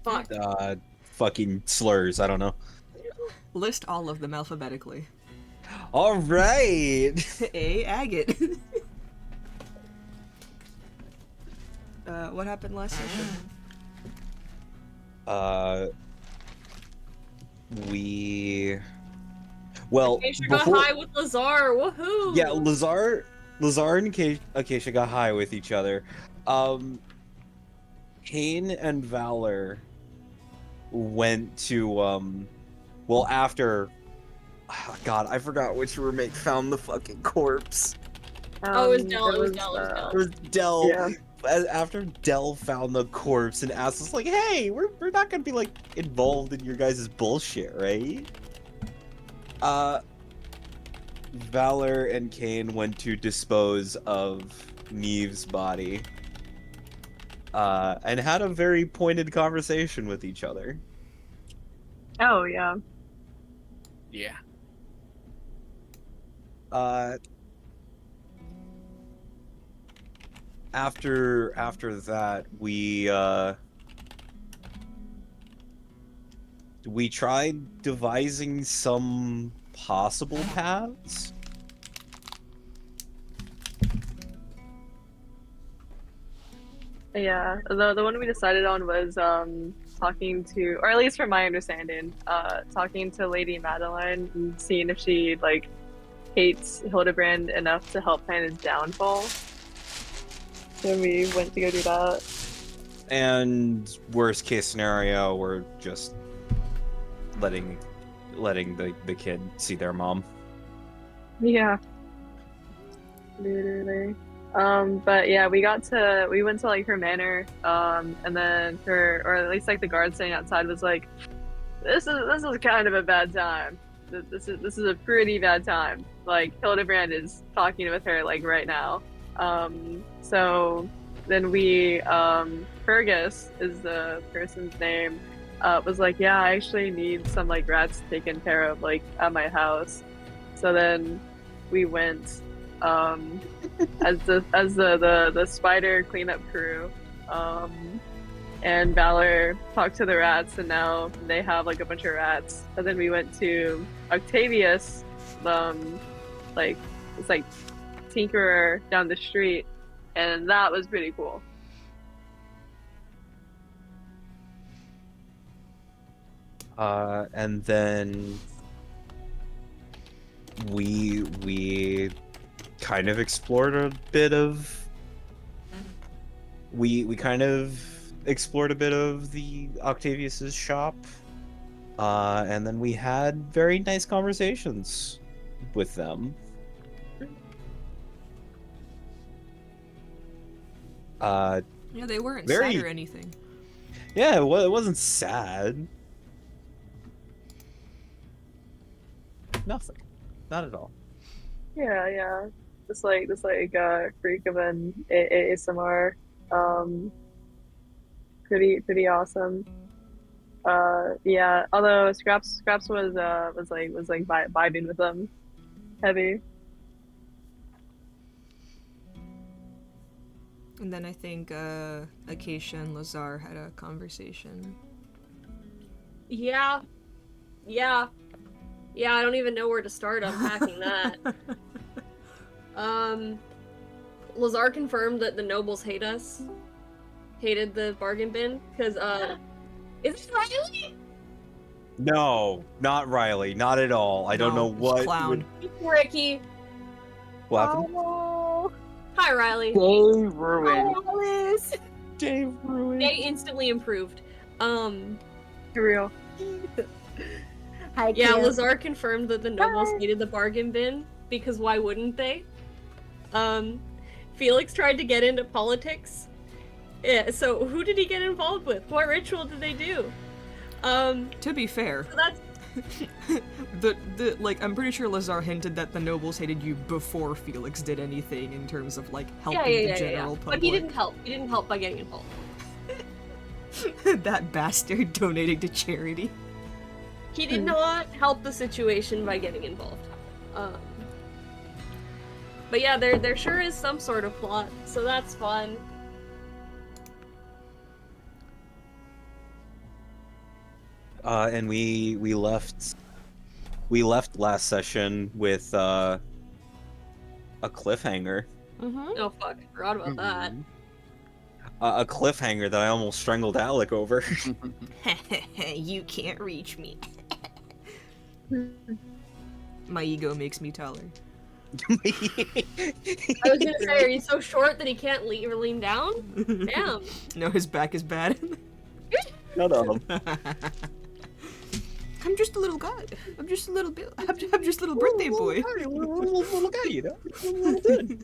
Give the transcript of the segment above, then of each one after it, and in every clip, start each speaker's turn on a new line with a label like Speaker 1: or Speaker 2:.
Speaker 1: Fuck.
Speaker 2: fucking slurs. I don't know.
Speaker 3: List all of them alphabetically.
Speaker 2: All right.
Speaker 3: A. Agate. What happened last session?
Speaker 2: We. Well,
Speaker 1: Acacia got
Speaker 2: before.
Speaker 1: high with Lazar. Woohoo!
Speaker 2: Yeah, Lazar and Acacia got high with each other. Kane and Valor went to well, after God, I forgot which roommate found the fucking corpse.
Speaker 1: Oh, it was Del. It was Del.
Speaker 2: It was Del.
Speaker 4: Yeah.
Speaker 2: After Del found the corpse and asked us, like, hey, we're not gonna be like involved in your guys' bullshit, right? Valor and Kane went to dispose of Neve's body. And had a very pointed conversation with each other.
Speaker 4: Oh, yeah.
Speaker 5: Yeah.
Speaker 2: After that, we tried devising some possible paths.
Speaker 4: Yeah, the one we decided on was talking to, or at least from my understanding, talking to Lady Madeline and seeing if she like hates Hildebrand enough to help plan his downfall. So we went to go do that.
Speaker 2: And worst case scenario, we're just letting the kid see their mom.
Speaker 4: Yeah. Literally. But yeah, we went to like her manor, and then or at least like the guard standing outside was like, this is kind of a bad time. This is a pretty bad time. Like Hildebrand is talking with her like right now. So then Fergus is the person's name, was like, yeah, I actually need some like rats taken care of like at my house. So then we went as the spider cleanup crew, and Valor talked to the rats, and now they have like a bunch of rats. And then we went to Octavius, like it's like tinkerer down the street, and that was pretty cool.
Speaker 2: And then we kind of explored a bit of we kind of explored a bit of the Octavius's shop, and then we had very nice conversations with them.
Speaker 3: Yeah, they weren't
Speaker 2: Very-
Speaker 3: sad or anything.
Speaker 2: Yeah, it wasn't sad. Nothing, not at all.
Speaker 4: Yeah. Just like freak of an ASMR. Pretty awesome. Yeah. Although Scraps was vibing with them, heavy.
Speaker 3: And then I think Acacia and Lazar had a conversation.
Speaker 1: Yeah. I don't even know where to start unpacking that. Lazar confirmed that the nobles hate us. Hated the bargain bin, because, is it Riley?
Speaker 2: No, not Riley, not at all. I don't
Speaker 3: No,
Speaker 2: know
Speaker 3: it's
Speaker 2: what.
Speaker 3: Clown.
Speaker 1: Ricky.
Speaker 2: What happened?
Speaker 1: Oh. Hi, Riley.
Speaker 5: Day ruined.
Speaker 1: Alice.
Speaker 2: Dave ruined.
Speaker 1: They instantly improved.
Speaker 4: For real.
Speaker 6: Hi,
Speaker 1: Yeah,
Speaker 6: Kim.
Speaker 1: Lazar confirmed that the nobles hated the bargain bin, because why wouldn't they? Felix tried to get into politics. Yeah, so who did he get involved with? What ritual did they do?
Speaker 3: To be fair,
Speaker 1: So that's
Speaker 3: I'm pretty sure Lazar hinted that the nobles hated you before Felix did anything in terms of like helping the general public.
Speaker 1: But he didn't help. He didn't help by getting involved.
Speaker 3: That bastard donating to charity.
Speaker 1: He did not help the situation by getting involved. But yeah, there sure is some sort of plot, so that's fun.
Speaker 2: And we left last session with a cliffhanger.
Speaker 1: Oh fuck, forgot about that.
Speaker 5: Mhm.
Speaker 2: A cliffhanger that I almost strangled Alec over.
Speaker 3: You can't reach me. My ego makes me taller.
Speaker 1: I was gonna say, are you so short that he can't lean down? Damn.
Speaker 3: No, his back is bad.
Speaker 2: Shut up.
Speaker 3: I'm just a little guy. I'm just a little bit. I'm just a little birthday boy.
Speaker 2: Little guy, you know? Little dude.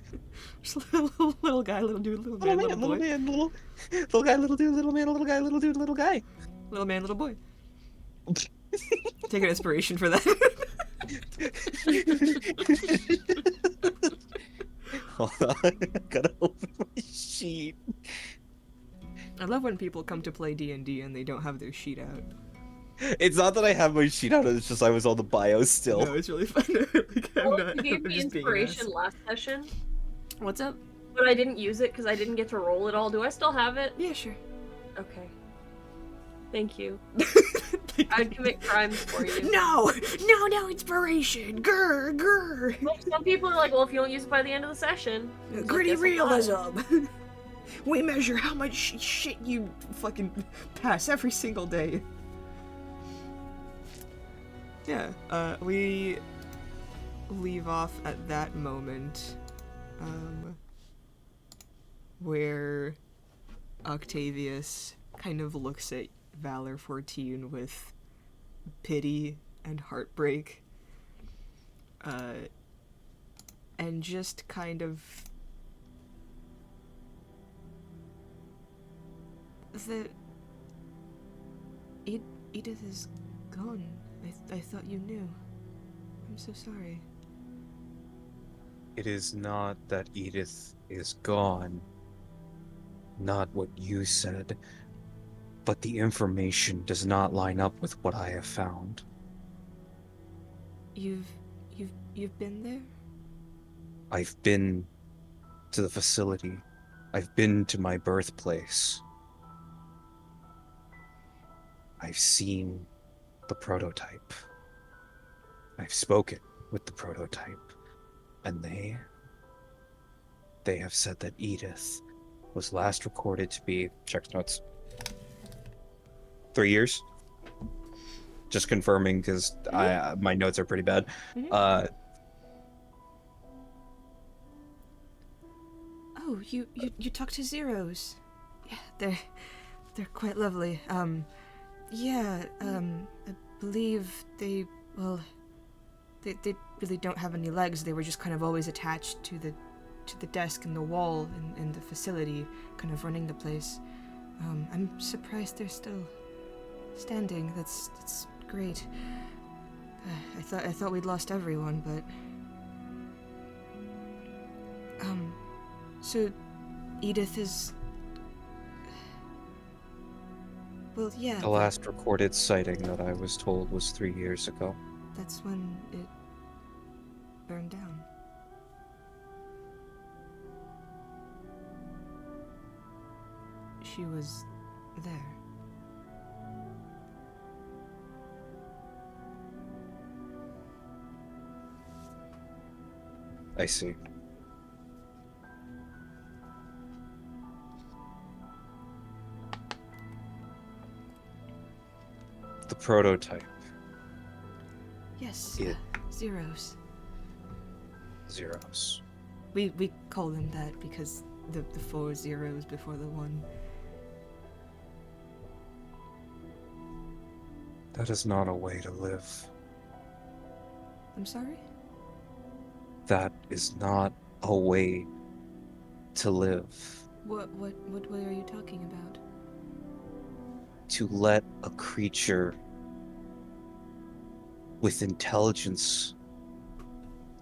Speaker 3: Just a little guy, little dude, little man, little boy.
Speaker 2: Little guy, little dude, little man, little guy, little dude, little guy.
Speaker 3: Little man, little boy. Take an inspiration for that.
Speaker 2: Hold on, I gotta open my sheet.
Speaker 3: I love when people come to play D&D and they don't have their sheet out.
Speaker 2: It's not that I have my sheet out, it's just I was on the bio still.
Speaker 3: No, it's really fun. Like,
Speaker 1: Well, you gave
Speaker 3: I'm
Speaker 1: me
Speaker 3: just being an ass.
Speaker 1: inspiration last session,
Speaker 3: What's up?
Speaker 1: but I didn't use it because I didn't get to roll it all. Do I still have it?
Speaker 3: Yeah, sure.
Speaker 1: Okay. Thank you. I'd commit crimes for you.
Speaker 3: No, inspiration. Grr.
Speaker 1: Well, some people are like, well, if you don't use it by the end of the session. it's like,
Speaker 3: Gritty
Speaker 1: guess I'm not.
Speaker 3: realism. We measure how much shit you fucking pass every single day. Yeah, we leave off at that moment, where Octavius kind of looks at Valor 14 with pity and heartbreak, and just kind of Edith is gone. I thought you knew. I'm so sorry.
Speaker 2: It is not that Edith is gone. Not what you said. But the information does not line up with what I have found.
Speaker 3: You've been there?
Speaker 2: I've been to the facility. I've been to my birthplace. I've seen the prototype. I've spoken with the prototype. And they have said that Edith was last recorded to be, check notes, 3 years. Just confirming, because my notes are pretty bad.
Speaker 3: Oh, you talk to Zeros. Yeah, they're quite lovely. I believe they really don't have any legs. They were just kind of always attached to the desk and the wall in the facility, kind of running the place. I'm surprised they're still standing. That's great. I thought we'd lost everyone, but so Edith is, well, yeah.
Speaker 2: The last recorded sighting that I was told was 3 years ago.
Speaker 3: That's when it burned down. She was there.
Speaker 2: I see. The prototype.
Speaker 3: Yes,
Speaker 2: Yeah.
Speaker 3: Zeros.
Speaker 2: Zeros.
Speaker 3: We call them that because the 4 zeros before the 1.
Speaker 2: That is not a way to live.
Speaker 3: I'm sorry?
Speaker 2: That is not a way to live.
Speaker 3: What way are you talking about?
Speaker 2: To let a creature with intelligence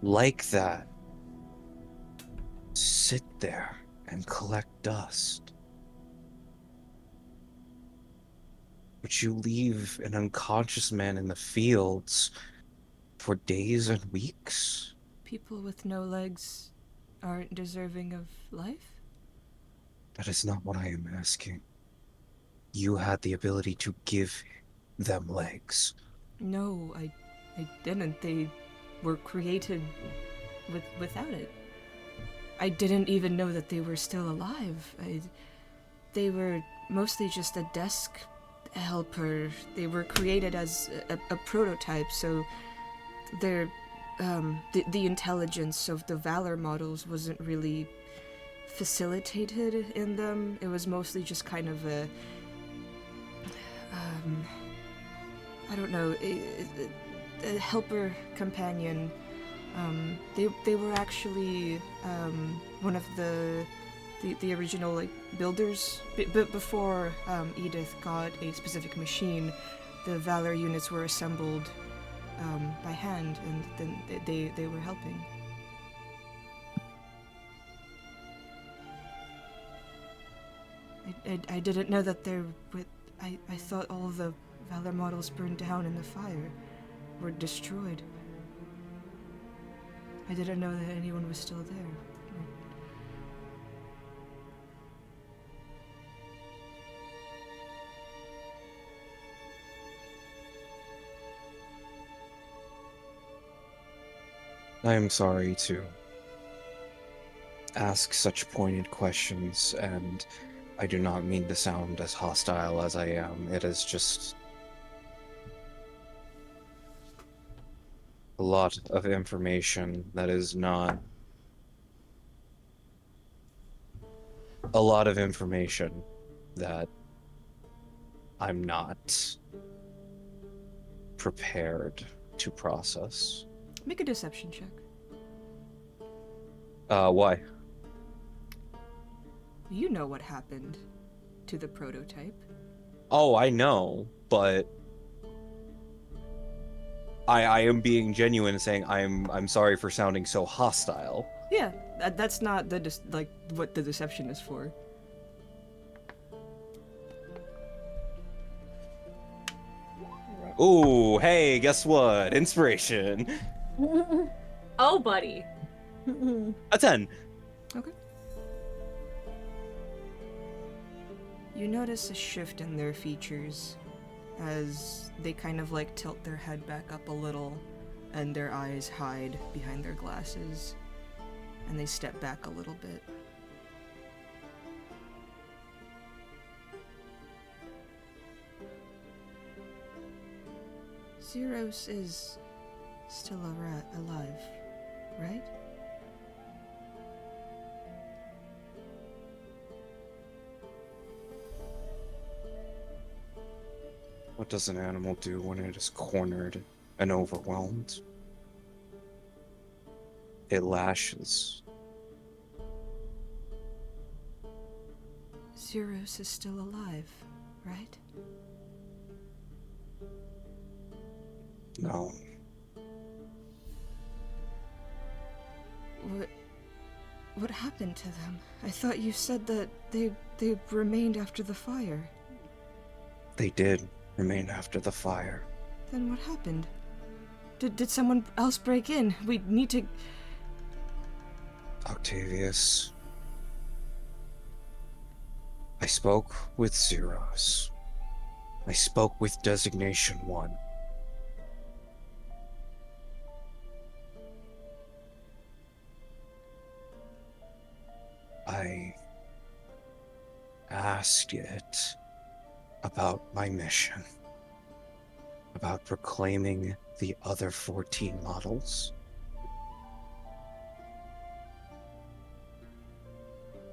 Speaker 2: like that sit there and collect dust. Would you leave an unconscious man in the fields for days and weeks?
Speaker 3: People with no legs aren't deserving of life?
Speaker 2: That is not what I am asking. You had the ability to give them legs.
Speaker 3: No, I didn't. They were created without it. I didn't even know that they were still alive. They were mostly just a desk helper. They were created as a prototype, so their the intelligence of the Valor models wasn't really facilitated in them. It was mostly just kind of a I don't know, a helper companion. They were actually one of the original like builders. But before Edith got a specific machine, the Valor units were assembled by hand, and then they were helping. I didn't know that there were. I thought all of the Valor models burned down in the fire, were destroyed. I didn't know that anyone was still there.
Speaker 2: I am sorry to ask such pointed questions, and I do not mean to sound as hostile as I am. It is just a lot of information that is not a lot of information that I'm not prepared to process.
Speaker 3: Make a deception check.
Speaker 2: Why?
Speaker 3: You know what happened to the prototype.
Speaker 2: Oh, I know, but I am being genuine, saying I'm sorry for sounding so hostile.
Speaker 3: Yeah, that's not like what the deception is for.
Speaker 2: Ooh, hey, guess what? Inspiration.
Speaker 1: Oh, buddy.
Speaker 2: A 10.
Speaker 3: Okay. You notice a shift in their features as they kind of like tilt their head back up a little and their eyes hide behind their glasses and they step back a little bit. Zeros is still alive, right?
Speaker 2: What does an animal do when it is cornered and overwhelmed? It lashes.
Speaker 3: Zeros is still alive, right?
Speaker 2: No.
Speaker 3: What happened to them? I thought you said that they remained after the fire.
Speaker 2: They did remain after the fire.
Speaker 3: Then what happened? Did someone else break in? We need to...
Speaker 2: Octavius. I spoke with Zeros. I spoke with Designation 1. I asked it about my mission, about proclaiming the other 14 models.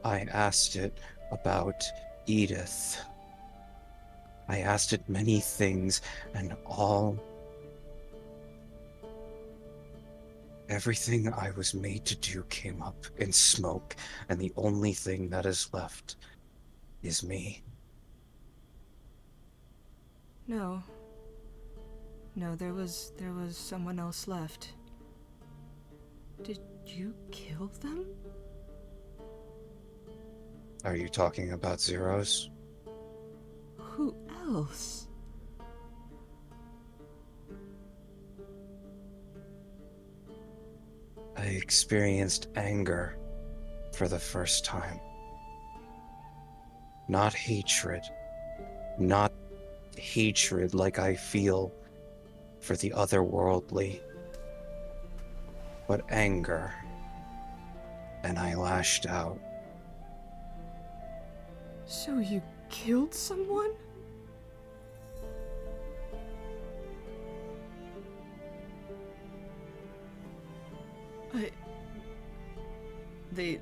Speaker 2: I asked it about Edith. I asked it many things, and everything I was made to do came up in smoke, and the only thing that is left is me.
Speaker 3: No, there was someone else left. Did you kill them?
Speaker 2: Are you talking about Zeros?
Speaker 3: Who else?
Speaker 2: I experienced anger for the first time. Not hatred, not hatred like I feel for the otherworldly, but anger. And I lashed out.
Speaker 3: So you killed someone?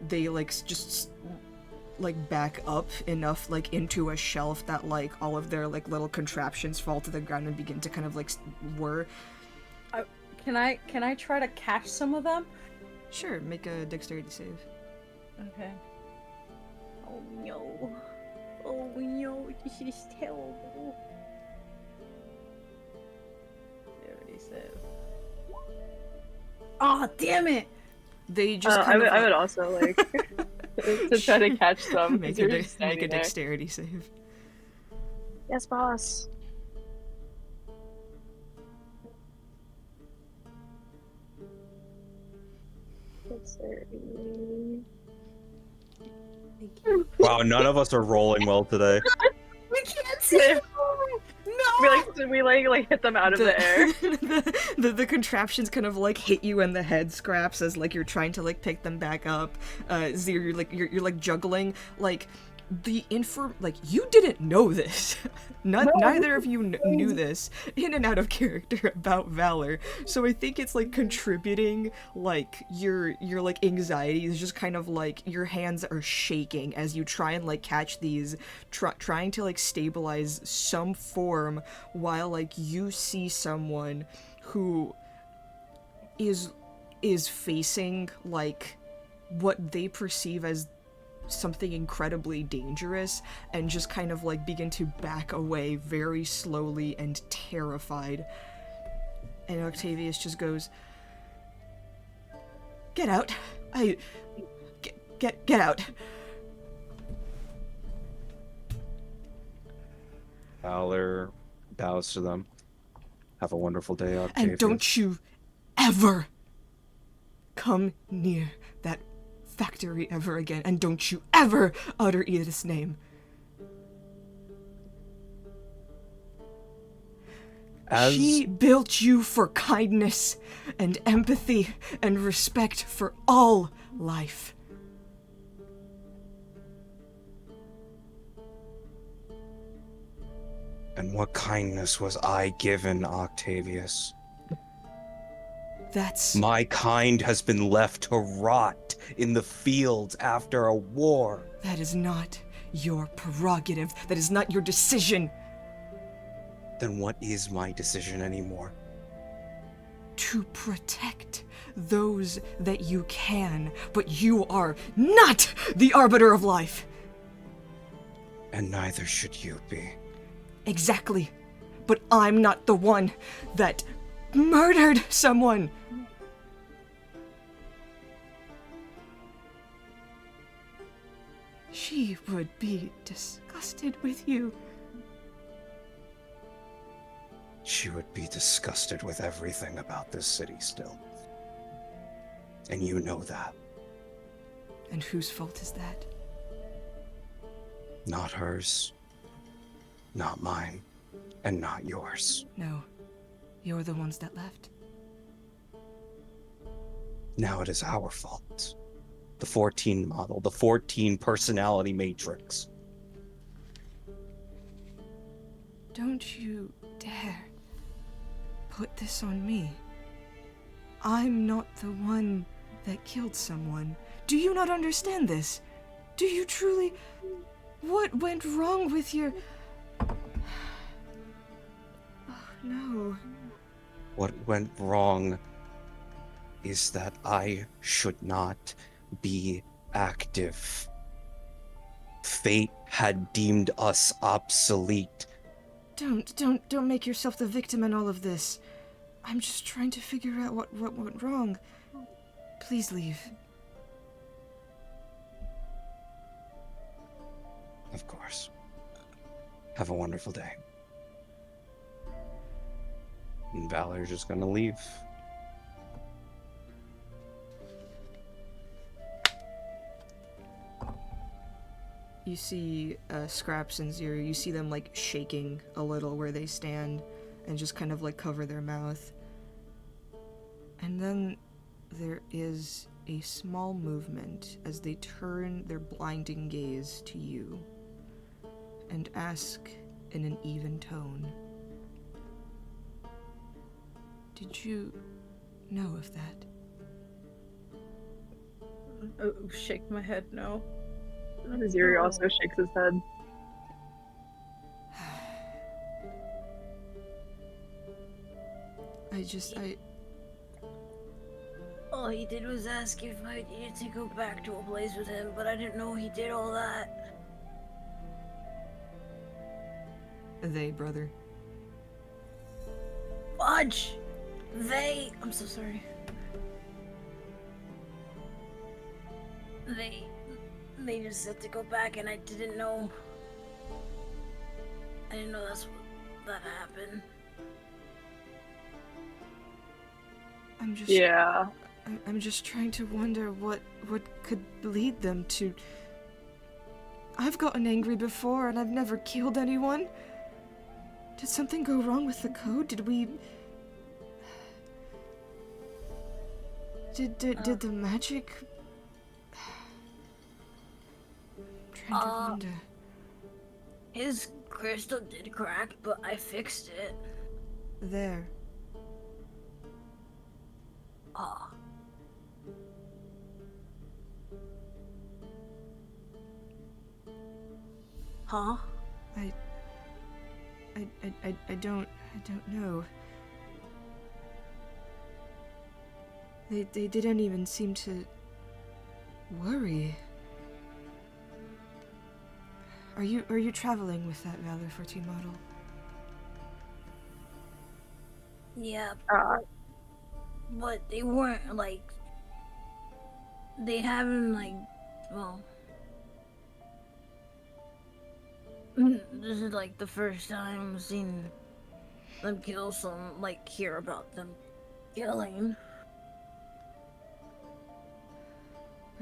Speaker 3: They like just like back up enough like into a shelf that like all of their like little contraptions fall to the ground and begin to kind of like whir.
Speaker 7: Can I try to catch some of them?
Speaker 3: Sure, make a dexterity save.
Speaker 7: Okay. Oh no. Oh no, this is terrible. Dexterity save. Oh, damn it!
Speaker 3: They just
Speaker 4: I would also like to try to catch some.
Speaker 3: make
Speaker 4: You're
Speaker 3: a
Speaker 4: just standing there.
Speaker 3: dexterity save.
Speaker 4: Yes, boss.
Speaker 2: Wow, none of us are rolling well today.
Speaker 7: We can't see them! No!
Speaker 4: We like hit them out of the air.
Speaker 3: the contraptions kind of like hit you in the head scraps as like you're trying to like pick them back up. So you're like juggling like like you didn't know this. Neither of you knew this in and out of character about Valor. So I think it's like contributing like your like anxiety is just kind of like your hands are shaking as you try and like catch these, trying to like stabilize some form while like you see someone who is facing like what they perceive as something incredibly dangerous and just kind of like begin to back away very slowly and terrified. And Octavius just goes, "Get out. Get out."
Speaker 2: Valor bows to them. Have a wonderful day, Octavius.
Speaker 3: And don't you ever come near that factory ever again, and don't you ever utter Edith's name. She built you for kindness and empathy and respect for all life.
Speaker 2: And what kindness was I given, Octavius?
Speaker 3: That's...
Speaker 2: My kind has been left to rot in the fields after a war.
Speaker 3: That is not your prerogative. That is not your decision.
Speaker 2: Then what is my decision anymore?
Speaker 3: To protect those that you can, but you are not the arbiter of life.
Speaker 2: And neither should you be.
Speaker 3: Exactly. But I'm not the one that murdered someone. She would be disgusted with you.
Speaker 2: She would be disgusted with everything about this city still. And you know that.
Speaker 3: And whose fault is that?
Speaker 2: Not hers. Not mine. And not yours.
Speaker 3: No. You're the ones that left.
Speaker 2: Now it is our fault. The 14 model, the 14 personality matrix.
Speaker 3: Don't you dare put this on me. I'm not the one that killed someone. Do you not understand this? Do you truly... What went wrong with your... Oh, no.
Speaker 2: What went wrong is that I should not be active. Fate had deemed us obsolete.
Speaker 3: Don't make yourself the victim in all of this. I'm just trying to figure out what went wrong. Please leave.
Speaker 2: Of course. Have a wonderful day. And Valor's just gonna leave.
Speaker 3: You see Scraps and Zero, you see them like shaking a little where they stand and just kind of like cover their mouth. And then there is a small movement as they turn their blinding gaze to you and ask in an even tone, "Did you know of that?"
Speaker 7: Oh, shake my head, no.
Speaker 4: Ziri also shakes his head.
Speaker 6: All he did was ask if I needed to go back to a place with him, but I didn't know he did all that.
Speaker 3: They, brother.
Speaker 6: Fudge! I'm so sorry. They just said to go back and I didn't know. I didn't know that happened.
Speaker 4: Yeah.
Speaker 3: I'm just trying to wonder what could lead them to... I've gotten angry before and I've never killed anyone. Did something go wrong with the code? Did we... Did the magic... I'm trying to wonder.
Speaker 6: His crystal did crack, but I fixed it.
Speaker 3: There.
Speaker 6: Ah. Huh?
Speaker 3: I don't know. They didn't even seem to worry. Are you traveling with that Valor 14 model?
Speaker 6: Yeah, but they weren't like... They haven't like... Well... This is like the first time I've seen them kill some, like, hear about them killing.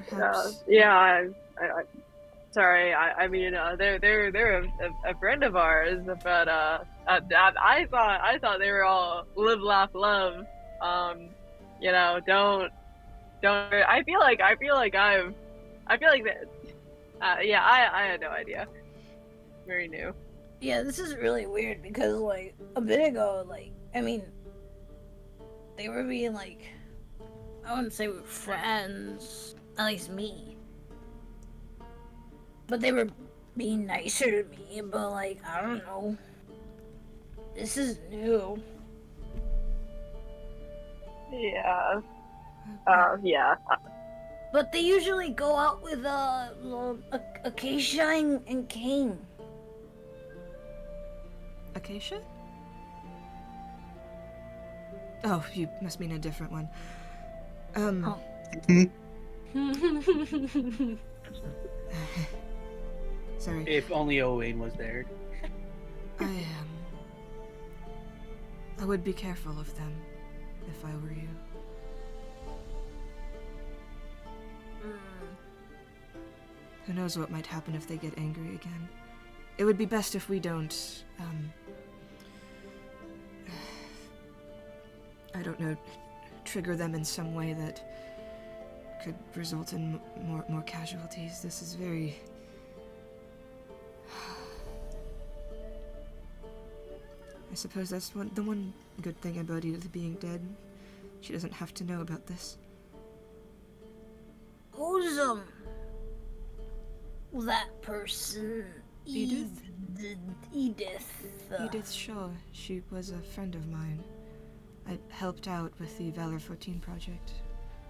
Speaker 3: Perhaps.
Speaker 4: Yeah, sorry, I mean, they're a friend of ours, but I thought they were all live, laugh, love. You know, don't. I feel like that. Yeah, I had no idea. Very new.
Speaker 6: Yeah, this is really weird because, like, a bit ago, like, I mean, they were being, like, I wouldn't say we're friends, at least me. But they were being nicer to me, but, like, I don't know. This is new.
Speaker 4: Yeah. Yeah.
Speaker 6: But they usually go out with, Acacia and Kane.
Speaker 3: Acacia? Oh, you must mean a different one. Sorry.
Speaker 5: If only Owain was there.
Speaker 3: I would be careful of them, if I were you. Who knows what might happen if they get angry again. It would be best if we don't, I don't know, trigger them in some way that could result in more casualties. This is very... I suppose that's the one good thing about Edith being dead. She doesn't have to know about this.
Speaker 6: Who's, that person?
Speaker 3: Edith?
Speaker 6: Edith.
Speaker 3: Edith Shaw. She was a friend of mine. I helped out with the Valor 14 project.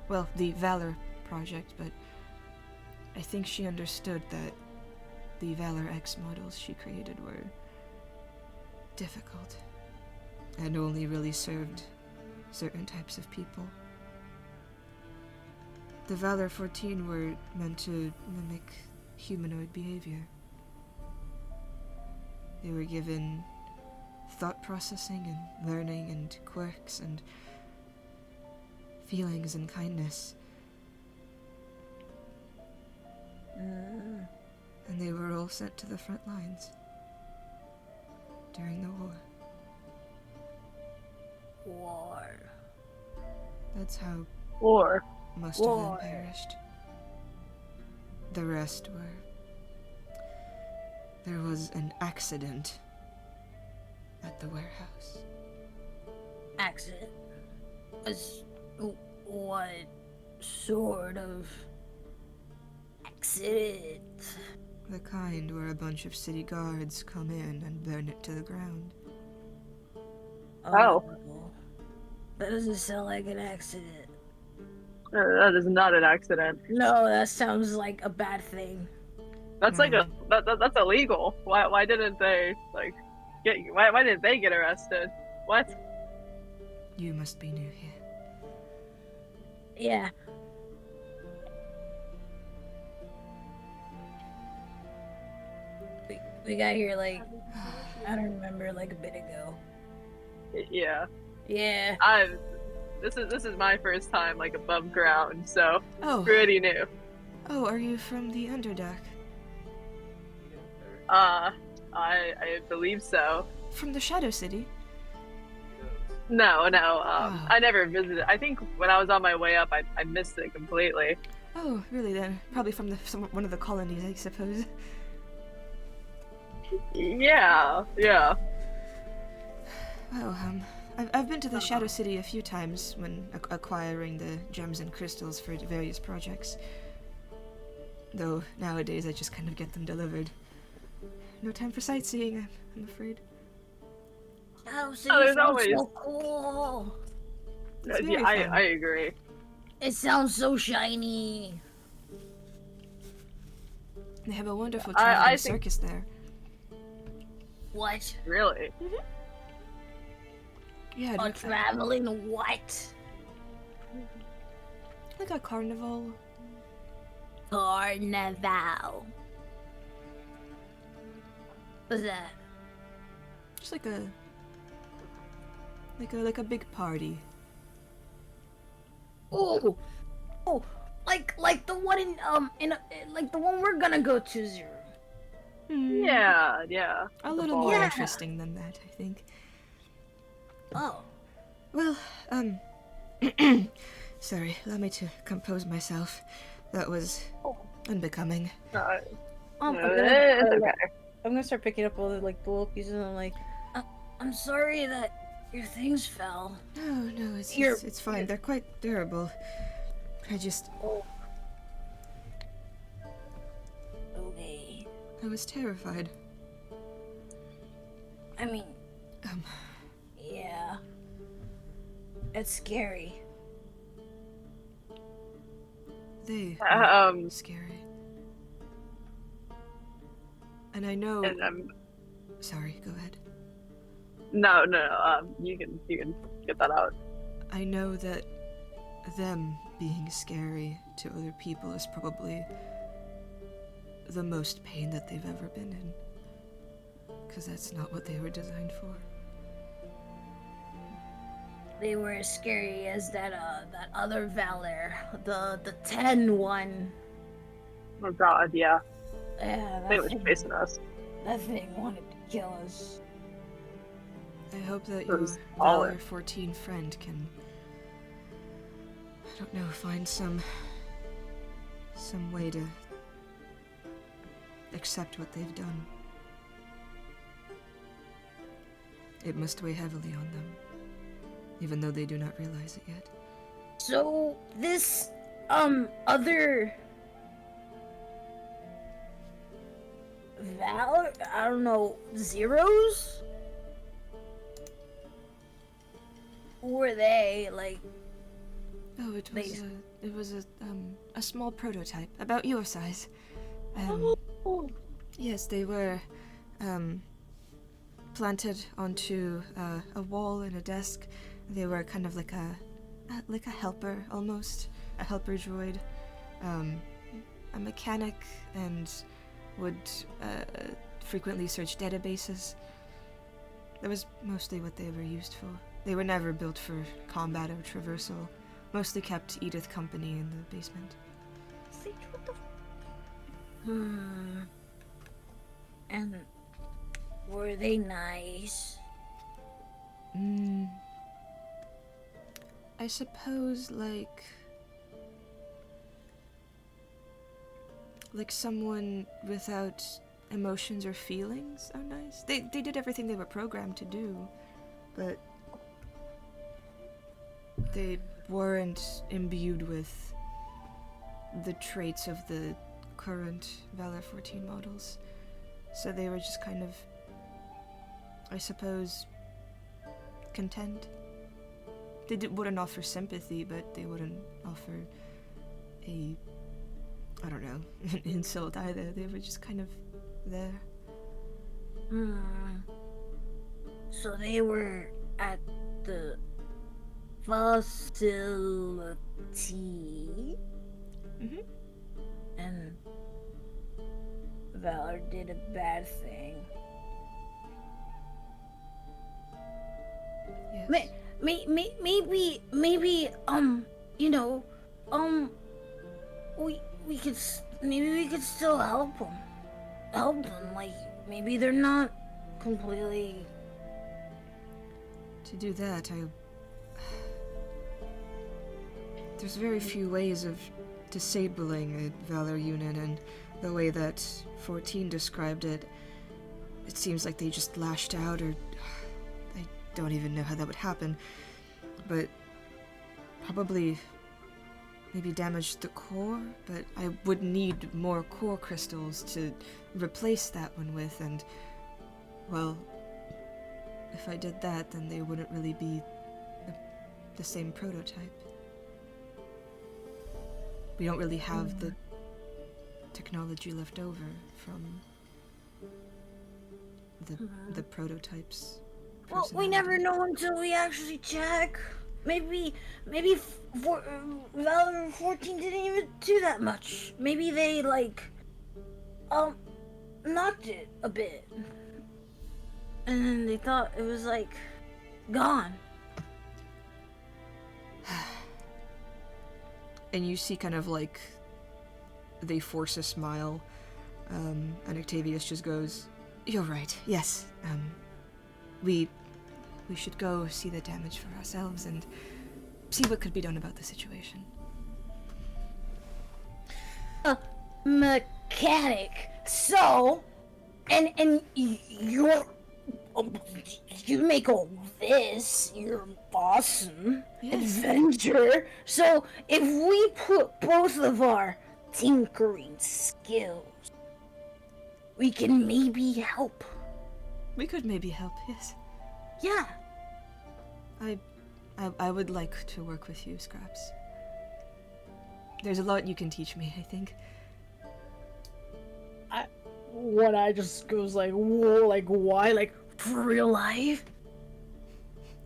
Speaker 3: Well, the Valor project, but I think she understood that the Valor X models she created were difficult and only really served certain types of people. The Valor 14 were meant to mimic humanoid behavior. They were given thought processing and learning and quirks and feelings and kindness. and they were all sent to the front lines during the war.
Speaker 6: War.
Speaker 3: That's how
Speaker 4: War.
Speaker 3: most of them
Speaker 6: War.
Speaker 3: perished. The rest were... There was an accident at the warehouse.
Speaker 6: Accident. What sort of accident?
Speaker 3: The kind where a bunch of city guards come in and burn it to the ground.
Speaker 4: Oh.
Speaker 6: That doesn't sound like an accident.
Speaker 4: That is not an accident.
Speaker 6: No, that sounds like a bad thing.
Speaker 4: That's like
Speaker 3: No.
Speaker 4: that's illegal. Why didn't they like why didn't they get arrested? What?
Speaker 3: You must be new here.
Speaker 6: Yeah. We got here like I don't remember, like a bit ago.
Speaker 4: Yeah.
Speaker 6: Yeah.
Speaker 4: This is my first time like above ground, so
Speaker 3: Oh,
Speaker 4: pretty new.
Speaker 3: oh, are you from the Underdark?
Speaker 4: I believe so.
Speaker 3: From the Shadow City?
Speaker 4: No.
Speaker 3: Oh.
Speaker 4: I never visited. I think when I was on my way up, I missed it completely.
Speaker 3: Oh, really then? Probably from one of the colonies, I suppose.
Speaker 4: Yeah.
Speaker 3: Well, I've been to the Shadow City a few times when acquiring the gems and crystals for various projects. Though nowadays I just kind of get them delivered. No time for sightseeing, I'm afraid.
Speaker 6: Oh, so
Speaker 4: Oh,
Speaker 6: you
Speaker 4: there's
Speaker 6: sound
Speaker 4: always-
Speaker 6: so cool.
Speaker 3: It's very
Speaker 4: Yeah,
Speaker 3: fun.
Speaker 4: I agree.
Speaker 6: It sounds so shiny.
Speaker 3: They have a wonderful
Speaker 4: I
Speaker 3: traveling
Speaker 4: think-
Speaker 3: circus there.
Speaker 6: What?
Speaker 4: Really.
Speaker 3: Yeah,
Speaker 6: A traveling what?
Speaker 3: like a carnival.
Speaker 6: Carnival. What's that?
Speaker 3: Just like a big party.
Speaker 6: Oh, like the one like the one we're gonna go to, Zero.
Speaker 4: Yeah.
Speaker 3: A
Speaker 4: The
Speaker 3: little more
Speaker 6: Yeah.
Speaker 3: interesting than that, I think.
Speaker 6: Oh,
Speaker 3: Well, sorry, allow me to compose myself. That was unbecoming.
Speaker 7: I'm
Speaker 4: It's
Speaker 7: gonna,
Speaker 4: okay.
Speaker 7: I'm gonna start picking up all the like the little pieces and I'm like,
Speaker 6: I'm sorry that your things fell.
Speaker 3: No,
Speaker 6: Here.
Speaker 3: it's fine. They're quite durable. I
Speaker 6: Okay.
Speaker 3: was terrified.
Speaker 6: I mean,
Speaker 3: Um,
Speaker 6: yeah. It's scary.
Speaker 3: They
Speaker 4: Um,
Speaker 3: were scary. And I know.
Speaker 4: and
Speaker 3: Sorry, go ahead.
Speaker 4: no. You can get that out.
Speaker 3: I know that them being scary to other people is probably the most pain that they've ever been in. Because that's not what they were designed for.
Speaker 6: They were as scary as that other Valor, the 10 one.
Speaker 4: Oh God, yeah.
Speaker 6: Yeah,
Speaker 4: They was chasing us.
Speaker 6: that thing wanted to kill us.
Speaker 3: I hope that
Speaker 4: It
Speaker 3: your
Speaker 4: was
Speaker 3: Valor
Speaker 4: solid.
Speaker 3: 14 friend can, I don't know, find some way to accept what they've done. It must weigh heavily on them, even though they do not realize it yet.
Speaker 6: So this other Valor, I don't know, Zeros? Who were they? Like,
Speaker 3: Oh, it
Speaker 6: They-
Speaker 3: was a small prototype, about your size. Yes, they were planted onto a wall and a desk. They were kind of like a helper almost, a helper droid, a mechanic, and would frequently search databases. That was mostly what they were used for. They were never built for combat or traversal. Mostly kept Edith company in the basement.
Speaker 6: Hmm. And were they nice?
Speaker 3: I suppose like someone without emotions or feelings are nice. They did everything they were programmed to do, but they weren't imbued with the traits of the current Valor 14 models. So they were just kind of, I suppose, content. They wouldn't offer sympathy, but they wouldn't offer I don't know, an insult either. They were just kind of there.
Speaker 6: So they were at the facility?
Speaker 3: Mhm.
Speaker 6: And Valor did a bad thing.
Speaker 3: Yes.
Speaker 6: Maybe, you know, we could, maybe we could still help them. Like, maybe they're not completely...
Speaker 3: To do that, there's very few ways of disabling a Valor unit, and the way that 14 described it, it seems like they just lashed out, or I don't even know how that would happen, but probably maybe damage the core, but I would need more core crystals to replace that one with, and, well, if I did that, then they wouldn't really be the same prototype. We don't really have the technology left over from the prototypes.
Speaker 6: Well, we never know until we actually check. Maybe Valor 14 didn't even do that much. Maybe they, knocked it a bit. And then they thought it was, gone.
Speaker 3: And you see kind of they force a smile, and Octavius just goes, "You're right, yes, we should go see the damage for ourselves and see what could be done about the situation."
Speaker 6: Mechanic. So, and you make all this, you're awesome.
Speaker 3: Yes.
Speaker 6: Adventure. So if we put both of our tinkering skills, we can maybe help.
Speaker 3: We could maybe help, yes.
Speaker 6: Yeah.
Speaker 3: I would like to work with you, Scraps. There's a lot you can teach me, I think.
Speaker 6: One eye just goes whoa, why? For real life?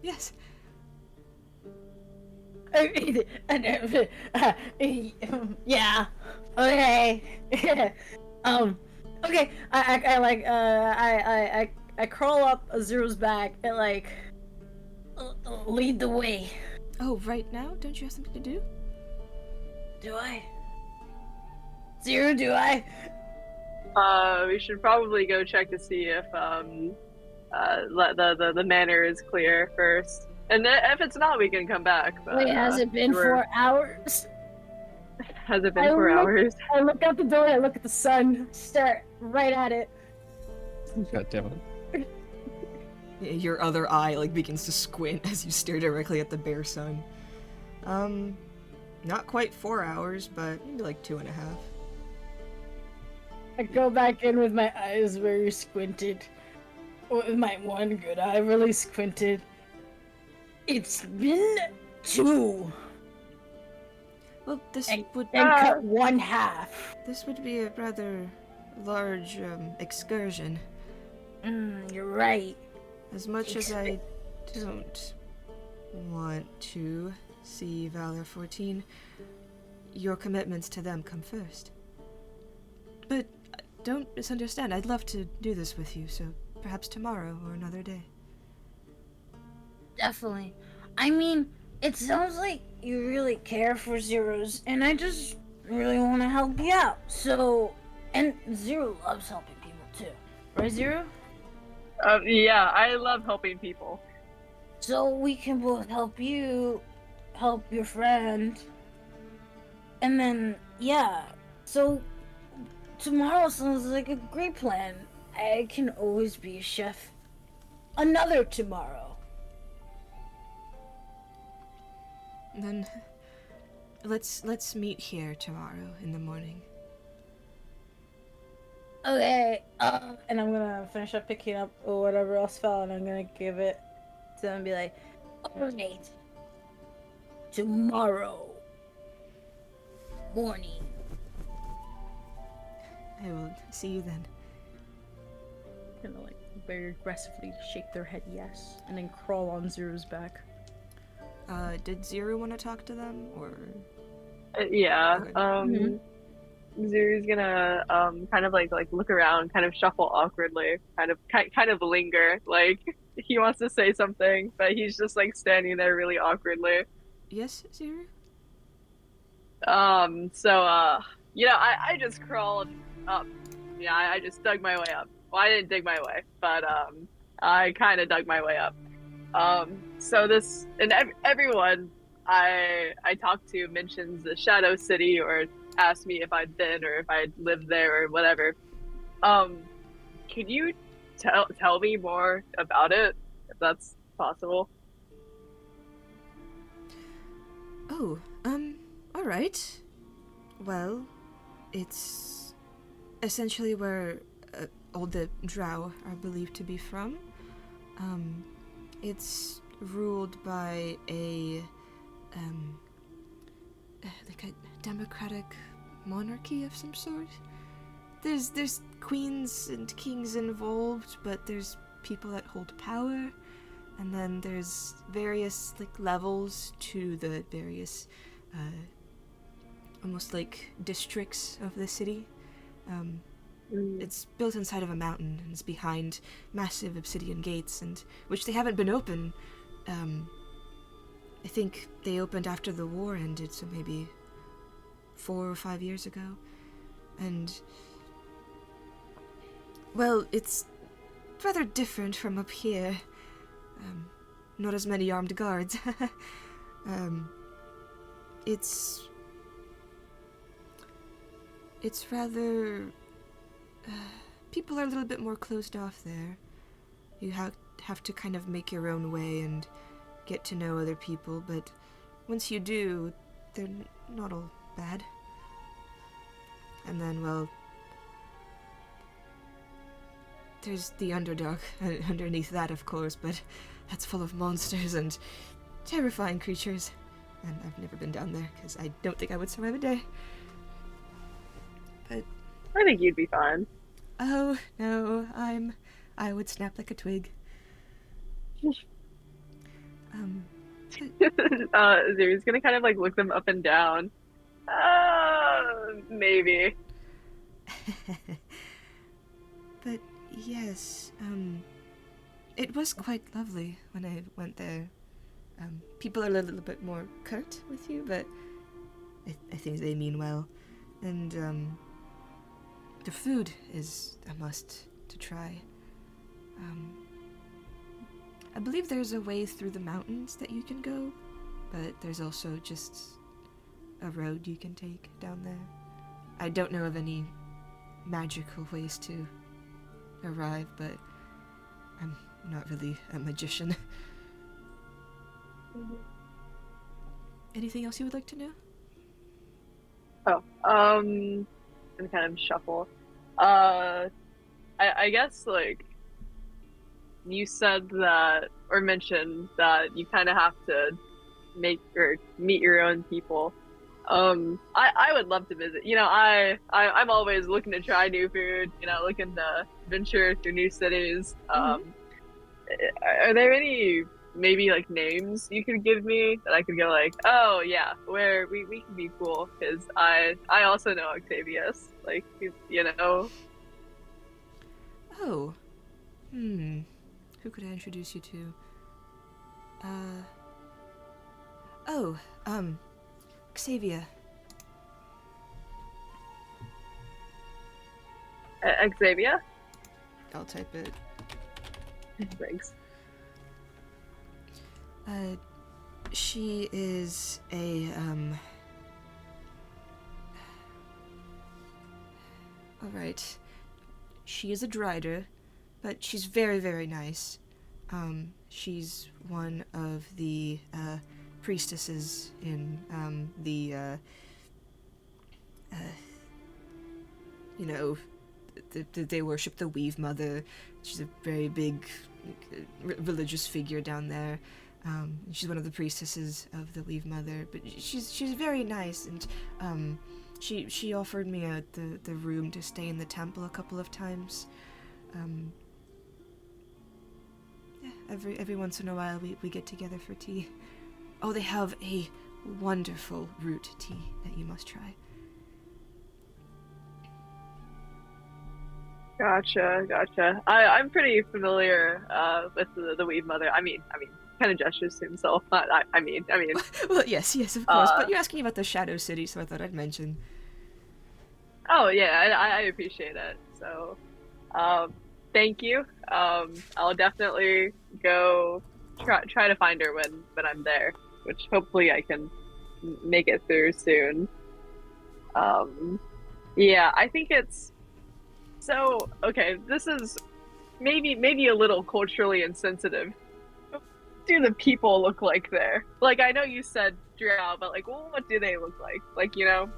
Speaker 3: Yes.
Speaker 6: Yeah. Okay. Okay. I crawl up Zero's back and lead the way.
Speaker 3: Oh, right now? Don't you have something to do?
Speaker 6: Do I? Zero, do I?
Speaker 4: We should probably go check to see if the manor is clear first, and if it's not, we can come back. But,
Speaker 6: Wait, has it been 4 hours?
Speaker 4: Has it been 4 hours?
Speaker 7: I look out the door, I look at the sun, stare right at it.
Speaker 2: God damn it.
Speaker 3: Your other eye begins to squint as you stare directly at the bare sun. Not quite 4 hours, but maybe 2.5.
Speaker 7: I go back in with my eyes very squinted. With my one good eye really squinted.
Speaker 6: It's been 2.
Speaker 3: Well, this
Speaker 6: And
Speaker 3: would
Speaker 6: cut 1/2.
Speaker 3: this would be a rather large excursion.
Speaker 6: You're right.
Speaker 3: As much as I don't want to see Valor 14, your commitments to them come first. But don't misunderstand, I'd love to do this with you, so perhaps tomorrow or another day.
Speaker 6: Definitely. I mean, it sounds like you really care for Zeros, and I just really want to help you out. So, and Zero loves helping people too. Right, Zero?
Speaker 4: Yeah, I love helping people.
Speaker 6: So we can both help you, help your friend, and then, yeah. So tomorrow sounds like a great plan. I can always be a chef another tomorrow.
Speaker 3: Then let's meet here tomorrow in the morning.
Speaker 6: Okay,
Speaker 7: And I'm gonna finish up picking up whatever else fell, and I'm gonna give it to them and be like,
Speaker 6: alright. Tomorrow morning.
Speaker 3: I will see you then.
Speaker 7: gonna like very aggressively shake their head yes, and then crawl on Zero's back.
Speaker 3: Did Zero want to talk to them, or?
Speaker 4: Yeah.
Speaker 3: Okay.
Speaker 4: Zuru's gonna kind of like look around, kind of shuffle awkwardly, kind of linger, like he wants to say something, but he's just like standing there really awkwardly.
Speaker 3: Yes, Zero?
Speaker 4: I just crawled up. Yeah, I just dug my way up. Well, I didn't dig my way, but I kind of dug my way up. So this and everyone I talked to mentions the Shadow City or asked me if I'd been or if I'd lived there or whatever. Could you tell me more about it if that's possible?
Speaker 3: Oh, all right. Well, it's essentially where all the Drow are believed to be from. It's ruled by a like a democratic monarchy of some sort. There's queens and kings involved, but there's people that hold power, and then there's various like levels to the various almost like districts of the city. It's built inside of a mountain and it's behind massive obsidian gates, and which they haven't been open. I think they opened after the war ended, so maybe 4 or 5 years ago. And well, it's rather different from up here. Not as many armed guards. It's rather people are a little bit more closed off there. You have to kind of make your own way and get to know other people, but once you do, they're not all bad. And then, well, there's the Underdark underneath that, of course, but that's full of monsters and terrifying creatures. And I've never been down there, because I don't think I would survive a day. But
Speaker 4: I think you'd be fine.
Speaker 3: oh, no, I would snap like a twig.
Speaker 4: Zeru's gonna kind of like look them up and down. Maybe.
Speaker 3: But yes, it was quite lovely when I went there. People are a little bit more curt with you, but I think they mean well. And the food is a must to try. I believe there's a way through the mountains that you can go, but there's also just a road you can take down there. I don't know of any magical ways to arrive, but I'm not really a magician. Anything else you would like to know?
Speaker 4: And kind of shuffle. I guess like you said that or mentioned that you kind of have to make or meet your own people. I would love to visit. I'm always looking to try new food. Looking to venture through new cities. Are there any maybe like names you could give me that I could go like, oh yeah, where we can be cool, because I also know Octavius, like
Speaker 3: Oh, who could I introduce you to? Xavier.
Speaker 4: Xavier.
Speaker 3: I'll type it.
Speaker 4: Thanks.
Speaker 3: She is a, Alright. She is a drider, but she's very, very nice. She's one of the, priestesses in, you know, they worship the Weave Mother. She's a very big religious figure down there. She's one of the priestesses of the Weave Mother, but she's very nice, and she offered me the room to stay in the temple a couple of times. Yeah, every once in a while we get together for tea. Oh, they have a wonderful root tea that you must try.
Speaker 4: Gotcha. I'm pretty familiar with the Weave Mother. I mean, kind of gestures to himself. I mean.
Speaker 3: Well, yes, of course. But you're asking about the Shadow City, so I thought I'd mention.
Speaker 4: Oh yeah, I appreciate it. So, thank you. I'll definitely go try to find her when I'm there, which hopefully I can make it through soon. Yeah, I think it's so okay. This is maybe a little culturally insensitive. What do the people look like there? Like, I know you said drow, but like, well, what do they look like? Like, you know?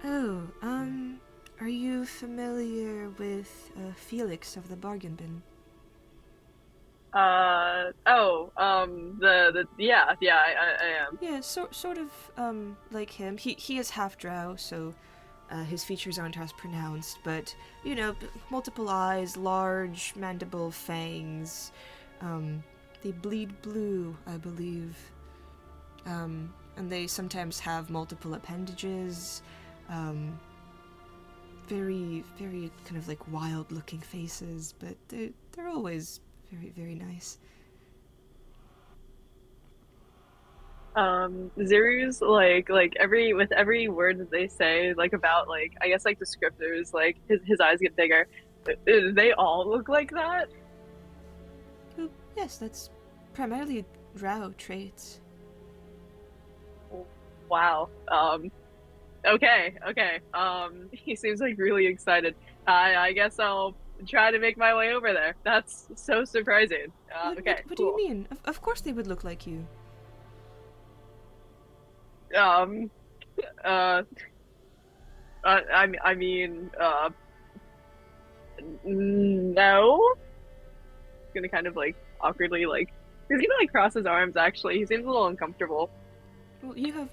Speaker 3: Oh, are you familiar with Felix of the Bargain Bin?
Speaker 4: Yeah, I am.
Speaker 3: Yeah, sort of like him. He is half drow, so his features aren't as pronounced, but you know, multiple eyes, large mandible fangs. They bleed blue, I believe. And they sometimes have multiple appendages. Very, very kind of like wild-looking faces, but they're always very, very nice.
Speaker 4: Zeru's like every word that they say, like about like I guess like descriptors, like his eyes get bigger. They all look like that?
Speaker 3: Oh, yes, that's primarily drow traits.
Speaker 4: Wow. Okay. He seems like really excited. I guess I'll try to make my way over there. That's so surprising. Okay,
Speaker 3: What do
Speaker 4: cool.
Speaker 3: you mean? Of course they would look like you.
Speaker 4: I mean, no. He's gonna kind of like awkwardly like he's gonna like cross his arms. Actually, he seems a little uncomfortable.
Speaker 3: Well, you have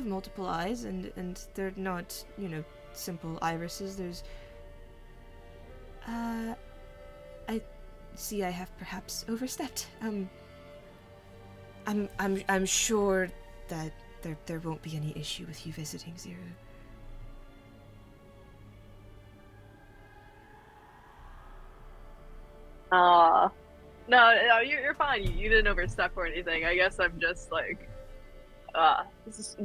Speaker 3: multiple eyes, and they're not, you know, simple irises. There's I see I have perhaps overstepped. I'm sure that there won't be any issue with you visiting Zero.
Speaker 4: No, you're fine. You didn't overstep or anything. I guess I'm just like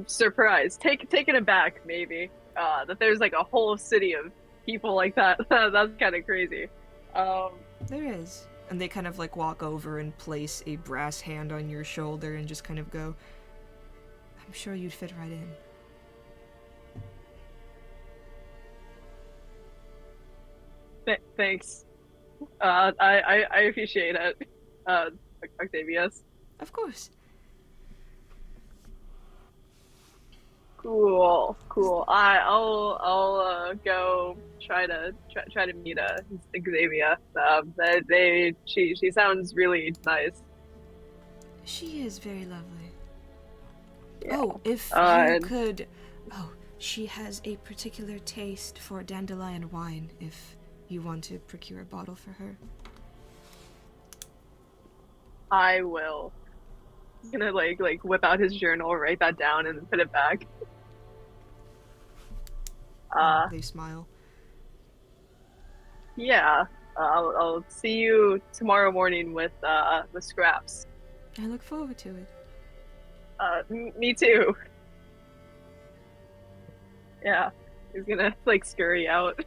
Speaker 4: surprised, taken aback maybe that there's like a whole city of people like that. That's kind of crazy.
Speaker 3: There is. And they kind of like walk over and place a brass hand on your shoulder and just kind of go, I'm sure you'd fit right in.
Speaker 4: Thanks. I appreciate it. Octavius.
Speaker 3: Of course.
Speaker 4: Cool. I'll go try to meet Xavier. She sounds really nice.
Speaker 3: She is very lovely.
Speaker 4: Yeah.
Speaker 3: Oh, if you could... Oh, she has a particular taste for dandelion wine, if you want to procure a bottle for her.
Speaker 4: I will. He's gonna like whip out his journal, write that down, and then put it back.
Speaker 3: They smile.
Speaker 4: Yeah. I'll see you tomorrow morning with scraps.
Speaker 3: I look forward to it.
Speaker 4: Me too. Yeah. He's gonna like scurry out.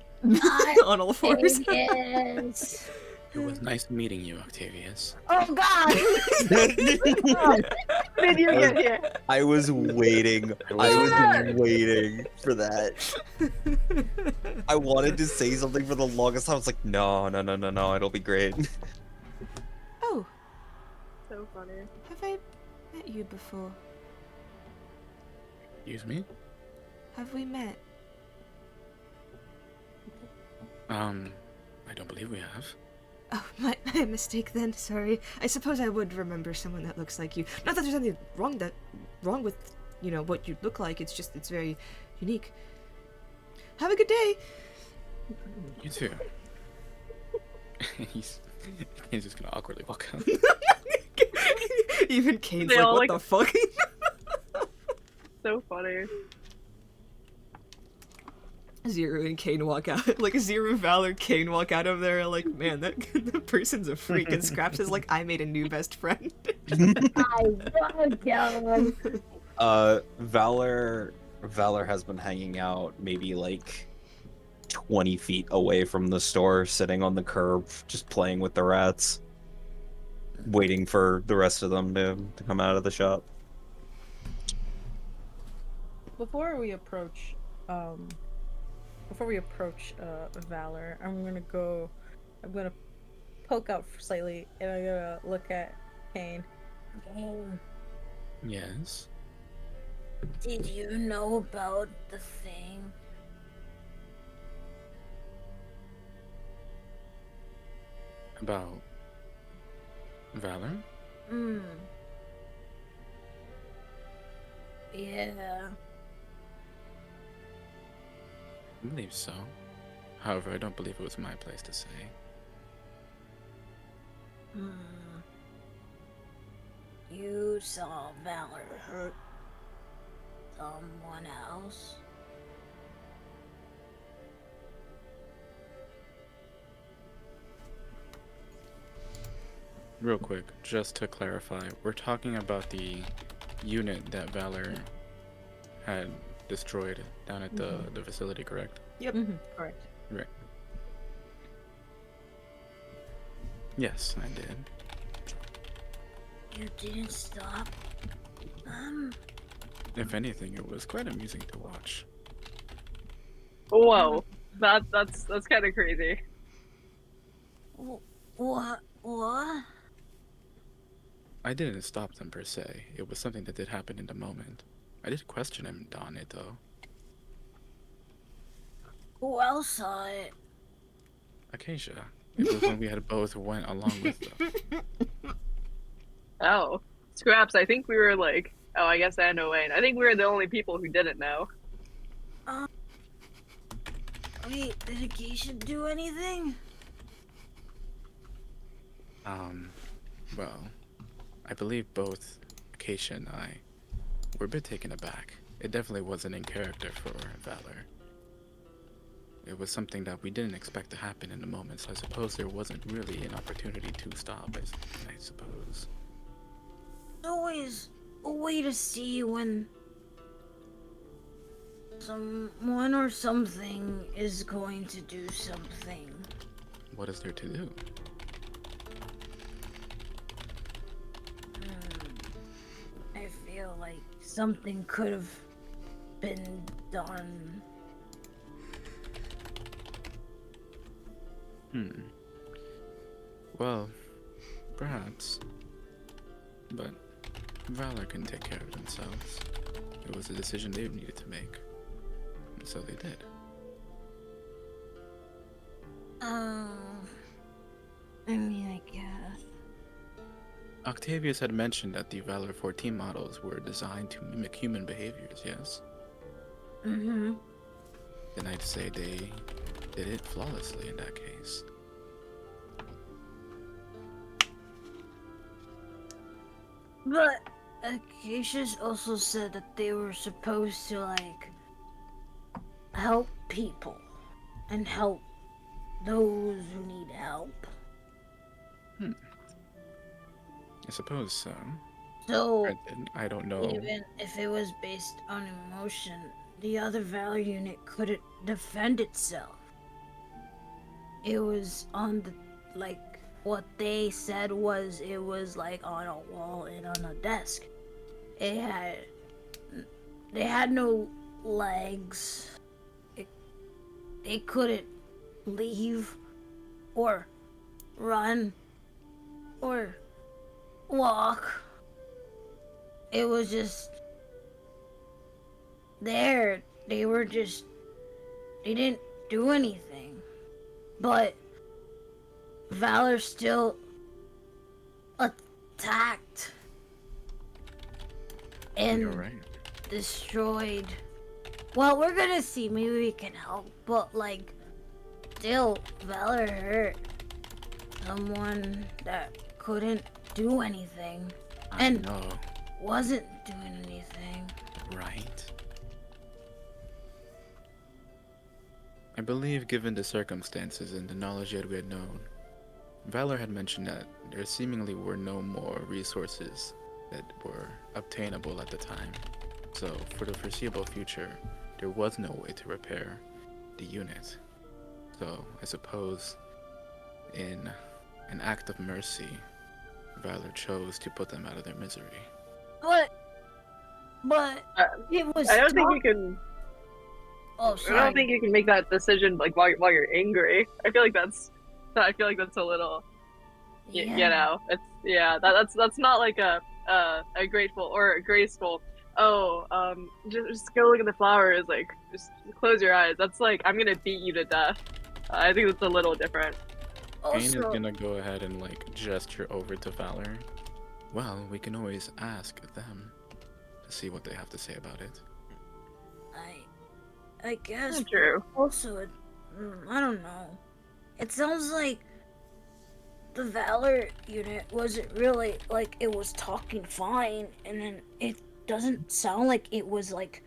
Speaker 3: On all fours.
Speaker 6: Yes.
Speaker 5: It was nice meeting you, Octavius.
Speaker 6: Oh God!
Speaker 4: Did you
Speaker 2: I
Speaker 4: get
Speaker 2: was-
Speaker 4: here?
Speaker 2: I was waiting. I was waiting for that. I wanted to say something for the longest time. I was like, no, no, no, no, no. It'll be great.
Speaker 3: Oh,
Speaker 4: So funny.
Speaker 3: have I met you before?
Speaker 5: Excuse me?
Speaker 3: Have we met?
Speaker 5: I don't believe we have.
Speaker 3: Oh, my mistake then. Sorry. I suppose I would remember someone that looks like you. Not that there's anything wrong with, what you look like. It's just, it's very unique. Have a good day.
Speaker 5: You too. he's just gonna awkwardly walk out.
Speaker 3: Even Kane's
Speaker 4: They
Speaker 3: like,
Speaker 4: all,
Speaker 3: what
Speaker 4: like-
Speaker 3: the fuck?
Speaker 4: So funny.
Speaker 3: Zero and Kane walk out. Like, Zero, Valor, Kane walk out of there like, man, that person's a freak. And Scraps is like, I made a new best friend.
Speaker 6: I love you.
Speaker 2: Valor has been hanging out maybe like 20 feet away from the store, sitting on the curb, just playing with the rats, waiting for the rest of them to come out of the shop.
Speaker 7: Before we approach Valor, I'm gonna poke out slightly, and I'm gonna look at Kane.
Speaker 6: Kane,
Speaker 5: Yes.
Speaker 6: did you know about the thing?
Speaker 5: About Valor?
Speaker 6: Yeah.
Speaker 5: I believe so. However, I don't believe it was my place to say.
Speaker 6: You saw Valor hurt someone else?
Speaker 5: Real quick, just to clarify, we're talking about the unit that Valor had destroyed down at the facility, correct?
Speaker 3: Yep.
Speaker 7: Correct.
Speaker 5: Right. Yes, I did.
Speaker 6: You didn't stop them?
Speaker 5: If anything, it was quite amusing to watch.
Speaker 4: Whoa. That's kind of crazy.
Speaker 6: What? What?
Speaker 5: I didn't stop them per se. It was something that did happen in the moment. I did question him on it though.
Speaker 6: Who else saw it?
Speaker 5: Acacia. It was when we had both went along with them.
Speaker 4: Oh. Scraps, I think we were like, oh, I guess I know Wayne. I think we were the only people who didn't know.
Speaker 6: Wait, did Acacia do anything?
Speaker 5: Well, I believe both Acacia and I were a bit taken aback. It definitely wasn't in character for Valor. It was something that we didn't expect to happen in the moment, so I suppose there wasn't really an opportunity to stop, I suppose.
Speaker 6: It's always a way to see when someone or something is going to do something.
Speaker 5: What is there to do?
Speaker 6: I feel like something could have been done.
Speaker 5: Well, perhaps. But Valor can take care of themselves. It was a decision they needed to make. And so they did.
Speaker 6: I mean, I guess.
Speaker 5: Octavius had mentioned that the Valor 14 models were designed to mimic human behaviors, yes?
Speaker 6: Mm-hmm.
Speaker 5: Then I'd say they did it flawlessly in that case.
Speaker 6: But Acacia's also said that they were supposed to, like, help people and help those who need help.
Speaker 5: I suppose so.
Speaker 6: So,
Speaker 5: Granted, I don't know.
Speaker 6: even if it was based on emotion, the other Valor unit couldn't defend itself. it was on the, like, what they said was it was like on a wall and on a desk. They had no legs. They couldn't leave or run or walk. It was just there. They didn't do anything. But Valor still attacked and
Speaker 5: You're right.
Speaker 6: destroyed. Well, we're gonna see. Maybe we can help. But, like, still, Valor hurt someone that couldn't do anything.
Speaker 5: I
Speaker 6: And
Speaker 5: know,
Speaker 6: wasn't doing anything.
Speaker 5: right? I believe, given the circumstances and the knowledge that we had known, Valor had mentioned that there seemingly were no more resources that were obtainable at the time. So, for the foreseeable future, there was no way to repair the unit. So, I suppose, in an act of mercy, Valor chose to put them out of their misery.
Speaker 6: But it was.
Speaker 4: I don't think you can.
Speaker 6: Oh,
Speaker 4: I
Speaker 6: sorry.
Speaker 4: don't think you can make that decision like while you're angry. I feel like that's a little. You know, that's not like a grateful or a graceful. Oh, just go look at the flowers. Like, just close your eyes. That's like, I'm gonna beat you to death. I think that's a little different.
Speaker 5: Kane is
Speaker 6: Also,
Speaker 5: gonna go ahead and like gesture over to Valor. Well, we can always ask them to see what they have to say about it.
Speaker 6: I guess.
Speaker 4: True.
Speaker 6: Also, I don't know. It sounds like the Valor unit wasn't really, like, it was talking fine, and then it doesn't sound like it was, like,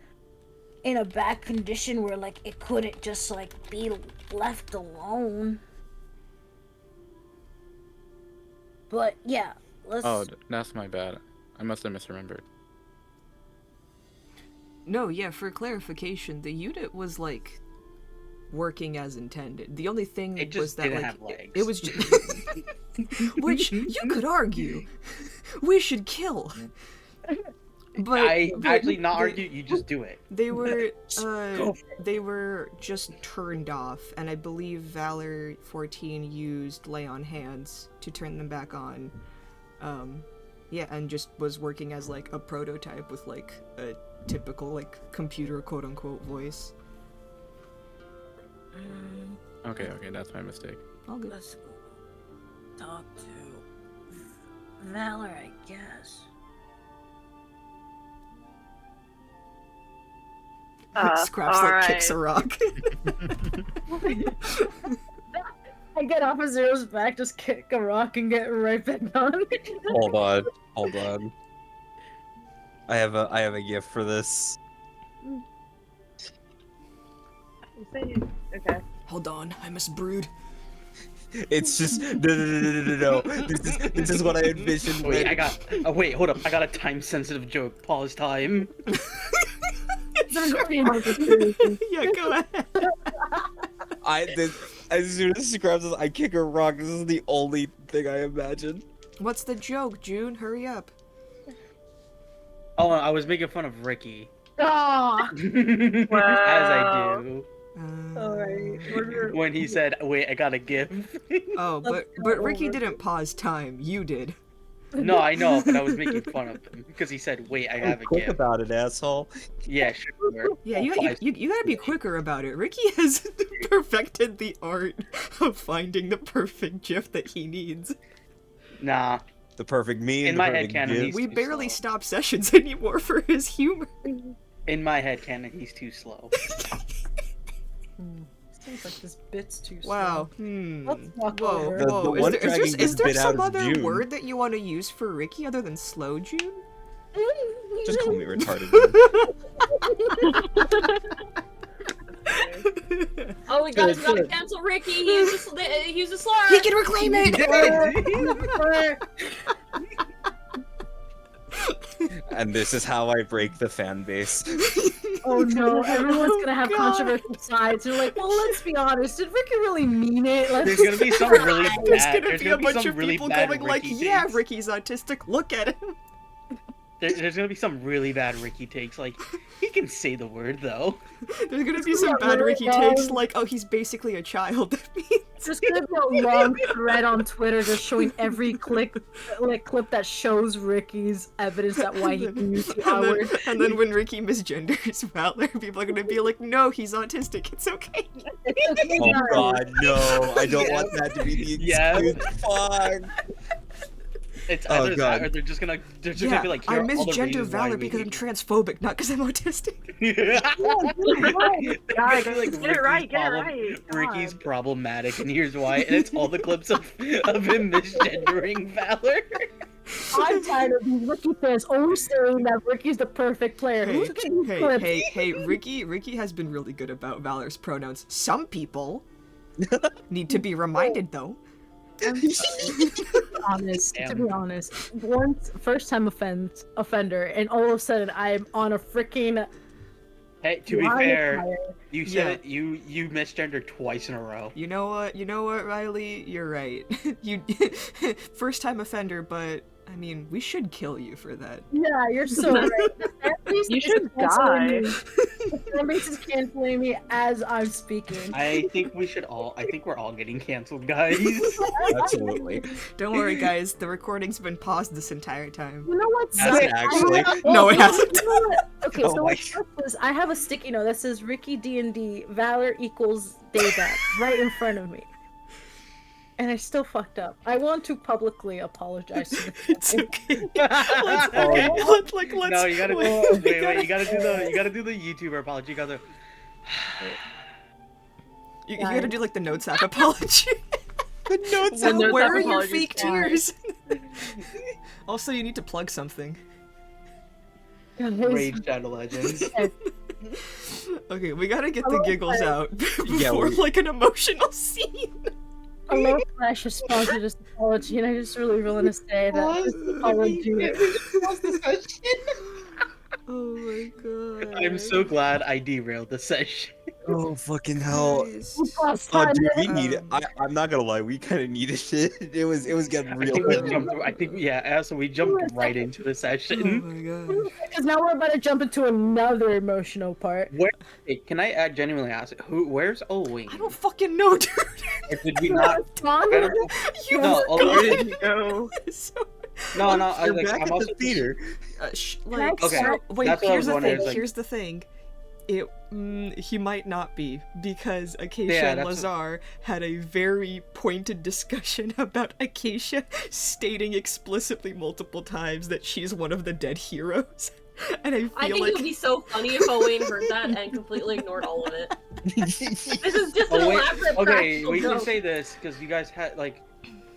Speaker 6: in a bad condition where, like, it couldn't just, like, be left alone. But, yeah, let's...
Speaker 5: Oh, that's my bad. I must have misremembered.
Speaker 3: No, yeah, for clarification, the unit was, like, working as intended. The only thing
Speaker 8: It just
Speaker 3: was that,
Speaker 8: didn't
Speaker 3: like,
Speaker 8: have legs.
Speaker 3: it was just... Which, you could argue, we should kill. But
Speaker 8: actually not
Speaker 3: they-
Speaker 8: argue, you just do it.
Speaker 3: They were,
Speaker 8: Go for it.
Speaker 3: they were just turned off, and I believe Valor 14 used Lay on Hands to turn them back on. Yeah, and just was working as, like, a prototype with, like, a typical, like, computer quote-unquote voice.
Speaker 5: Okay, that's my mistake.
Speaker 3: All good.
Speaker 6: Let's talk to Valor, I guess.
Speaker 3: Scraps, like, kicks a rock.
Speaker 7: I get off of Zero's back, just kick a rock and get right back on.
Speaker 2: Hold on. I have a gift for this.
Speaker 4: Okay.
Speaker 3: Hold on, I must brood.
Speaker 2: It's just no. This is what I envisioned.
Speaker 8: Wait,
Speaker 2: when-
Speaker 8: wait, hold up. I got a time-sensitive joke. Pause time.
Speaker 3: Yeah, go ahead.
Speaker 2: As soon as she grabs this, I kick her rock. This is the only thing I imagine.
Speaker 3: What's the joke, June? Hurry up.
Speaker 8: Oh, I was making fun of Ricky.
Speaker 7: Ah!
Speaker 8: As I do.
Speaker 7: Alright.
Speaker 8: When he said, wait, I got a gift.
Speaker 3: Oh, but Ricky didn't pause time. You did.
Speaker 8: No, I know, but I was making fun of him. Because he said, wait, I have a
Speaker 2: Quick
Speaker 8: gift.
Speaker 2: about it, asshole.
Speaker 8: Yeah, sure.
Speaker 3: Yeah, you gotta be quicker about it. Ricky has perfected the art of finding the perfect GIF that he needs.
Speaker 8: Nah.
Speaker 2: The perfect meme.
Speaker 8: In
Speaker 2: the
Speaker 8: my
Speaker 2: perfect
Speaker 8: headcanon,
Speaker 2: gif.
Speaker 8: he's
Speaker 3: We
Speaker 8: too
Speaker 3: barely
Speaker 8: slow.
Speaker 3: stop sessions anymore for his humor.
Speaker 8: In my headcanon, he's too slow.
Speaker 7: Seems like this bit's too
Speaker 3: Wow.
Speaker 7: slow. Let's walk
Speaker 3: Whoa,
Speaker 7: over.
Speaker 2: The
Speaker 3: whoa.
Speaker 2: one dragging
Speaker 3: Is
Speaker 2: this
Speaker 3: there
Speaker 2: bit out
Speaker 3: some
Speaker 2: is
Speaker 3: other
Speaker 2: June.
Speaker 3: word that you want to use for Ricky other than slow, June?
Speaker 2: Just call me retarded.
Speaker 1: Oh, we gotta cancel Ricky. He used a slur.
Speaker 3: He can reclaim it!
Speaker 2: And this is how I break the fan base.
Speaker 7: oh no, everyone's
Speaker 3: Oh,
Speaker 7: gonna have
Speaker 3: God.
Speaker 7: controversial sides. They're like, well, let's be honest. Did Ricky really mean it?
Speaker 8: There's gonna be some really bad.
Speaker 3: There's gonna
Speaker 8: there's
Speaker 3: be a bunch
Speaker 8: some
Speaker 3: of
Speaker 8: really
Speaker 3: people
Speaker 8: bad
Speaker 3: going like,
Speaker 8: Ricky
Speaker 3: yeah,
Speaker 8: takes.
Speaker 3: Ricky's autistic, look at him.
Speaker 8: There's gonna be some really bad Ricky takes. Like, he can say the word though.
Speaker 3: There's gonna be some bad Ricky takes, like, oh, he's basically a child. That means...
Speaker 7: There's gonna be a long thread on Twitter just showing every clip that shows Ricky's evidence that why he can use the R word.
Speaker 3: And then when Ricky misgenders Valor, people are gonna be like, no, he's autistic, it's okay.
Speaker 2: Oh god, no! I don't want that to be the
Speaker 8: Yeah.
Speaker 2: excuse. Fuck.
Speaker 8: It's
Speaker 2: Oh,
Speaker 8: either
Speaker 2: God.
Speaker 8: that or they're just gonna
Speaker 3: Yeah,
Speaker 8: be like,
Speaker 3: I
Speaker 8: here are all the
Speaker 3: misgender
Speaker 8: reasons why
Speaker 3: Valor
Speaker 8: we
Speaker 3: because I'm
Speaker 8: hate
Speaker 3: transphobic, not because I'm autistic.
Speaker 8: you.
Speaker 4: Guys,
Speaker 8: Ricky, like,
Speaker 4: get it right, get it
Speaker 8: problem-
Speaker 4: right.
Speaker 8: Ricky's
Speaker 4: God.
Speaker 8: problematic, and here's why. And it's all the clips of him misgendering Valor.
Speaker 7: I'm tired of these Ricky fans always saying that Ricky's the perfect player. Who's getting these clips?
Speaker 3: Hey, Ricky has been really good about Valor's pronouns. Some people need to be reminded, though.
Speaker 7: To be honest, first time offender, and all of a sudden I'm on a freaking.
Speaker 8: Hey, to be
Speaker 7: line
Speaker 8: fair,
Speaker 7: fire.
Speaker 8: you said it. You misgendered twice in a row.
Speaker 3: You know what, Riley? You're right. You first time offender, but I mean, we should kill you for that.
Speaker 7: Yeah, you're so right. The fan base
Speaker 4: You
Speaker 7: is
Speaker 4: should
Speaker 7: canceling
Speaker 4: die.
Speaker 7: me. The fan base is canceling me as I'm speaking.
Speaker 8: I think we're all getting canceled, guys.
Speaker 2: Absolutely.
Speaker 3: Don't worry, guys. The recording's been paused this entire time.
Speaker 7: You know what's
Speaker 2: Has it actually?
Speaker 3: No, it hasn't.
Speaker 7: Okay,
Speaker 2: Oh
Speaker 7: so
Speaker 2: my
Speaker 7: what is, I have a sticky note that says Ricky D&D Valor equals Daybak right in front of me. And I still fucked up. I want to publicly apologize to the
Speaker 3: It's
Speaker 7: fans.
Speaker 3: okay. Let's
Speaker 8: No, you gotta wait. You gotta do the YouTuber apology. You gotta.
Speaker 3: You gotta do like the Notes app apology.
Speaker 2: The notes
Speaker 4: The Notes
Speaker 3: Where
Speaker 4: app
Speaker 3: are your
Speaker 4: apology
Speaker 3: fake
Speaker 4: is fine.
Speaker 3: tears? Also, you need to plug something.
Speaker 8: Rage Shadow Legends.
Speaker 3: Okay, we gotta get the giggles out
Speaker 2: Yeah,
Speaker 3: before
Speaker 2: we-
Speaker 3: like an emotional scene.
Speaker 7: Hello Fresh has sponsored this apology, and I just really want to say that this apology.
Speaker 3: Oh my god.
Speaker 8: I'm so glad I derailed the session.
Speaker 2: Oh fucking hell!
Speaker 3: Guys.
Speaker 2: Oh, dude, we need it.
Speaker 3: Um,
Speaker 2: I'm not gonna lie, we kind of needed it. It was getting
Speaker 8: I
Speaker 2: real.
Speaker 8: think we
Speaker 2: heavy.
Speaker 8: jumped. So we jumped right into the
Speaker 3: Oh
Speaker 8: session.
Speaker 3: my god.
Speaker 7: Because now we're about to jump into another emotional part.
Speaker 8: Hey, can I genuinely ask? Where's Owen?
Speaker 3: I don't fucking know, dude.
Speaker 8: Or did we not?
Speaker 7: Tom?
Speaker 8: I don't know.
Speaker 3: You
Speaker 8: No,
Speaker 3: forgot.
Speaker 8: where did you
Speaker 4: go?
Speaker 3: So,
Speaker 8: No,
Speaker 2: You're
Speaker 8: like,
Speaker 2: back
Speaker 8: I'm
Speaker 2: at
Speaker 8: also
Speaker 2: the theater.
Speaker 3: like,
Speaker 8: Okay,
Speaker 3: so, wait,
Speaker 8: that's what I
Speaker 3: here's
Speaker 8: was
Speaker 3: the
Speaker 8: wondering,
Speaker 3: thing.
Speaker 8: is, like-
Speaker 3: Here's the thing. He might not be because Acacia
Speaker 8: Yeah,
Speaker 3: and
Speaker 8: that's
Speaker 3: Lazar had a very pointed discussion about Acacia stating explicitly multiple times that she's one of the dead heroes. And I feel
Speaker 1: I think
Speaker 3: like
Speaker 1: it would be so funny if Owain heard that and completely ignored all of it. This is just an
Speaker 8: Oh, wait,
Speaker 1: elaborate
Speaker 8: okay,
Speaker 1: practical
Speaker 8: we can
Speaker 1: joke.
Speaker 8: say this because you guys had like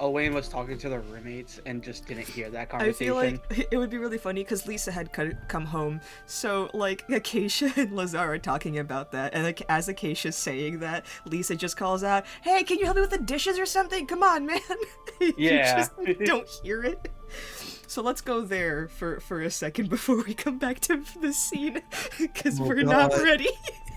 Speaker 8: Owain was talking to their roommates and just didn't hear that
Speaker 3: I
Speaker 8: conversation.
Speaker 3: feel like it would be really funny because Lisa had come home, so like Acacia and Lazar are talking about that, and like, as Acacia's saying that, Lisa just calls out, "Hey, can you help me with the dishes or something? Come on, man!" You
Speaker 8: Yeah.
Speaker 3: just don't hear it. So let's go there for a second before we come back to the scene, because
Speaker 2: Oh,
Speaker 3: we're not
Speaker 2: God.
Speaker 3: ready.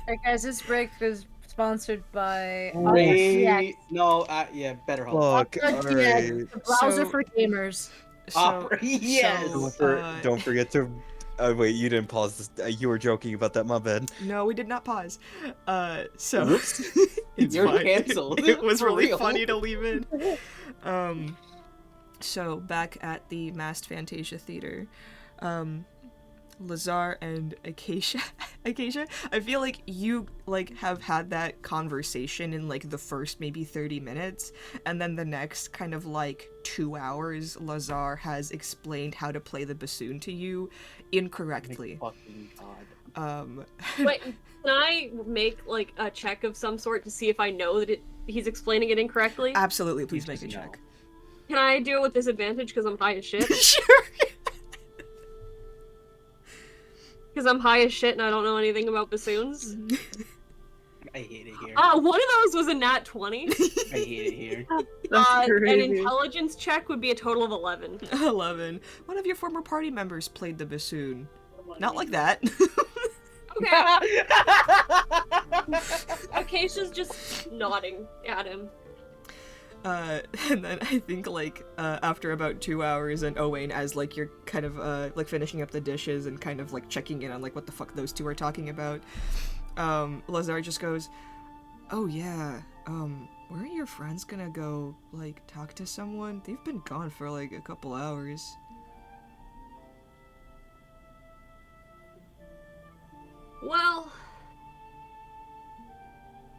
Speaker 7: Alright guys, this break is sponsored by
Speaker 8: Wait, no, yeah, better help.
Speaker 2: Fuck. All right.
Speaker 7: the browser
Speaker 3: So-
Speaker 7: for gamers.
Speaker 8: Yes.
Speaker 2: Don't forget to. Wait, you didn't pause this. You were joking about that, my bad.
Speaker 3: No, we did not pause. So
Speaker 2: Whoops.
Speaker 3: it's
Speaker 8: You're
Speaker 3: fine.
Speaker 8: canceled.
Speaker 3: It was
Speaker 8: For
Speaker 3: really
Speaker 8: real.
Speaker 3: funny to leave in. So back at the Masked Fantasia Theater, Lazar and Acacia. Acacia, I feel like you like have had that conversation in like the first maybe 30 minutes, and then the next kind of like 2 hours, Lazar has explained how to play the bassoon to you incorrectly.
Speaker 8: Fucking God.
Speaker 1: Wait, can I make like a check of some sort to see if I know that he's explaining it incorrectly?
Speaker 3: Absolutely, please make a
Speaker 8: Just
Speaker 3: check.
Speaker 1: Can I do it with disadvantage because I'm high as shit?
Speaker 3: Sure.
Speaker 1: Because I'm high as shit and I don't know anything about bassoons?
Speaker 8: I hate it here.
Speaker 1: One of those was a nat 20.
Speaker 8: I hate it here.
Speaker 4: That's
Speaker 1: An
Speaker 4: crazy.
Speaker 1: intelligence check would be a total of 11.
Speaker 3: 11. One of your former party members played the bassoon. Not like that.
Speaker 1: Okay. Acacia's just nodding at him.
Speaker 3: And then I think, like, after about 2 hours, and Owain, as, like, you're kind of, like, finishing up the dishes and kind of, like, checking in on, like, what the fuck those two are talking about, Lazar just goes, oh, yeah, weren't your friends gonna go, like, talk to someone? They've been gone for, like, a couple hours.
Speaker 1: Well,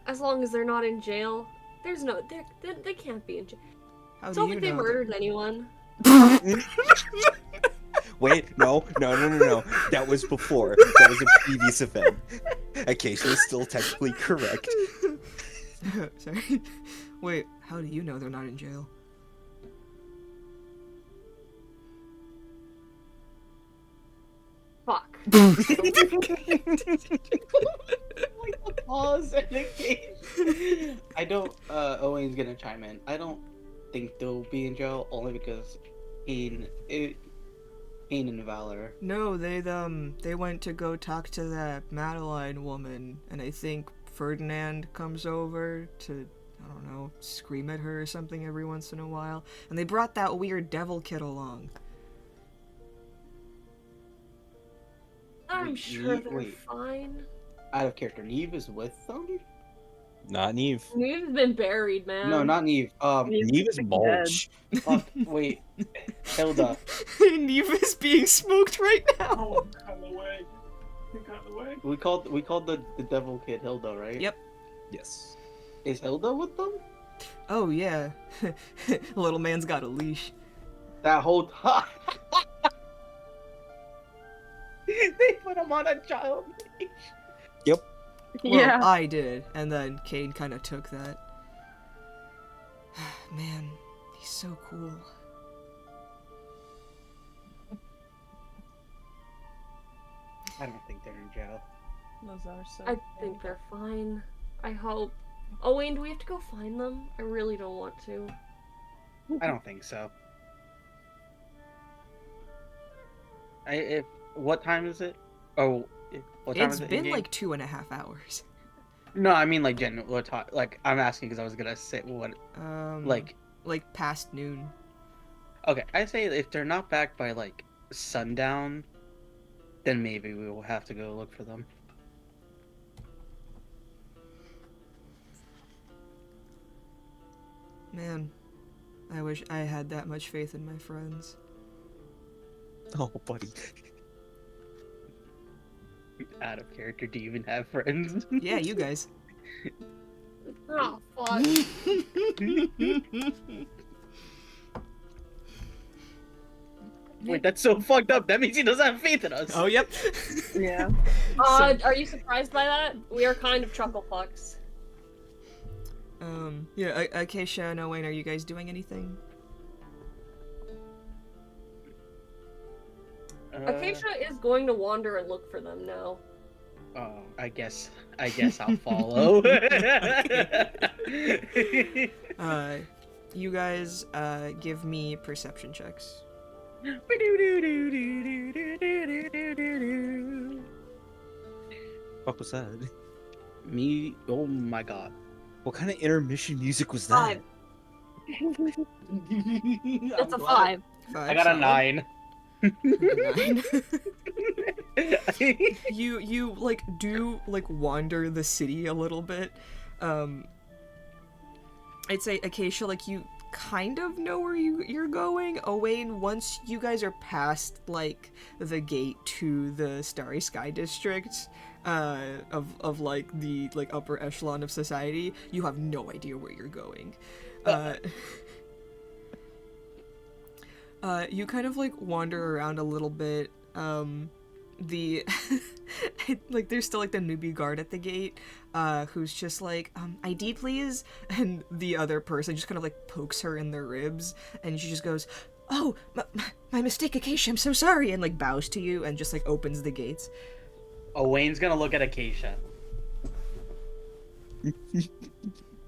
Speaker 1: as long as they're not in jail, there's no, they can't be in jail.
Speaker 3: How
Speaker 1: It's
Speaker 3: do
Speaker 1: not
Speaker 3: you
Speaker 1: like they
Speaker 3: know
Speaker 1: murdered anyone.
Speaker 2: Wait, no. That was before. That was a previous event. Acacia is still technically correct.
Speaker 3: Sorry. Wait, how do you know they're not in jail?
Speaker 1: Fuck.
Speaker 8: Pause and a cage. I don't. Owen's gonna chime in. I don't think they'll be in jail only because Pain and Valor.
Speaker 3: No, they went to go talk to that Madeline woman, and I think Ferdinand comes over to, I don't know, scream at her or something every once in a while, and they brought that weird devil kid along.
Speaker 1: I'm
Speaker 8: Wait,
Speaker 1: sure
Speaker 8: Neve-
Speaker 1: they're
Speaker 8: wait.
Speaker 1: fine.
Speaker 8: Out of character, Neve is with them.
Speaker 2: Not Neve.
Speaker 1: We've been buried, man.
Speaker 8: No, not Neve.
Speaker 2: Neve is mulch.
Speaker 8: Wait, Hilda.
Speaker 3: Neve is being smoked right now.
Speaker 9: Oh, out of the way. Get out of the way.
Speaker 8: We called the devil kid Hilda, right?
Speaker 3: Yep.
Speaker 2: Yes.
Speaker 8: Is Hilda with them?
Speaker 3: Oh yeah, little man's got a leash.
Speaker 8: That whole time. They put him on a child leash.
Speaker 2: Yep.
Speaker 3: Well,
Speaker 4: Yeah.
Speaker 3: I did, and then Kane kind of took that. Man, he's so cool.
Speaker 8: I don't think they're in jail.
Speaker 7: Those are so.
Speaker 1: I think they're fine. I hope. Oh, Wayne, do we have to go find them? I really don't want to.
Speaker 8: I don't think so. What time is it? Oh, what time
Speaker 3: It's
Speaker 8: is it?
Speaker 3: been
Speaker 8: in-game?
Speaker 3: like 2.5 hours.
Speaker 8: No, I mean like what time? Like I'm asking because I was gonna say what like
Speaker 3: past noon.
Speaker 8: okay. I say if they're not back by like sundown, then maybe we will have to go look for them.
Speaker 3: Man, I wish I had that much faith in my friends.
Speaker 2: Oh, buddy.
Speaker 8: Out of character, do you even have friends?
Speaker 3: Yeah, you guys.
Speaker 1: Oh, fuck.
Speaker 8: Wait, that's so fucked up. That means he doesn't have faith in us.
Speaker 3: Oh, yep.
Speaker 4: Yeah.
Speaker 1: Are you surprised by that? We are kind of chuckle fucks.
Speaker 3: Yeah, Acacia and Owain, are you guys doing anything?
Speaker 1: Acacia is going to wander and look for them now.
Speaker 8: Oh, I guess I'll follow.
Speaker 3: You guys, give me perception checks.
Speaker 2: What was that?
Speaker 8: Me? Oh my god.
Speaker 2: What kind of intermission music was that?
Speaker 1: 5. That's a 5.
Speaker 8: I got a 9.
Speaker 3: 9. you like do like wander the city a little bit. I'd say Acacia, like you kind of know where you're going. Owain, once you guys are past like the gate to the Starry Sky District, of like the like upper echelon of society, you have no idea where you're going. You kind of like wander around a little bit. The like there's still like the newbie guard at the gate, who's just like, ID please, and the other person just kind of like pokes her in the ribs, and she just goes, oh, my mistake, Acacia, I'm so sorry, and like bows to you and just like opens the gates.
Speaker 8: Oh, Wayne's gonna look at Acacia.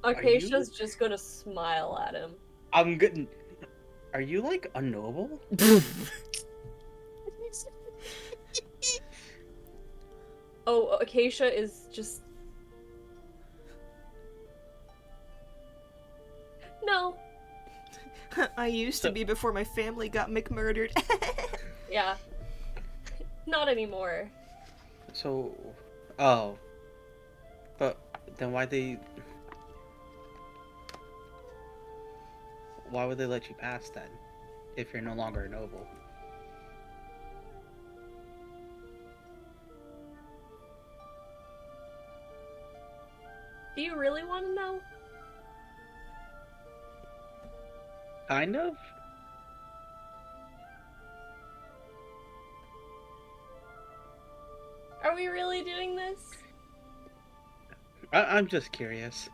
Speaker 1: Acacia's just gonna smile at him.
Speaker 8: I'm good. Are you like unknowable?
Speaker 1: Oh, So Acacia is just... No.
Speaker 3: I used to
Speaker 8: So-
Speaker 3: be before my family got McMurdered.
Speaker 1: Yeah. Not anymore.
Speaker 8: So, oh, but then why would they let you pass then, if you're no longer a noble?
Speaker 1: Do you really want to know?
Speaker 8: Kind of.
Speaker 1: Are we really doing this?
Speaker 8: I'm just curious.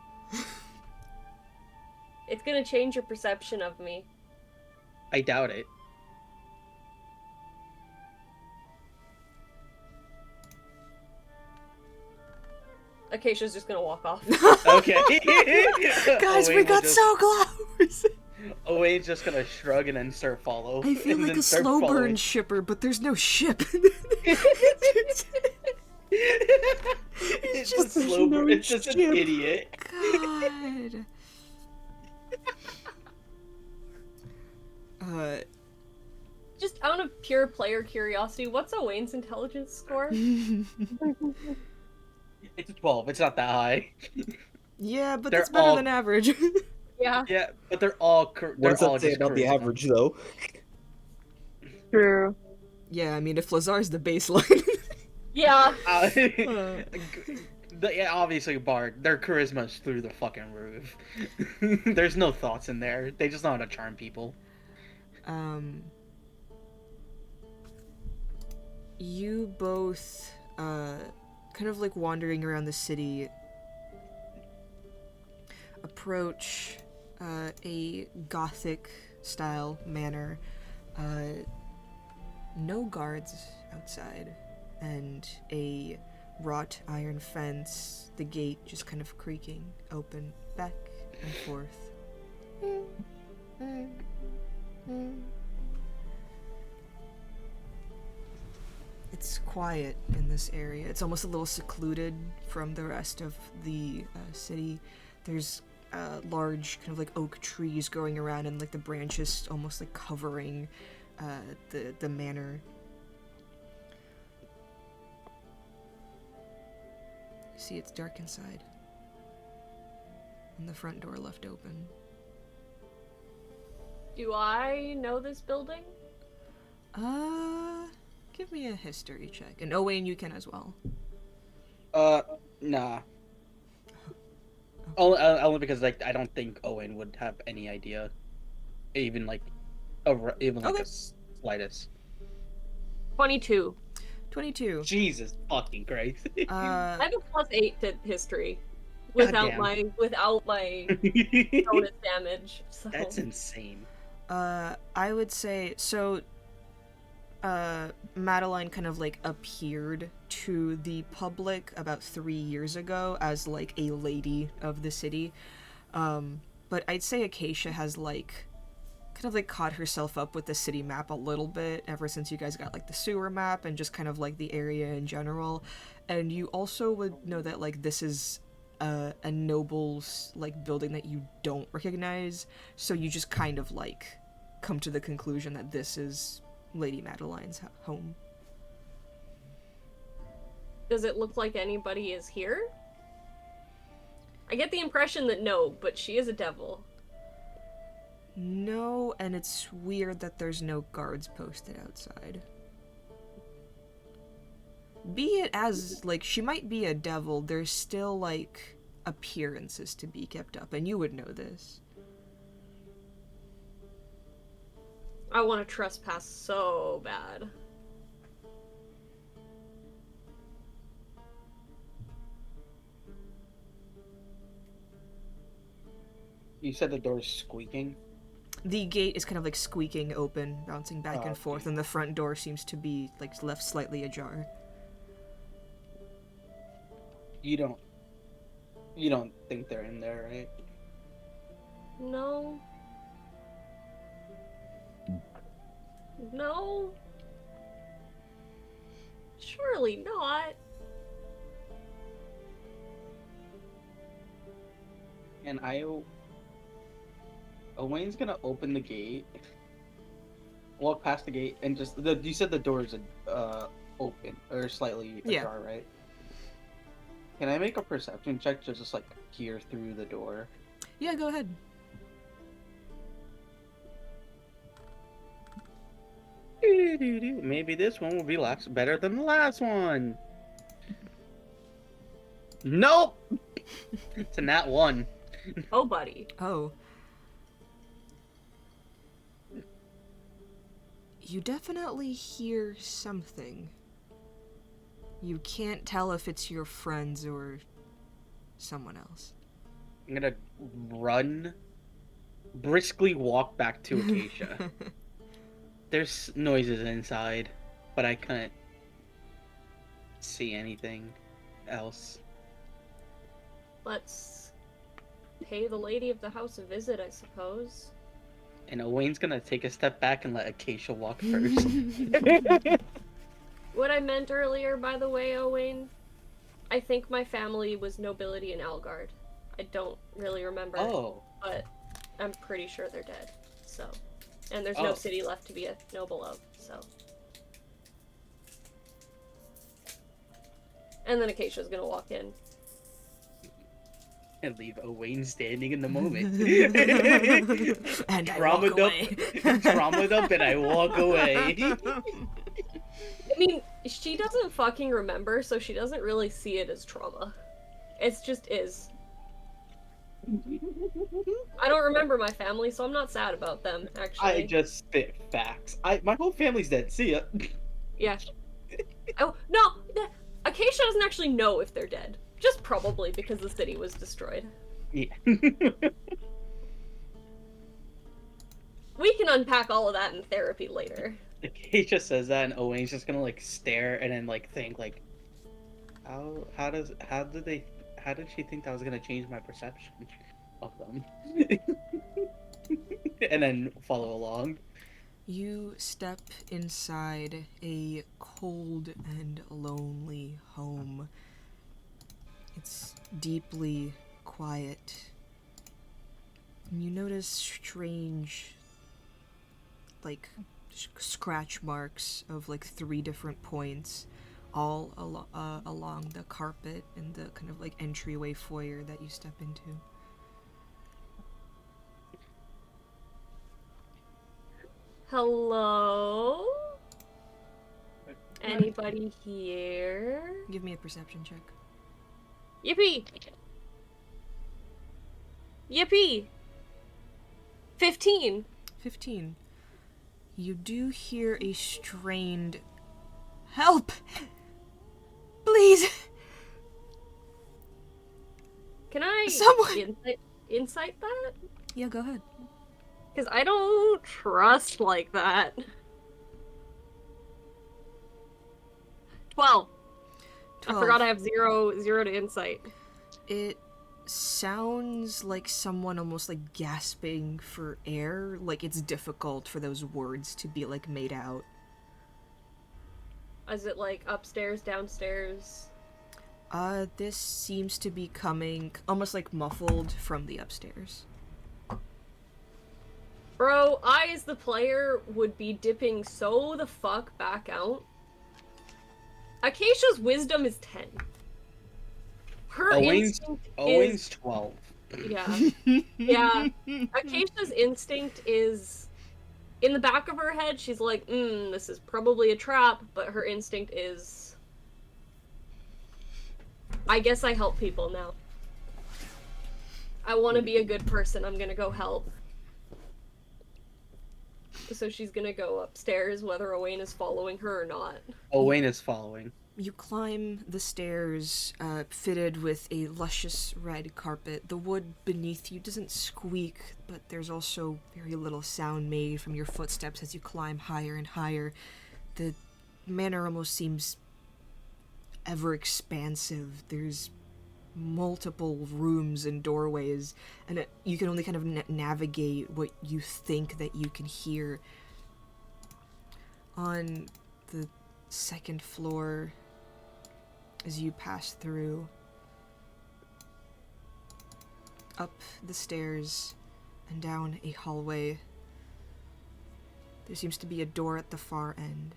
Speaker 1: It's gonna change your perception of me.
Speaker 8: I doubt it.
Speaker 1: Acacia's just gonna walk off.
Speaker 8: Okay.
Speaker 3: Guys, we
Speaker 8: Owain will
Speaker 3: got
Speaker 8: just-
Speaker 3: so close!
Speaker 8: Owain's just gonna shrug and then start follow.
Speaker 3: I feel
Speaker 8: and
Speaker 3: like
Speaker 8: then
Speaker 3: a
Speaker 8: start
Speaker 3: slow
Speaker 8: following.
Speaker 3: burn shipper, but there's no ship.
Speaker 8: It's just slow burn. It's just an idiot.
Speaker 3: God.
Speaker 1: Just out of pure player curiosity, what's Owain's intelligence score?
Speaker 8: It's 12. It's not that high.
Speaker 3: Yeah, but
Speaker 8: They're
Speaker 3: that's better
Speaker 8: all-
Speaker 3: than average.
Speaker 1: Yeah.
Speaker 8: Yeah, but they're all.
Speaker 2: What
Speaker 8: They're
Speaker 2: does
Speaker 8: all
Speaker 2: that say
Speaker 8: just
Speaker 2: about the
Speaker 8: charisma.
Speaker 2: average, though?
Speaker 4: True.
Speaker 3: Yeah, I mean, if Lazar's the baseline.
Speaker 1: Yeah.
Speaker 8: Yeah, obviously, Bard. Their charisma's through the fucking roof. There's no thoughts in there. They just know how to charm people.
Speaker 3: You both, kind of like wandering around the city, approach a Gothic-style manor. No guards outside, and a wrought iron fence, the gate just kind of creaking open back and forth. It's quiet in this area. It's almost a little secluded from the rest of the city. There's large kind of like oak trees growing around, and like the branches almost like covering the manor. You see, it's dark inside, and the front door left open.
Speaker 1: Do I know this building?
Speaker 3: Give me a history check, and Owain, you can as well.
Speaker 8: Nah. Only because like I don't think Owen would have any idea, even like, even like
Speaker 3: Okay.
Speaker 8: a slightest.
Speaker 1: 22.
Speaker 3: 22.
Speaker 8: Jesus fucking Christ.
Speaker 1: I have a +8 to history. Without
Speaker 8: Goddamn.
Speaker 1: my bonus damage. So.
Speaker 8: That's insane.
Speaker 3: I would say so. Madeline kind of like appeared to the public about 3 years ago as like a lady of the city. But I'd say Acacia has like kind of like caught herself up with the city map a little bit ever since you guys got like the sewer map and just kind of like the area in general. And you also would know that like this is a noble's like building that you don't recognize, so you just kind of like come to the conclusion that this is Lady Madeline's home.
Speaker 1: Does it look like anybody is here? I get the impression that no, but she is a devil.
Speaker 3: No, and it's weird that there's no guards posted outside. Be it as, like, she might be a devil, there's still, like, appearances to be kept up, and you would know this.
Speaker 1: I want to trespass so bad.
Speaker 8: You said the door's squeaking?
Speaker 3: The gate is kind of like squeaking open, bouncing back and forth, and the front door seems to be like left slightly ajar.
Speaker 8: You don't think they're in there, right?
Speaker 1: No. No. Surely not.
Speaker 8: And Owain's gonna open the gate, walk past the gate, and just you said the door is open or slightly
Speaker 3: Yeah.
Speaker 8: ajar, right? Can I make a perception check to just like peer through the door?
Speaker 3: Yeah, go ahead.
Speaker 8: Maybe this one will be better than the last one. Nope. It's a nat 1.
Speaker 1: Oh, buddy.
Speaker 3: Oh. You definitely hear something. You can't tell if it's your friends or someone else.
Speaker 8: I'm gonna run, briskly walk back to Acacia. There's noises inside, but I couldn't see anything else.
Speaker 1: Let's pay the lady of the house a visit, I suppose.
Speaker 8: And Owain's gonna take a step back and let Acacia walk first.
Speaker 1: What I meant earlier, by the way, Owain, I think my family was nobility in Algard. I don't really remember,
Speaker 8: Oh.
Speaker 1: but I'm pretty sure they're dead. So, and there's no
Speaker 8: Oh.
Speaker 1: city left to be a noble of, so. And then Acacia's gonna walk in.
Speaker 8: And leave Owain standing in the moment.
Speaker 3: And I
Speaker 8: Traumaed
Speaker 3: walk away.
Speaker 8: Traumaed up, and I walk away.
Speaker 1: I mean, she doesn't fucking remember, so she doesn't really see it as trauma. It's just is. I don't remember my family, so I'm not sad about them, actually.
Speaker 8: I just spit facts. My whole family's dead. See ya.
Speaker 1: Yeah. Oh, no! Acacia doesn't actually know if they're dead. Just probably because the city was destroyed.
Speaker 8: Yeah.
Speaker 1: We can unpack all of that in therapy later.
Speaker 8: Acacia says that, and Owain's just gonna like stare and then like think like, how did she think that was gonna change my perception of them? And then follow along.
Speaker 3: You step inside a cold and lonely home. It's deeply quiet. And you notice strange, like, scratch marks of, like, 3 different points all along the carpet and the kind of, like, entryway foyer that you step into.
Speaker 1: Hello? Anybody here?
Speaker 3: Give me a perception check.
Speaker 1: Yippee! Yippee! 15!
Speaker 3: 15. You do hear a strained, "Help! Please!"
Speaker 1: Can I
Speaker 3: Someone-
Speaker 1: insight that?
Speaker 3: Yeah, go ahead.
Speaker 1: Because I don't trust like that. 12.
Speaker 3: 12.
Speaker 1: I forgot I have zero to insight.
Speaker 3: It sounds like someone almost like gasping for air, like it's difficult for those words to be like made out.
Speaker 1: Is it like upstairs, downstairs?
Speaker 3: This seems to be coming almost like muffled from the upstairs.
Speaker 1: Bro, I as the player would be dipping so the fuck back out. Acacia's wisdom is 10. Her instinct
Speaker 8: Owain's
Speaker 1: is
Speaker 8: 12.
Speaker 1: yeah. Yeah. Acacia's instinct is in the back of her head, she's like, this is probably a trap, but her instinct is I guess I help people now. I want to be a good person. I'm gonna go help. So she's gonna go upstairs, whether Owain is following her or not.
Speaker 8: Owain is following.
Speaker 3: You climb the stairs, fitted with a luscious red carpet. The wood beneath you doesn't squeak, but there's also very little sound made from your footsteps as you climb higher and higher. The manor almost seems ever expansive. There's multiple rooms and doorways, and you can only kind of navigate what you think that you can hear. On the second floor, as you pass through, up the stairs and down a hallway. There seems to be a door at the far end.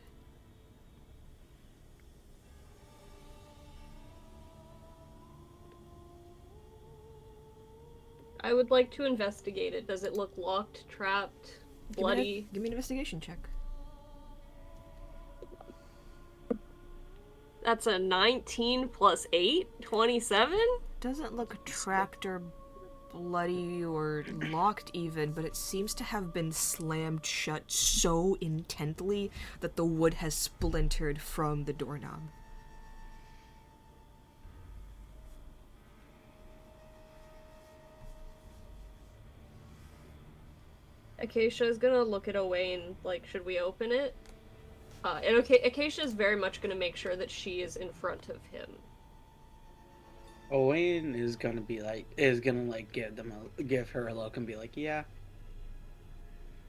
Speaker 1: I would like to investigate it. Does it look locked, trapped, bloody?
Speaker 3: Give me an investigation check.
Speaker 1: That's a 19 plus 8? 27?
Speaker 3: Doesn't look trapped or bloody or locked even, but it seems to have been slammed shut so intently that the wood has splintered from the doorknob.
Speaker 1: Acacia is gonna look at Owain, like, should we open it? And Acacia is very much gonna make sure that she is in front of him.
Speaker 8: Owain is gonna be like, give her a look and be like, yeah.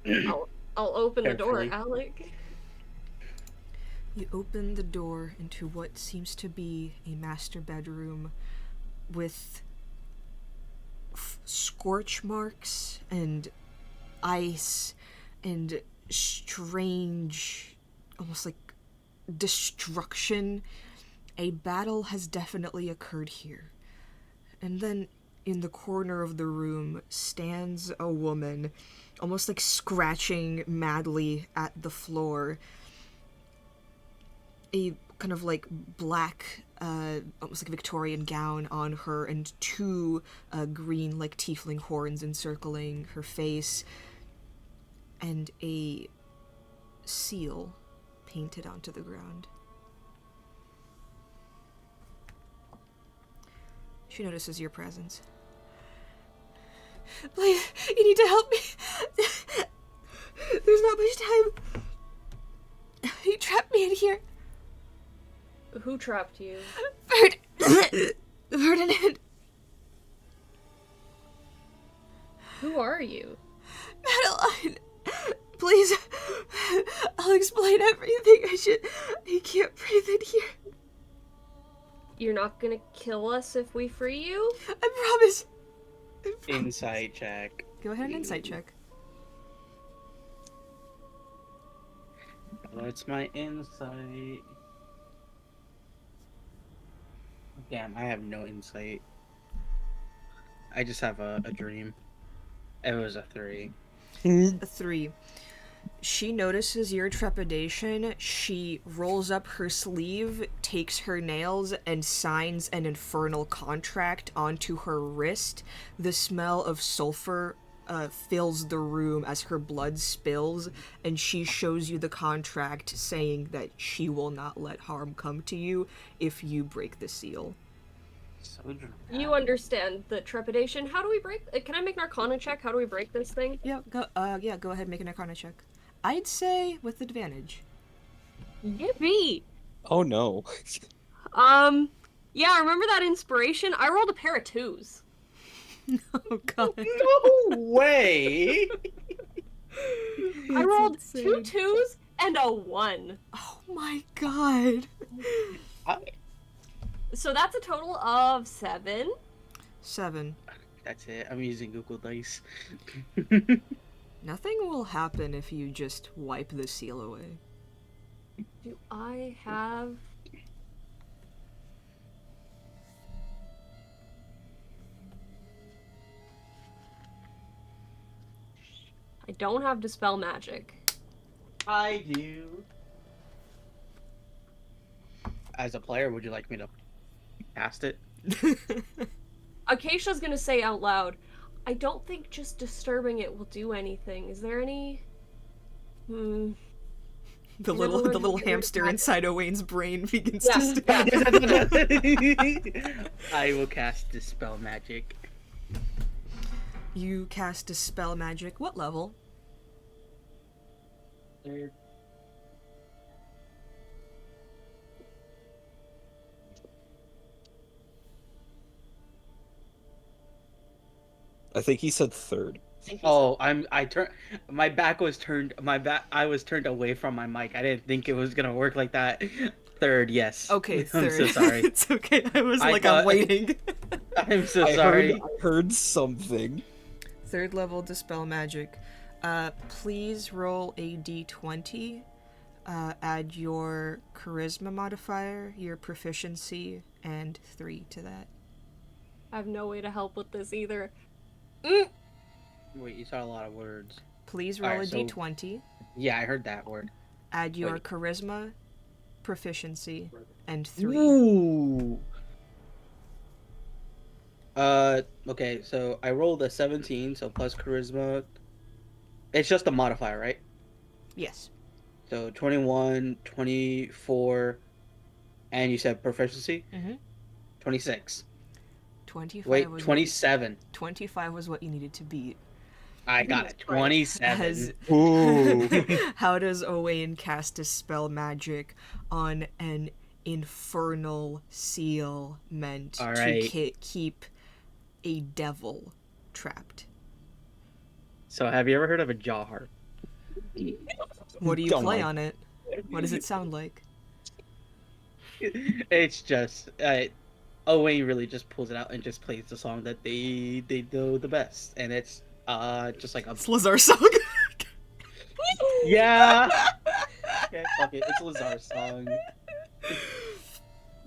Speaker 1: I'll open the door,
Speaker 8: Carefully.
Speaker 1: Alec.
Speaker 3: You open the door into what seems to be a master bedroom with scorch marks and ice and strange, almost like destruction. A battle has definitely occurred here. And then in the corner of the room stands a woman, almost like scratching madly at the floor. A kind of like black, almost like Victorian gown on her, and two green, like tiefling horns encircling her face, and a seal painted onto the ground. She notices your presence. Please, you need to help me. There's not much time. You trapped me in here.
Speaker 1: Who trapped you?
Speaker 3: Ferdinand.
Speaker 1: Who are you?
Speaker 3: Madeline. Please, I'll explain everything. I can't breathe in here.
Speaker 1: You're not gonna kill us if we free you?
Speaker 3: I promise.
Speaker 8: Insight check.
Speaker 3: Go ahead and insight check.
Speaker 8: What's my insight? Damn, I have no insight. I just have a dream. It was a 3.
Speaker 3: A 3. She notices your trepidation. She rolls up her sleeve, takes her nails, and signs an infernal contract onto her wrist. The smell of sulfur fills the room as her blood spills, and she shows you the contract saying that she will not let harm come to you if you break the seal.
Speaker 8: So dramatic.
Speaker 1: You understand the trepidation. How do we break? Can I make an Arcana check? How do we break this thing?
Speaker 3: Yeah, go ahead and make an Arcana check. I'd say with advantage.
Speaker 1: Yippee!
Speaker 2: Oh no.
Speaker 1: Yeah, remember that inspiration? I rolled a pair of 2s.
Speaker 3: Oh god.
Speaker 8: No way!
Speaker 1: I rolled
Speaker 3: insane.
Speaker 1: 2 2s and a 1.
Speaker 3: Oh my god.
Speaker 1: So that's a total of 7.
Speaker 3: 7.
Speaker 8: That's it. I'm using Google Dice.
Speaker 3: Nothing will happen if you just wipe the seal away.
Speaker 1: Do I have... I don't have Dispel Magic.
Speaker 8: I do. As a player, would you like me to cast it?
Speaker 1: Acacia's gonna say out loud, I don't think just disturbing it will do anything. Is there any...
Speaker 3: The
Speaker 1: Never
Speaker 3: little
Speaker 1: learned to get
Speaker 3: hamster
Speaker 1: rid of
Speaker 3: inside Owain's brain begins
Speaker 1: Yeah.
Speaker 3: to stab.
Speaker 8: I will cast Dispel Magic.
Speaker 3: You cast Dispel Magic. What level?
Speaker 8: Third.
Speaker 2: I think he said 3rd.
Speaker 8: Oh, my back was turned away from my mic. I didn't think it was gonna work like that. 3rd, yes.
Speaker 3: Okay, 3rd.
Speaker 8: I'm so sorry.
Speaker 3: It's okay. I was
Speaker 8: I
Speaker 3: I'm
Speaker 8: thought-
Speaker 3: waiting.
Speaker 8: I'm so
Speaker 2: I
Speaker 8: sorry.
Speaker 2: heard something.
Speaker 3: 3rd level Dispel Magic. Please roll a d20. Add your Charisma modifier, your proficiency, and 3 to that.
Speaker 1: I have no way to help with this either.
Speaker 8: Wait, you saw a lot of words.
Speaker 3: Please roll
Speaker 8: Alright,
Speaker 3: a
Speaker 8: so-
Speaker 3: d20.
Speaker 8: Yeah, I heard that word.
Speaker 3: Add your
Speaker 8: Wait.
Speaker 3: Charisma, proficiency, and 3.
Speaker 8: Ooh. Okay, so I rolled a 17, so plus charisma. It's just a modifier, right?
Speaker 3: Yes.
Speaker 8: So 21, 24, and you said proficiency?
Speaker 3: Mm-hmm.
Speaker 8: 26.
Speaker 3: 25
Speaker 8: Wait,
Speaker 3: was
Speaker 8: 27.
Speaker 3: 25 was what you needed to beat.
Speaker 8: I got it. 27.
Speaker 3: As
Speaker 2: Ooh.
Speaker 3: how does Owain cast Dispel Magic on an infernal seal meant
Speaker 8: All
Speaker 3: to
Speaker 8: right.
Speaker 3: keep a devil trapped?
Speaker 8: So have you ever heard of a jaw harp?
Speaker 3: What do you
Speaker 2: Don't
Speaker 3: play
Speaker 2: like-
Speaker 3: on it? What does it sound like?
Speaker 8: It's just Owain really just pulls it out and just plays the song that they know the best, and it's just like a
Speaker 3: It's Lazar's song.
Speaker 8: yeah. Okay, fuck it. It's Lazar's song.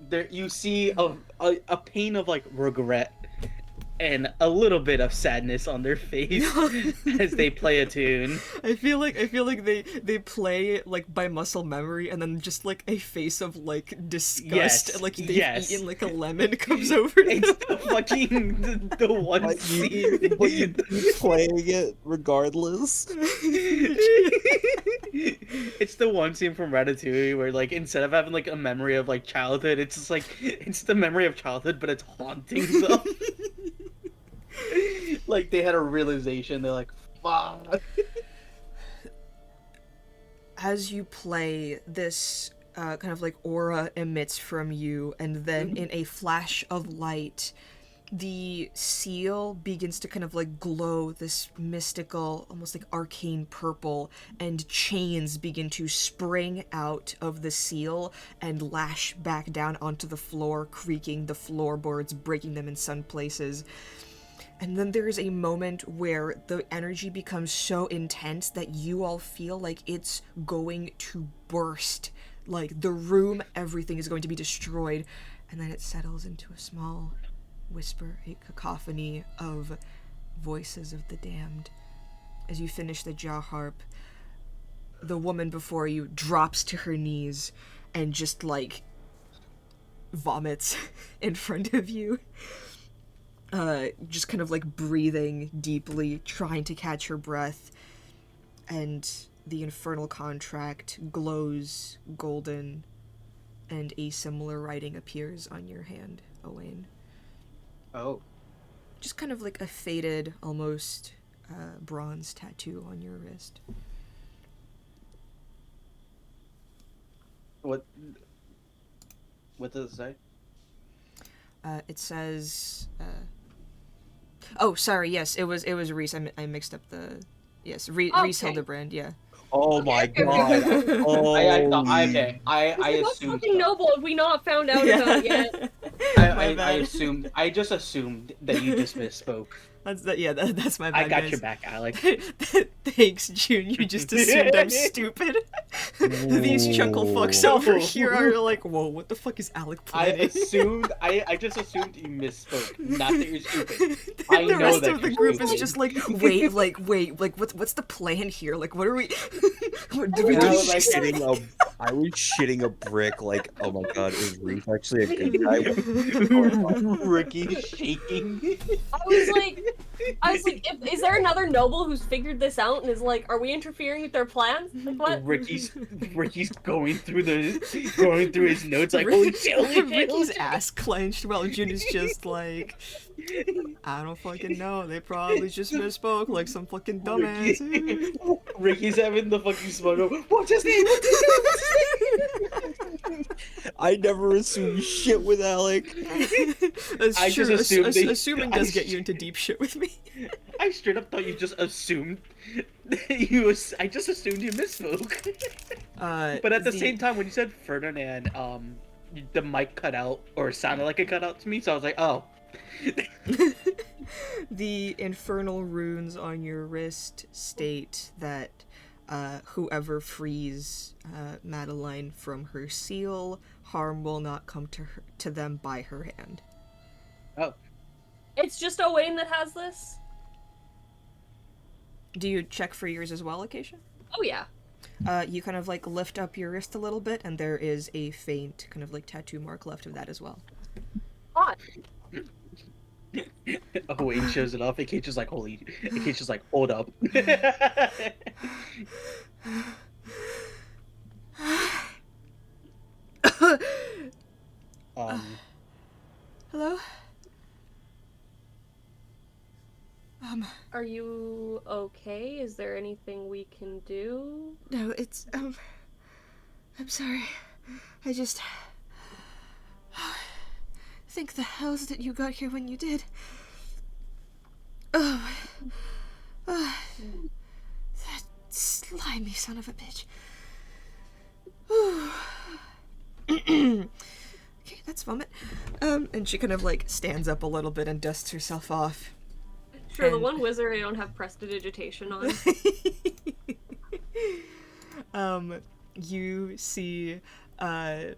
Speaker 8: There you see a pain of like regret and a little bit of sadness on their face as they play a tune.
Speaker 3: I feel like they play like by muscle memory, and then just like a face of like disgust,
Speaker 8: Yes,
Speaker 3: and like they've
Speaker 8: yes.
Speaker 3: eaten like a lemon comes over them.
Speaker 8: It's the fucking the one
Speaker 2: But
Speaker 8: scene.
Speaker 2: but you keep playing it regardless.
Speaker 8: It's the one scene from Ratatouille where like instead of having like a memory of like childhood, it's just like it's the memory of childhood, but it's haunting them. Like they had a realization. They're like, "Fuck."
Speaker 3: As you play, this kind of like aura emits from you, and then in a flash of light, the seal begins to kind of like glow this mystical, almost like arcane purple, and chains begin to spring out of the seal and lash back down onto the floor, creaking the floorboards, breaking them in some places. And then there is a moment where the energy becomes so intense that you all feel like it's going to burst. Like the room, everything is going to be destroyed. And then it settles into a small whisper, a cacophony of voices of the damned. As you finish the jaw harp, the woman before you drops to her knees and just like vomits in front of you. Just kind of like breathing deeply, trying to catch her breath, and the infernal contract glows golden, and a similar writing appears on your hand, Owain.
Speaker 8: Oh.
Speaker 3: Just kind of like a faded, almost bronze tattoo on your wrist.
Speaker 8: What does it say?
Speaker 3: It says, oh, sorry, yes, it was Reese. I mixed up the, yes, Reese
Speaker 1: Okay.
Speaker 3: Hildebrand, yeah.
Speaker 2: Oh my
Speaker 1: Okay.
Speaker 2: god. Oh,
Speaker 8: I thought okay. I
Speaker 1: What
Speaker 8: assumed.
Speaker 1: fucking noble have we not found out about yet?
Speaker 3: My
Speaker 8: I
Speaker 3: bad.
Speaker 8: assumed. I just assumed that you just misspoke.
Speaker 3: That's my bad,
Speaker 8: I got
Speaker 3: guys.
Speaker 8: your back, Alec.
Speaker 3: Thanks, June. You just assumed I'm stupid. These chuckle fucks over here are like, whoa, what the fuck is Alec
Speaker 8: I
Speaker 3: planning?
Speaker 8: assumed. I just assumed you misspoke. Not that you're stupid. I
Speaker 3: The
Speaker 8: know
Speaker 3: rest
Speaker 8: that
Speaker 3: of the
Speaker 8: you're
Speaker 3: group
Speaker 8: stupid.
Speaker 3: is just like, wait, what's the plan here? Like, what are we? Did we
Speaker 2: I
Speaker 3: do
Speaker 2: was
Speaker 8: like-
Speaker 2: I was shitting a brick like, oh my god, is Reese actually a good guy?
Speaker 8: Ricky's shaking.
Speaker 1: I was like, is there another noble who's figured this out and is like, are we interfering with their plans? Like what?
Speaker 8: Ricky's going through his notes like, holy shit, holy shit, holy
Speaker 3: Ricky's
Speaker 8: shit.
Speaker 3: ass clenched while June is just like, I don't fucking know. They probably just misspoke like some fucking dumbass.
Speaker 8: Ricky's having the fucking smug of, what's his name? What's his name? What's his name?
Speaker 2: I never assumed shit with Alec.
Speaker 3: That's
Speaker 8: I
Speaker 3: true.
Speaker 8: just assumed they-
Speaker 3: Assuming does get you into deep shit with me.
Speaker 8: I straight up thought you just assumed I just assumed you misspoke. But at the same time, when you said Ferdinand, the mic cut out or sounded like it cut out to me, so I was like, oh,
Speaker 3: The infernal runes on your wrist state that whoever frees Madeline from her seal, harm will not come to them by her hand.
Speaker 8: Oh,
Speaker 1: It's just Owain that has this?
Speaker 3: Do you check for yours as well, Acacia?
Speaker 1: Oh yeah.
Speaker 3: You kind of like lift up your wrist a little bit, and there is a faint kind of like tattoo mark left of that as well.
Speaker 1: Hot.
Speaker 8: oh, Wayne shows it off. Acacia's like, holy. Acacia's like, hold up.
Speaker 3: Hello?
Speaker 1: Are you okay? Is there anything we can do?
Speaker 3: No, it's, I'm sorry. I just... think the hells that you got here when you did. Oh. That slimy son of a bitch. Okay, that's vomit. And she kind of, like, stands up a little bit and dusts herself off.
Speaker 1: Sure, the one wizard I don't have prestidigitation on.
Speaker 3: You see, oh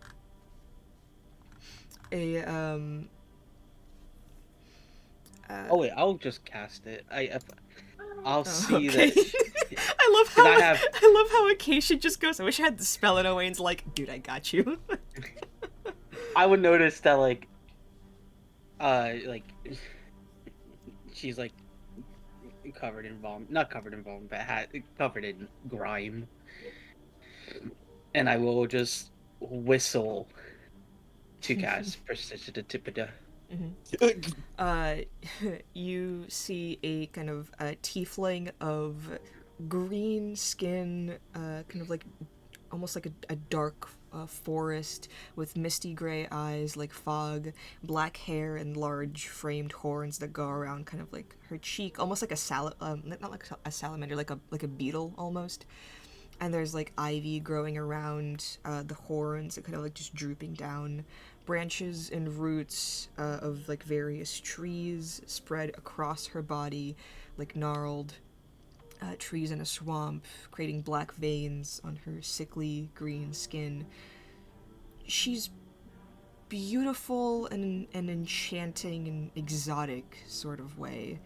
Speaker 8: wait, I'll just cast it. I'll see
Speaker 3: okay.
Speaker 8: that.
Speaker 3: I love how Acacia just goes, I wish I had the spell, and Owain's like, dude, I got you.
Speaker 8: I would notice that, she's, covered in vomit. Not covered in vomit, but covered in grime. And I will just whistle to cast Prestidigitator.
Speaker 3: You see a kind of tiefling of green skin, kind of like almost like a dark forest with misty gray eyes like fog, black hair, and large framed horns that go around kind of like her cheek, almost like not like a salamander, like a beetle almost. And there's like ivy growing around the horns and kind of like just drooping down. Branches and roots of like various trees spread across her body like gnarled trees in a swamp, creating black veins on her sickly green skin. She's beautiful in an enchanting and exotic sort of way.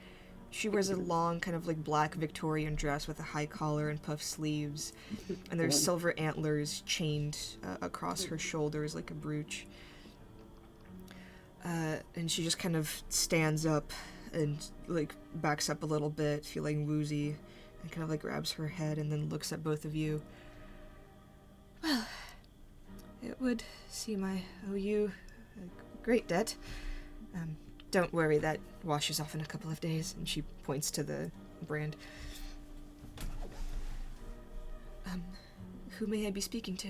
Speaker 3: She wears a long kind of like black Victorian dress with a high collar and puffed sleeves, and there's silver antlers chained across her shoulders like a brooch. And she just kind of stands up and like backs up a little bit, feeling woozy, and kind of like grabs her head and then looks at both of you. Well, it would seem I owe you a great debt. Don't worry, that washes off in a couple of days. And she points to the brand. Who may I be speaking to?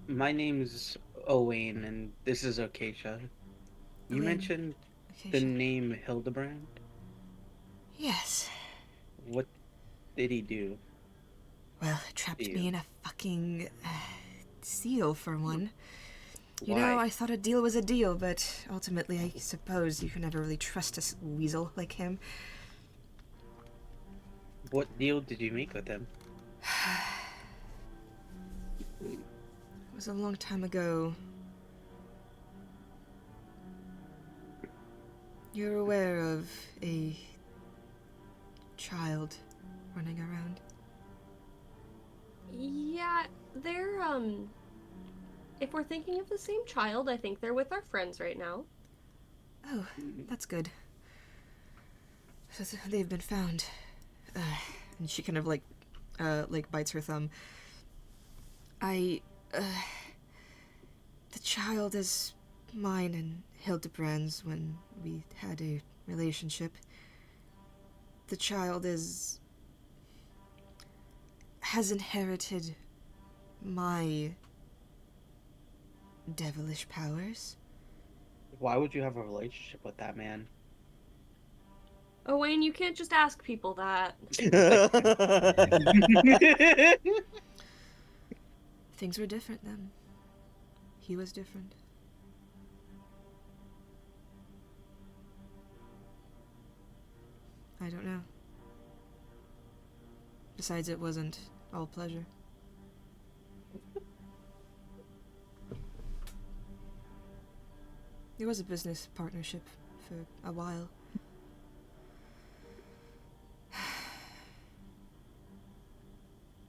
Speaker 8: My name's Owain, and this is Acacia. You mentioned the name Hildebrand?
Speaker 3: Yes.
Speaker 8: What did he do?
Speaker 3: Well, it trapped me in a fucking seal, for one. You
Speaker 8: Why?
Speaker 3: know, I thought a deal was a deal, but ultimately I suppose you can never really trust a weasel like him.
Speaker 8: What deal did you make with him?
Speaker 3: It was a long time ago. You're aware of a child running around?
Speaker 1: Yeah, they're, if we're thinking of the same child, I think they're with our friends right now.
Speaker 3: Oh, that's good. So they've been found. And she kind of like bites her thumb. The child is mine and Hildebrand's when we had a relationship. The child has inherited my devilish powers.
Speaker 8: Why would you have a relationship with that man?
Speaker 1: Oh, Wayne, you can't just ask people that.
Speaker 3: Things were different then. He was different. I don't know. Besides, it wasn't all pleasure. It was a business partnership for a while.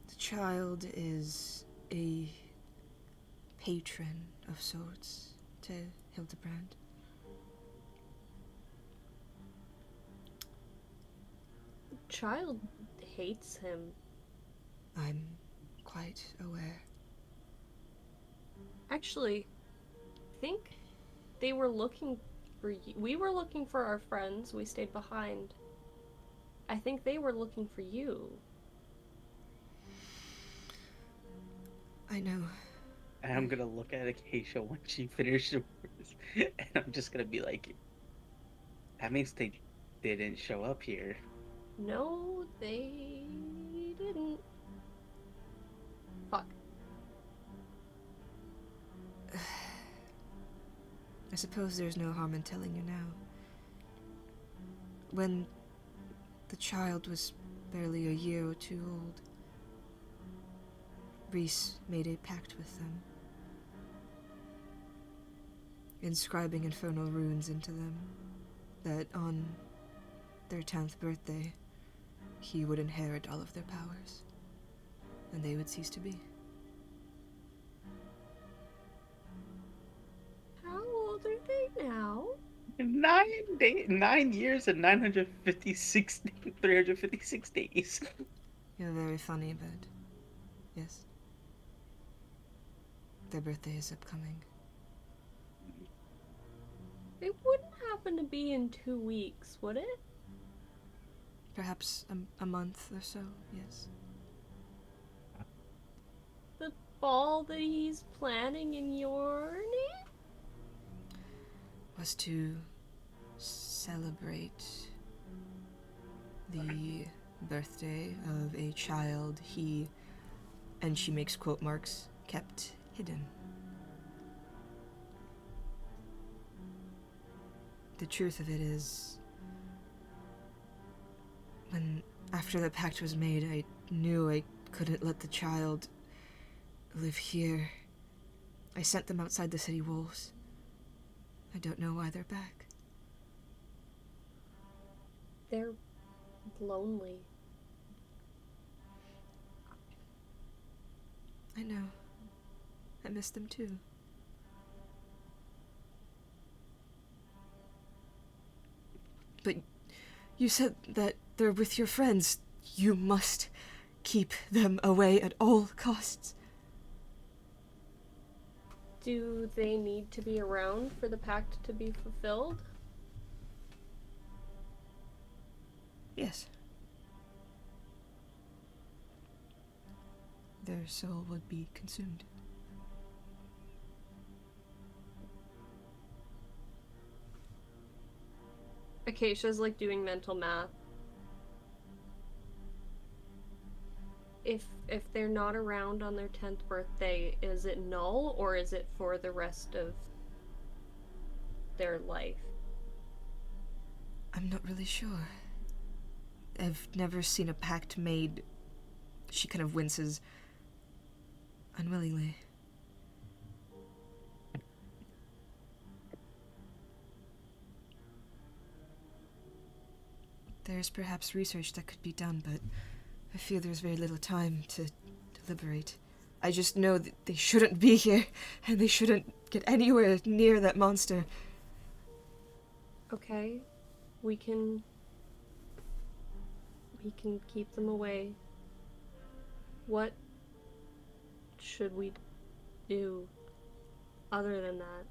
Speaker 3: The child is a patron of sorts to Hildebrand.
Speaker 1: Child hates him.
Speaker 3: I'm quite aware.
Speaker 1: Actually, I think they were looking for you. We were looking for our friends. We stayed behind. I think they were looking for you.
Speaker 3: I know.
Speaker 8: And I'm gonna look at Acacia when she finishes the words, and I'm just gonna be like, that means they didn't show up here.
Speaker 1: No, they didn't. Fuck.
Speaker 3: I suppose there's no harm in telling you now. When the child was barely a year or two old, Reese made a pact with them, inscribing infernal runes into them, that on their 10th birthday, he would inherit all of their powers, and they would cease to be.
Speaker 1: How old are they now?
Speaker 8: 9 years and 356 days.
Speaker 3: You're very funny, but yes. Their birthday is upcoming.
Speaker 1: It wouldn't happen to be in 2 weeks, would it?
Speaker 3: Perhaps a month or so, yes.
Speaker 1: The ball that he's planning in your name?
Speaker 3: Was to celebrate the birthday of a child he, and she makes quote marks, kept hidden. The truth of it is, when after the pact was made, I knew I couldn't let the child live here. I sent them outside the city walls. I don't know why they're back.
Speaker 1: They're lonely.
Speaker 3: I know. I miss them too. But you said that they're with your friends. You must keep them away at all costs.
Speaker 1: Do they need to be around for the pact to be fulfilled?
Speaker 3: Yes. Their soul would be consumed.
Speaker 1: Acacia's like doing mental math. If they're not around on their 10th birthday, is it null or is it for the rest of their life?
Speaker 3: I'm not really sure. I've never seen a pact made. She kind of winces unwillingly. There's perhaps research that could be done, but I fear there's very little time to deliberate. I just know that they shouldn't be here, and they shouldn't get anywhere near that monster.
Speaker 1: Okay, we can keep them away. What should we do other than that?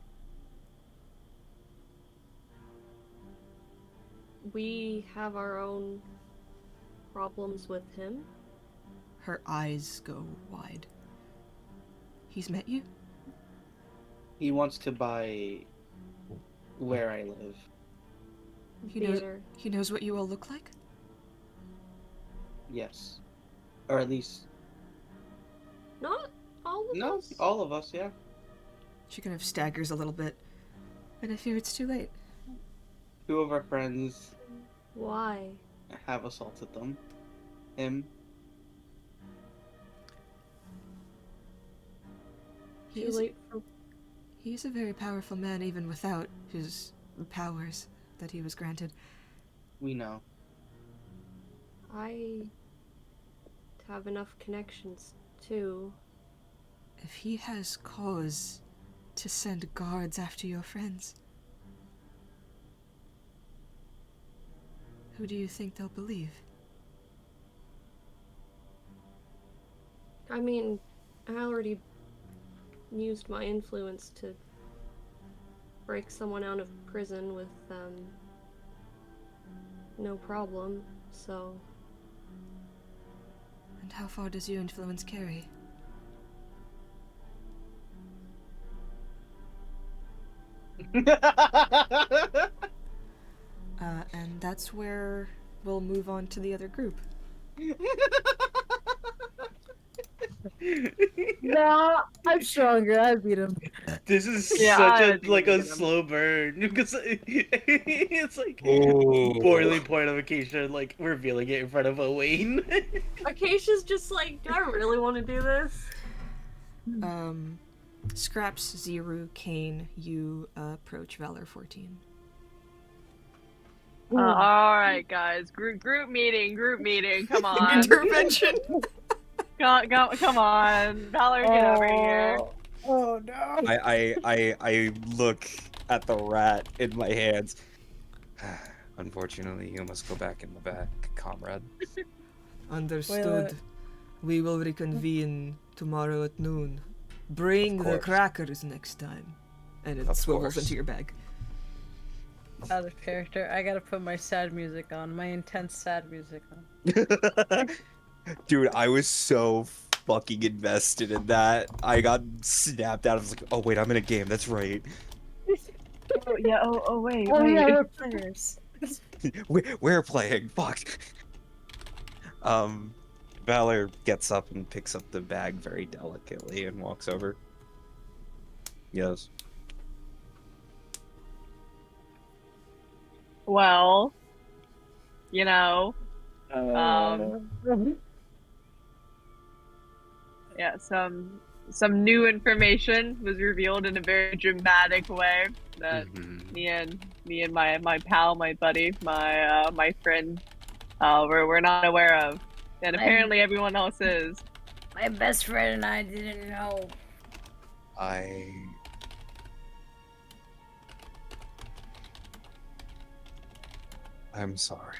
Speaker 1: We have our own problems with him.
Speaker 3: Her eyes go wide. He's met you?
Speaker 8: He wants to buy where I live.
Speaker 3: He knows what you all look like?
Speaker 8: Yes. Or at least...
Speaker 1: Not all of
Speaker 8: No,
Speaker 1: us.
Speaker 8: all of us, yeah.
Speaker 3: She kind of staggers a little bit. And I fear it's too late.
Speaker 8: 2 of our friends.
Speaker 1: Why?
Speaker 8: have assaulted him.
Speaker 3: He
Speaker 1: Too
Speaker 3: is,
Speaker 1: late for
Speaker 3: he is a very powerful man even without his powers that he was granted.
Speaker 8: We know.
Speaker 1: I have enough connections too.
Speaker 3: If he has cause to send guards after your friends, who do you think they'll believe?
Speaker 1: I mean, I already used my influence to break someone out of prison with no problem, so
Speaker 3: And how far does your influence carry? And that's where we'll move on to the other group.
Speaker 7: Nah, I'm stronger. I beat him.
Speaker 8: This is
Speaker 4: Yeah,
Speaker 8: such
Speaker 4: I
Speaker 8: a
Speaker 4: think
Speaker 8: like
Speaker 4: we
Speaker 8: a
Speaker 4: get him.
Speaker 8: slow burn because it's like
Speaker 2: Oh.
Speaker 8: boiling point of Acacia like revealing it in front of Owain.
Speaker 1: Acacia's just like, do I really want to do this?
Speaker 3: Scraps, Ziru, Kane, you approach Valor 14.
Speaker 4: All right, guys. Group meeting. Come on.
Speaker 3: Intervention!
Speaker 4: Come on. Valor, get over here.
Speaker 7: Oh no.
Speaker 2: I look at the rat in my hands. Unfortunately, you must go back in the back, comrade.
Speaker 3: Understood. We will reconvene tomorrow at noon. Bring
Speaker 2: Of
Speaker 3: the
Speaker 2: course.
Speaker 3: crackers next time. And it
Speaker 2: Of
Speaker 3: swivels
Speaker 2: course.
Speaker 3: into your bag.
Speaker 7: Out of character. I gotta put my sad music on. My intense sad music on.
Speaker 2: Dude, I was so fucking invested in that. I got snapped out. I was like, oh wait, I'm in a game. That's right.
Speaker 4: Oh yeah. Oh wait.
Speaker 7: Oh
Speaker 4: wait.
Speaker 7: yeah, we're players.
Speaker 2: We're playing. Fuck. Valor gets up and picks up the bag very delicately and walks over. Yes.
Speaker 4: Well, you know, yeah, some new information was revealed in a very dramatic way that
Speaker 2: Mhm.
Speaker 4: me and my pal, my buddy, my friend, we're not aware of, and apparently everyone else is.
Speaker 6: My best friend and I didn't know.
Speaker 2: I'm sorry.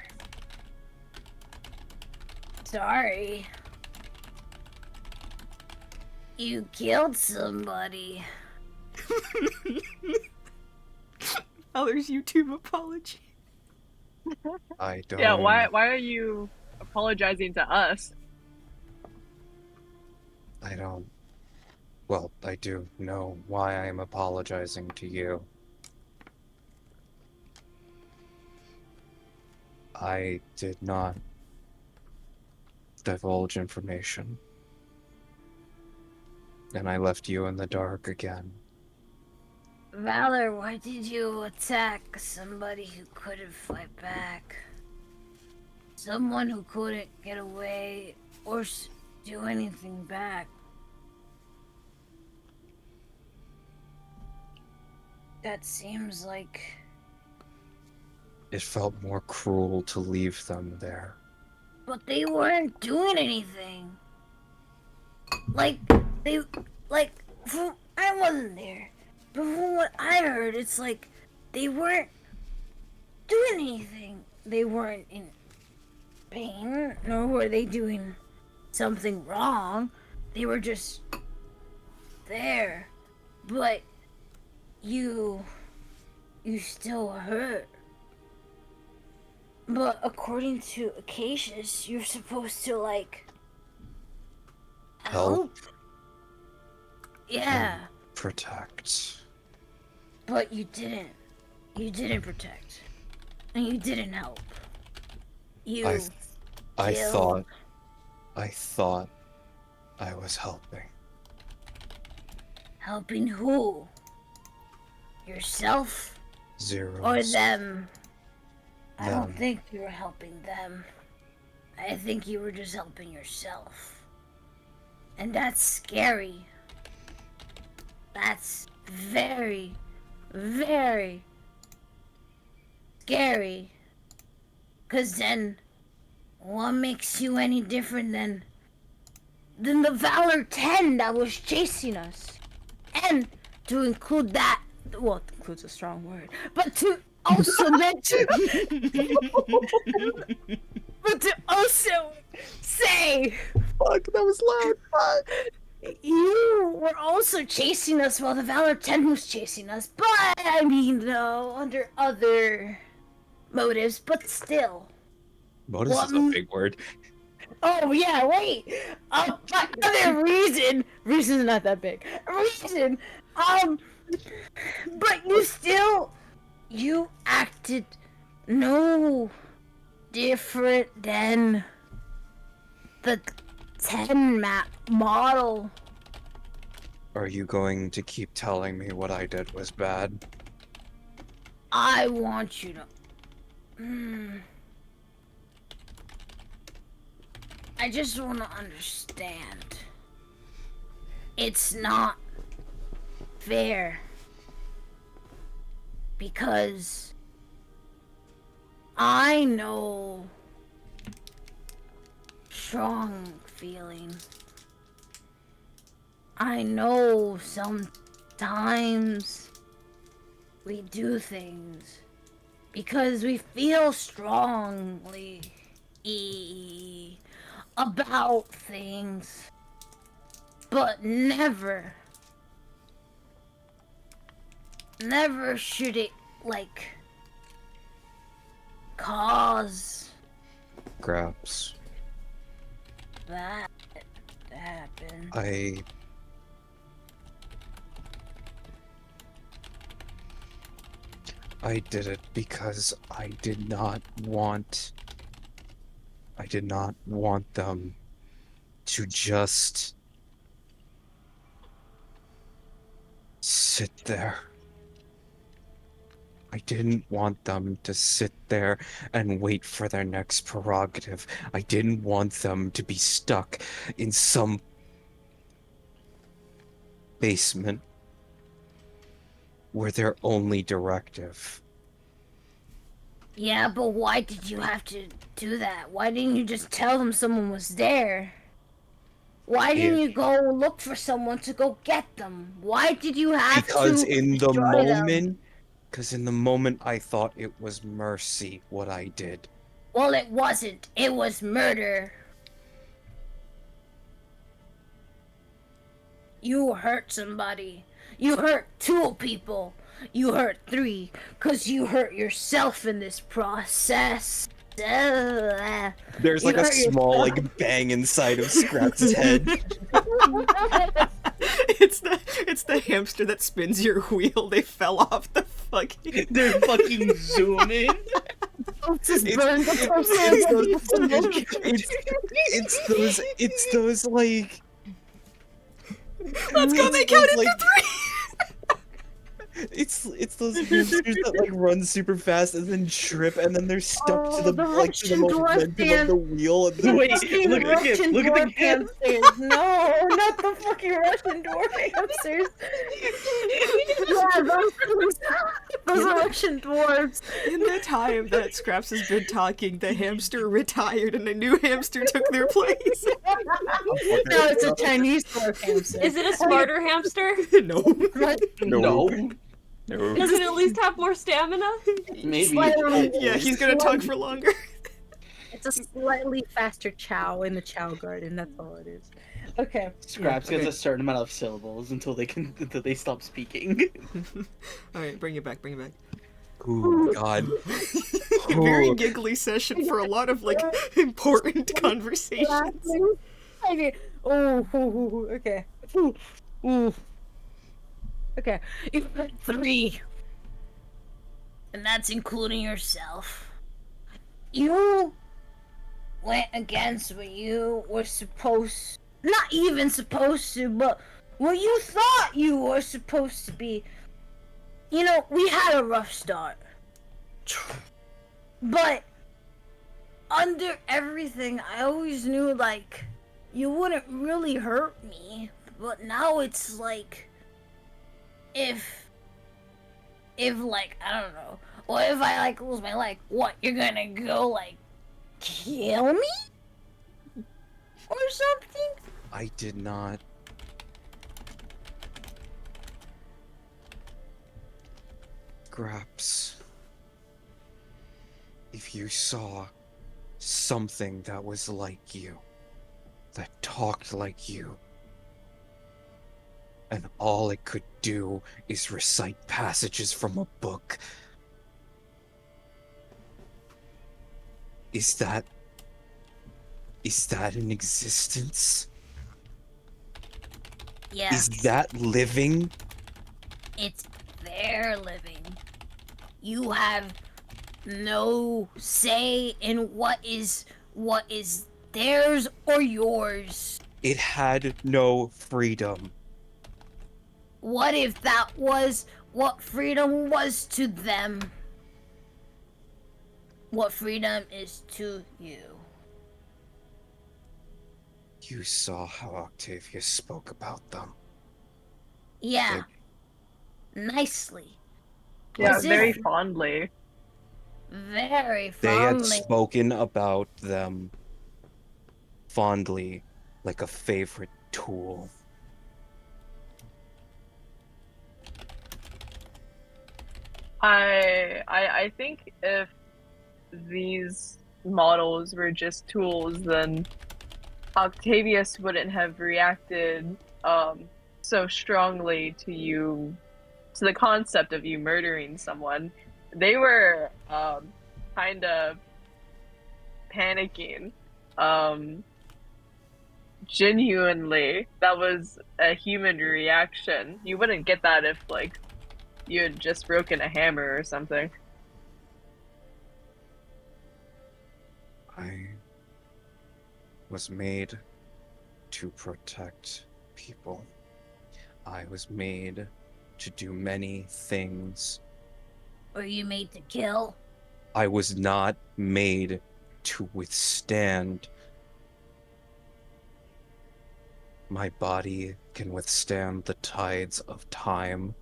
Speaker 6: Sorry. You killed somebody.
Speaker 3: Valor's YouTube apology.
Speaker 2: I don't.
Speaker 4: Yeah, why are you apologizing to us?
Speaker 2: I don't. Well, I do know why I am apologizing to you. I did not divulge information. And I left you in the dark again.
Speaker 6: Valor, why did you attack somebody who couldn't fight back? Someone who couldn't get away or do anything back. That seems like...
Speaker 2: It felt more cruel to leave them there.
Speaker 6: But they weren't doing anything. I wasn't there. But from what I heard, it's like they weren't doing anything. They weren't in pain, nor were they doing something wrong. They were just there. But you still hurt. But according to Acacius, you're supposed to, like, help? Yeah.
Speaker 2: And protect.
Speaker 6: But you didn't. You didn't protect. And you didn't help. You
Speaker 2: I
Speaker 6: killed.
Speaker 2: thought I was helping.
Speaker 6: Helping who? Yourself?
Speaker 2: Zero.
Speaker 6: Or them? I don't think you were helping them. I think you were just helping yourself. And that's scary. That's very, very scary. 'Cause then, what makes you any different than the Valor 10 that was chasing us? And to include that, well, includes a strong word, but to also mention, but to also say,
Speaker 2: Fuck, that was loud. Fuck.
Speaker 6: you were also chasing us while the Valor 10 was chasing us, but I mean, though, under other motives, but still.
Speaker 2: Motives is a big word.
Speaker 6: Oh yeah, wait. But other reason's not that big. Reason, but you acted no different than the 10 map model.
Speaker 2: Are you going to keep telling me what I did was bad?
Speaker 6: I want you to. I just want to understand. It's not fair. Because I know strong feeling. I know sometimes we do things because we feel strongly about things, but never should it, like, cause
Speaker 2: Grabs.
Speaker 6: that to happen.
Speaker 2: I did it because I did not want them to just sit there. I didn't want them to sit there and wait for their next prerogative. I didn't want them to be stuck in some basement where their only directive.
Speaker 6: Yeah, but why did you have to do that? Why didn't you just tell them someone was there? Why didn't you go look for someone to go get them? Why did you have
Speaker 2: Because
Speaker 6: to
Speaker 2: in the
Speaker 6: destroy them?
Speaker 2: moment, because in the moment I thought it was mercy what I did.
Speaker 6: Well, it wasn't. It was murder. You hurt somebody. You hurt 2 people. You hurt 3, 'cause you hurt yourself in this process.
Speaker 2: There's like a small like bang inside of Scraps' head.
Speaker 3: It's the hamster that spins your wheel. They fell off the fucking.
Speaker 8: They're fucking zooming.
Speaker 2: It's those like.
Speaker 3: Let's go! They counted
Speaker 2: like,
Speaker 3: to 3.
Speaker 2: It's those hamsters that like run super fast and then trip and then they're stuck to the momentum of the wheel. And
Speaker 8: Wait, look at the
Speaker 7: hamsters. No, not the fucking Russian dwarf hamsters. Yeah, those are Russian dwarves.
Speaker 3: In the time that Scraps has been talking, the hamster retired and a new hamster took their place.
Speaker 7: No, it's a Chinese dwarf hamster.
Speaker 1: Is it a smarter hamster?
Speaker 3: No.
Speaker 8: No.
Speaker 1: Does it at least have more stamina?
Speaker 8: Maybe.
Speaker 3: Yeah, he's gonna talk for longer.
Speaker 7: It's a slightly faster chow in the chow garden. That's all it is. Okay.
Speaker 8: Scraps gets a certain amount of syllables until they stop speaking.
Speaker 3: All right, bring it back.
Speaker 2: Oh God.
Speaker 3: A very giggly session for a lot of like important conversations.
Speaker 7: Oh, okay. Ooh. Okay.
Speaker 6: You hurt 3. And that's including yourself. You went against what you were not even supposed to, but what you thought you were supposed to be. You know, we had a rough start. But under everything, I always knew, like, you wouldn't really hurt me. But now it's like, if like, I don't know, what if I, like, lose my leg? What, you're gonna go, like, kill me? Or something?
Speaker 2: I did not. Graps. If you saw something that was like you, that talked like you, and all it could do is recite passages from a book, is that in existence?
Speaker 6: Yeah.
Speaker 2: Is that living?
Speaker 6: It's their living. You have no say in what is theirs or yours.
Speaker 2: It had no freedom.
Speaker 6: What if that was what freedom was to them? What freedom is to you?
Speaker 2: You saw how Octavia spoke about them.
Speaker 6: Yeah. Nicely.
Speaker 4: Yeah,
Speaker 6: As
Speaker 4: very
Speaker 6: if-
Speaker 4: fondly.
Speaker 6: Very
Speaker 2: They had
Speaker 6: fondly.
Speaker 2: spoken about them fondly, like a favorite tool.
Speaker 4: I think if these models were just tools, then Octavius wouldn't have reacted so strongly to you, to the concept of you murdering someone. They were kind of panicking. Genuinely, that was a human reaction. You wouldn't get that if, like, you had just broken a hammer or something.
Speaker 2: I was made to protect people. I was made to do many things.
Speaker 6: Were you made to kill?
Speaker 2: I was not made to withstand. My body can withstand the tides of time.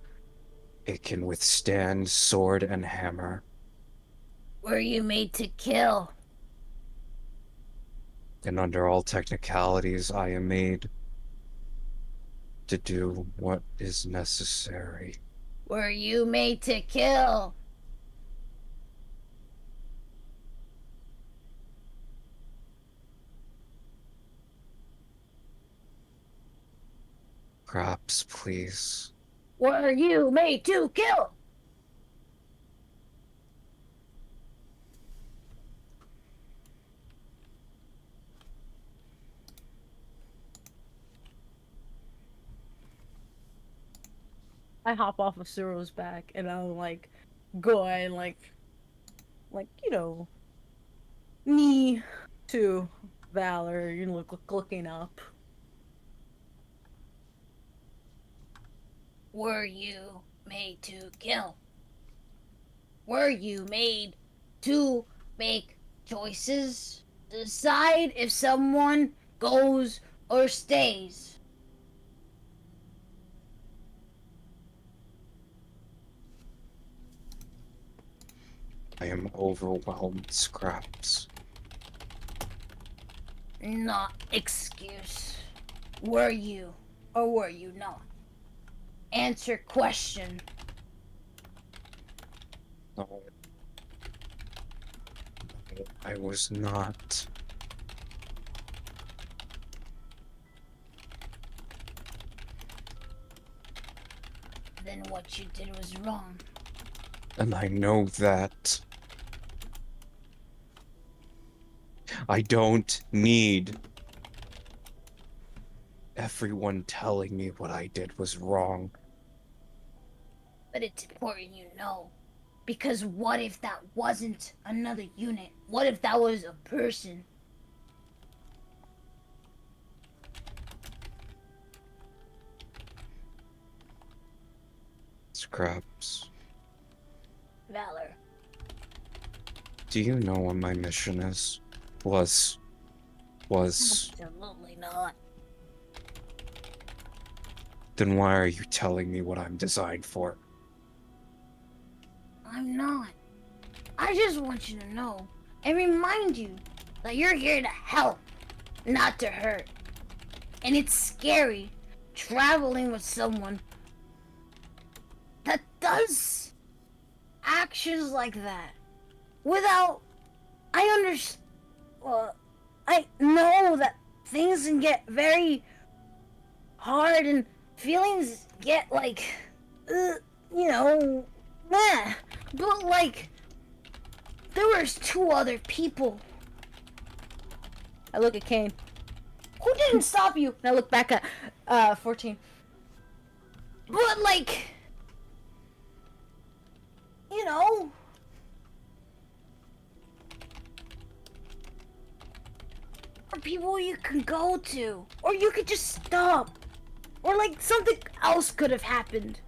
Speaker 2: It can withstand sword and hammer.
Speaker 6: Were you made to kill?
Speaker 2: And under all technicalities, I am made to do what is necessary.
Speaker 6: Were you made to kill?
Speaker 2: Perhaps, please.
Speaker 6: Were you made to kill?
Speaker 7: I hop off of Suro's back and I'm like, go and like, you know, knee to Valor, you know, looking up.
Speaker 6: Were you made to kill? Were you made to make choices? Decide if someone goes or stays.
Speaker 2: I am overwhelmed, Scraps.
Speaker 6: Not excuse. Were you or were you not? Answer question.
Speaker 2: No. I was not.
Speaker 6: Then what you did was wrong.
Speaker 2: And I know that. I don't need everyone telling me what I did was wrong.
Speaker 6: But it's important you know. Because what if that wasn't another unit? What if that was a person?
Speaker 2: Scraps.
Speaker 6: Valor.
Speaker 2: Do you know what my mission is? Was.
Speaker 6: Absolutely not.
Speaker 2: Then why are you telling me what I'm designed for?
Speaker 6: I'm not. I just want you to know and remind you that you're here to help, not to hurt. And it's scary traveling with someone that does actions like that without. I understand. Well, I know that things can get very hard and feelings get like, meh. But like, there was 2 other people.
Speaker 7: I look at Kane. Who didn't stop you? And I look back at 14.
Speaker 6: But like, you know, or people you can go to, or you could just stop, or like something else could have happened.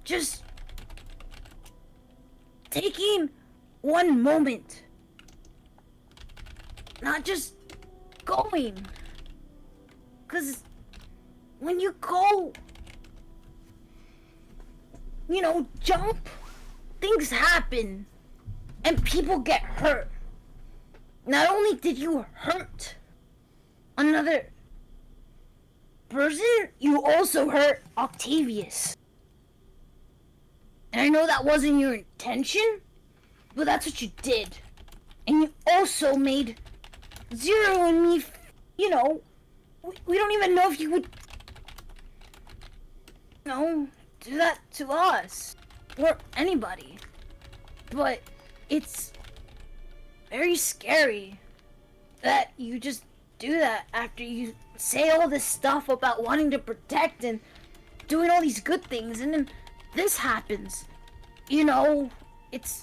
Speaker 6: Just taking one moment, not just going. Cause when you go, jump, things happen, and people get hurt. Not only did you hurt another person, you also hurt Octavius. And I know that wasn't your intention, but that's what you did. And you also made Zero and me, we don't even know if you would, do that to us. Or anybody. But it's very scary that you just do that after you say all this stuff about wanting to protect and doing all these good things, and then this happens. It's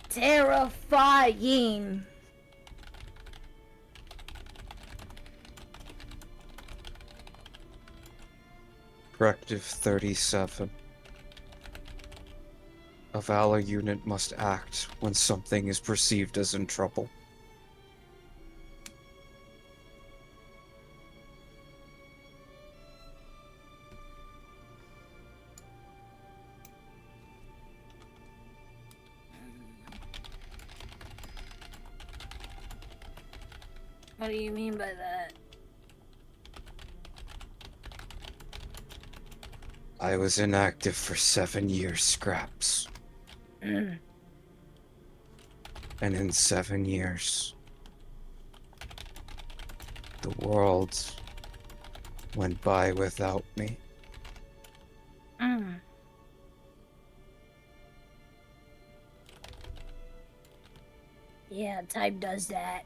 Speaker 6: terrifying.
Speaker 2: Directive 37. A Valor unit must act when something is perceived as in trouble.
Speaker 6: What do you mean by that?
Speaker 2: I was inactive for 7 years, Scraps. And in 7 years, the world went by without me.
Speaker 6: Yeah, time does that.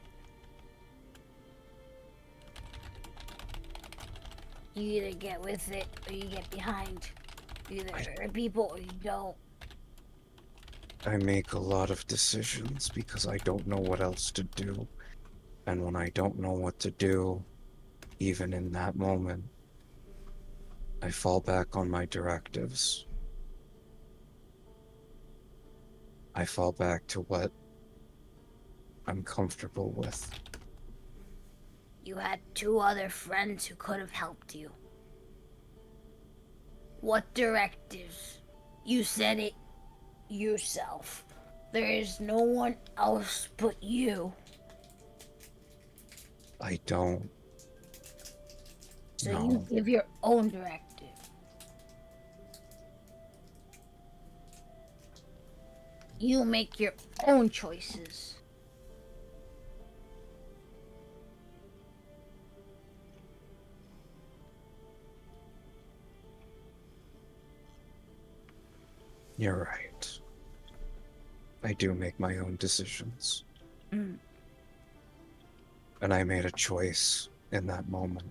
Speaker 6: You either get with it or you get behind. You either hurt people or you don't.
Speaker 2: I make a lot of decisions because I don't know what else to do. And when I don't know what to do, even in that moment, I fall back on my directives. I fall back to what I'm comfortable with.
Speaker 6: You had 2 other friends who could have helped you. What directives? You said it yourself. There is no one else but you.
Speaker 2: I don't.
Speaker 6: So
Speaker 2: No.
Speaker 6: you give your own directive. You make your own choices.
Speaker 2: You're right. I do make my own decisions.
Speaker 6: Mm.
Speaker 2: And I made a choice in that moment.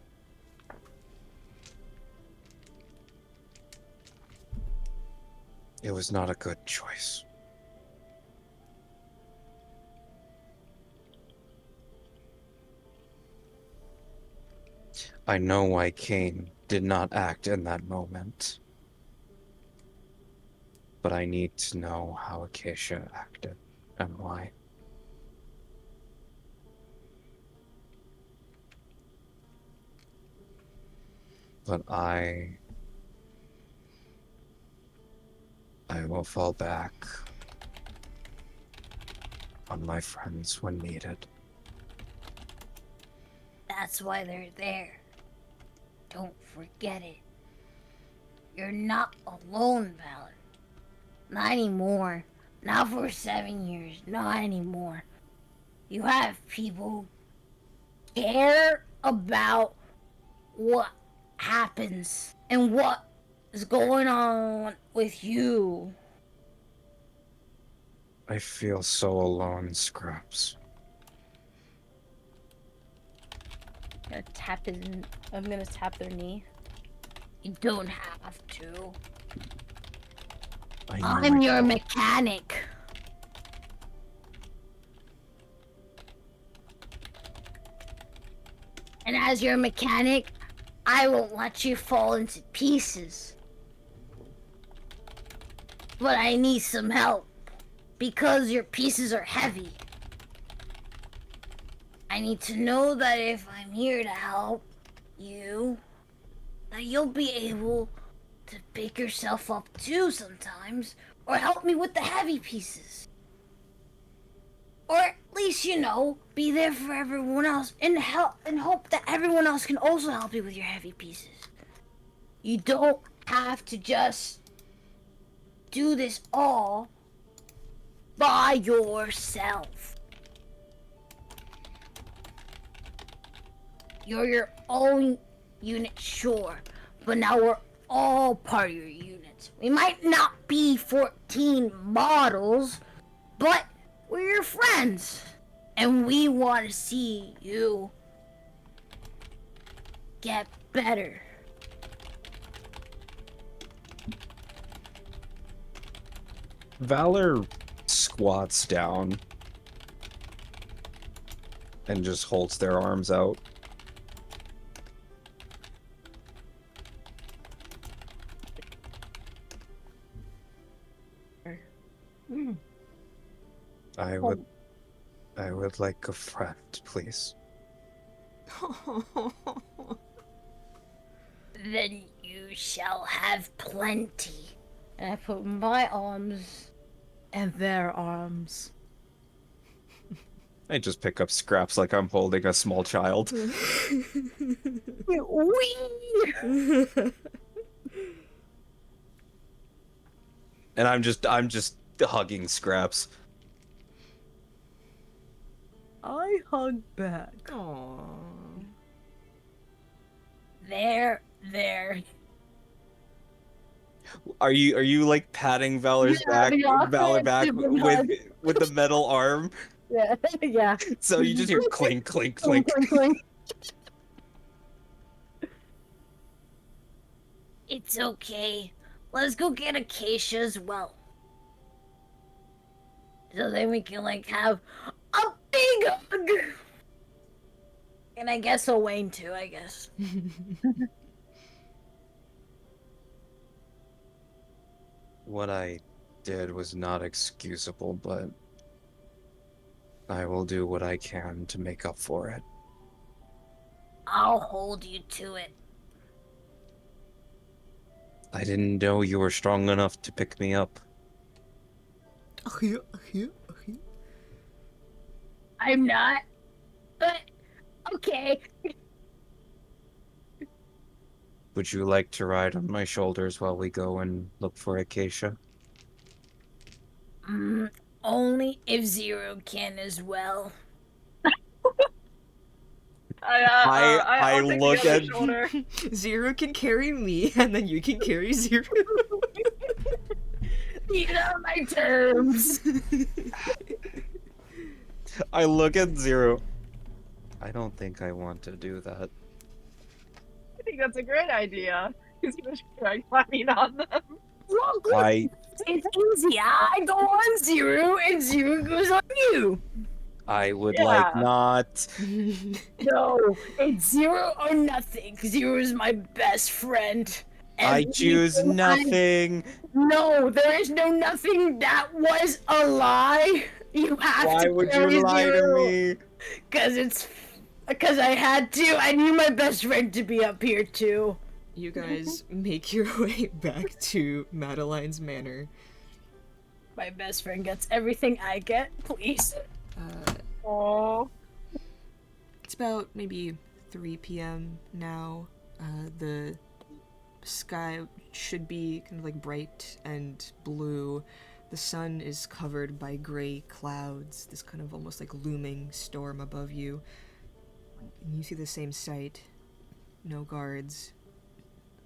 Speaker 2: It was not a good choice. I know why Kane did not act in that moment. But I need to know how Acacia acted. And why? But I will fall back on my friends when needed.
Speaker 6: That's why they're there. Don't forget it. You're not alone, Valor. Not anymore. Not for 7 years. Not anymore. You have people who care about what happens and what is going on with you.
Speaker 2: I feel so alone, Scraps.
Speaker 7: I'm gonna tap their knee.
Speaker 6: You don't have to.
Speaker 2: I know
Speaker 6: I'm
Speaker 2: I
Speaker 6: your
Speaker 2: don't.
Speaker 6: mechanic. And as your mechanic, I won't let you fall into pieces. But I need some help. Because your pieces are heavy. I need to know that if I'm here to help you, that you'll be able to pick yourself up too sometimes, or help me with the heavy pieces. Or at least, be there for everyone else and hope that everyone else can also help you with your heavy pieces. You don't have to just do this all by yourself. You're your own unit, sure, but now we're all part of your unit. We might not be 14 models, but we're your friends. And we want to see you get better.
Speaker 2: Valor squats down and just holds their arms out. I would like a friend, please.
Speaker 6: Then you shall have plenty.
Speaker 7: And I put my arms and their arms.
Speaker 2: I just pick up Scraps like I'm holding a small child. And I'm just hugging Scraps.
Speaker 7: I hug back.
Speaker 3: Aww.
Speaker 6: There.
Speaker 2: Are you like patting Valor's back, Valor back with the metal arm?
Speaker 7: Yeah, yeah.
Speaker 2: So you just hear clink, clink, clink.
Speaker 6: It's okay. Let's go get Acacia as well. So then we can have a big hug. And I guess Owain too, I guess.
Speaker 2: What I did was not excusable, but I will do what I can to make up for it.
Speaker 6: I'll hold you to it.
Speaker 2: I didn't know you were strong enough to pick me up.
Speaker 6: I'm not. But, okay.
Speaker 2: Would you like to ride on my shoulders while we go and look for Acacia?
Speaker 6: Only if Zero can as well.
Speaker 4: I'll take
Speaker 2: look
Speaker 4: the other
Speaker 2: at-
Speaker 4: shoulder.
Speaker 3: Zero can carry me, and then you can carry Zero.
Speaker 6: These are my terms.
Speaker 2: I look at Zero. I don't think I want to do that.
Speaker 4: I think that's a great idea. He's gonna try climbing on them.
Speaker 6: It's easy. I go on Zero, and Zero goes on you.
Speaker 2: I would
Speaker 4: Yeah.
Speaker 2: like not.
Speaker 6: No, it's Zero or nothing. Zero is my best friend.
Speaker 2: I choose nothing.
Speaker 6: No, there is no nothing. That was a lie. You have
Speaker 2: Why
Speaker 6: to
Speaker 2: would
Speaker 6: carry
Speaker 2: you lie to
Speaker 6: Zero.
Speaker 2: me?
Speaker 6: Because I had to. I need my best friend to be up here too.
Speaker 3: You guys make your way back to Madeline's Manor.
Speaker 6: My best friend gets everything I get, please.
Speaker 4: Oh.
Speaker 3: It's about maybe 3 p.m. now. The sky should be kind of like bright and blue. The sun is covered by gray clouds, this kind of almost like looming storm above you. And you see the same sight. No guards.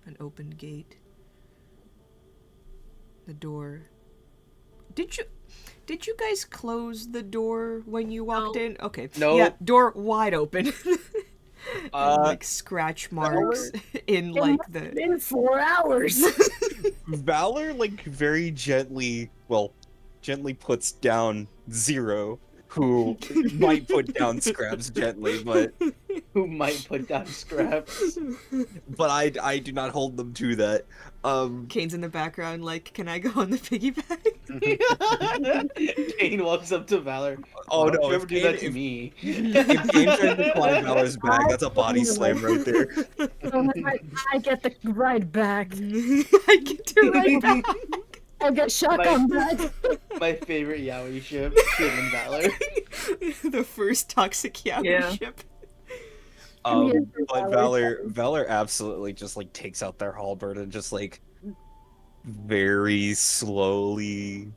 Speaker 3: An open gate. The door. Did you guys close the door when you walked
Speaker 1: No.
Speaker 3: in? Okay.
Speaker 2: No.
Speaker 3: Yeah, door wide open. And, like scratch marks in like the
Speaker 6: In 4 hours.
Speaker 2: Valor like very gently puts down Zero, who might put down Scraps gently, but
Speaker 8: Who might put down Scraps?
Speaker 2: I do not hold them to that.
Speaker 3: Kane's in the background like, can I go on the piggyback?
Speaker 8: Kane walks up to Valor.
Speaker 2: Oh
Speaker 8: Why don't
Speaker 2: no!
Speaker 8: you ever do that to me?
Speaker 2: If Kane tries to climb Valor's back, that's a body slam right there.
Speaker 6: I get the ride back.
Speaker 3: I get to ride back.
Speaker 6: I get shotgun back.
Speaker 8: My favorite yaoi ship, Kane and Valor.
Speaker 3: The first toxic yaoi
Speaker 4: Yeah.
Speaker 3: ship.
Speaker 2: But Valor absolutely just like takes out their halberd and just like very slowly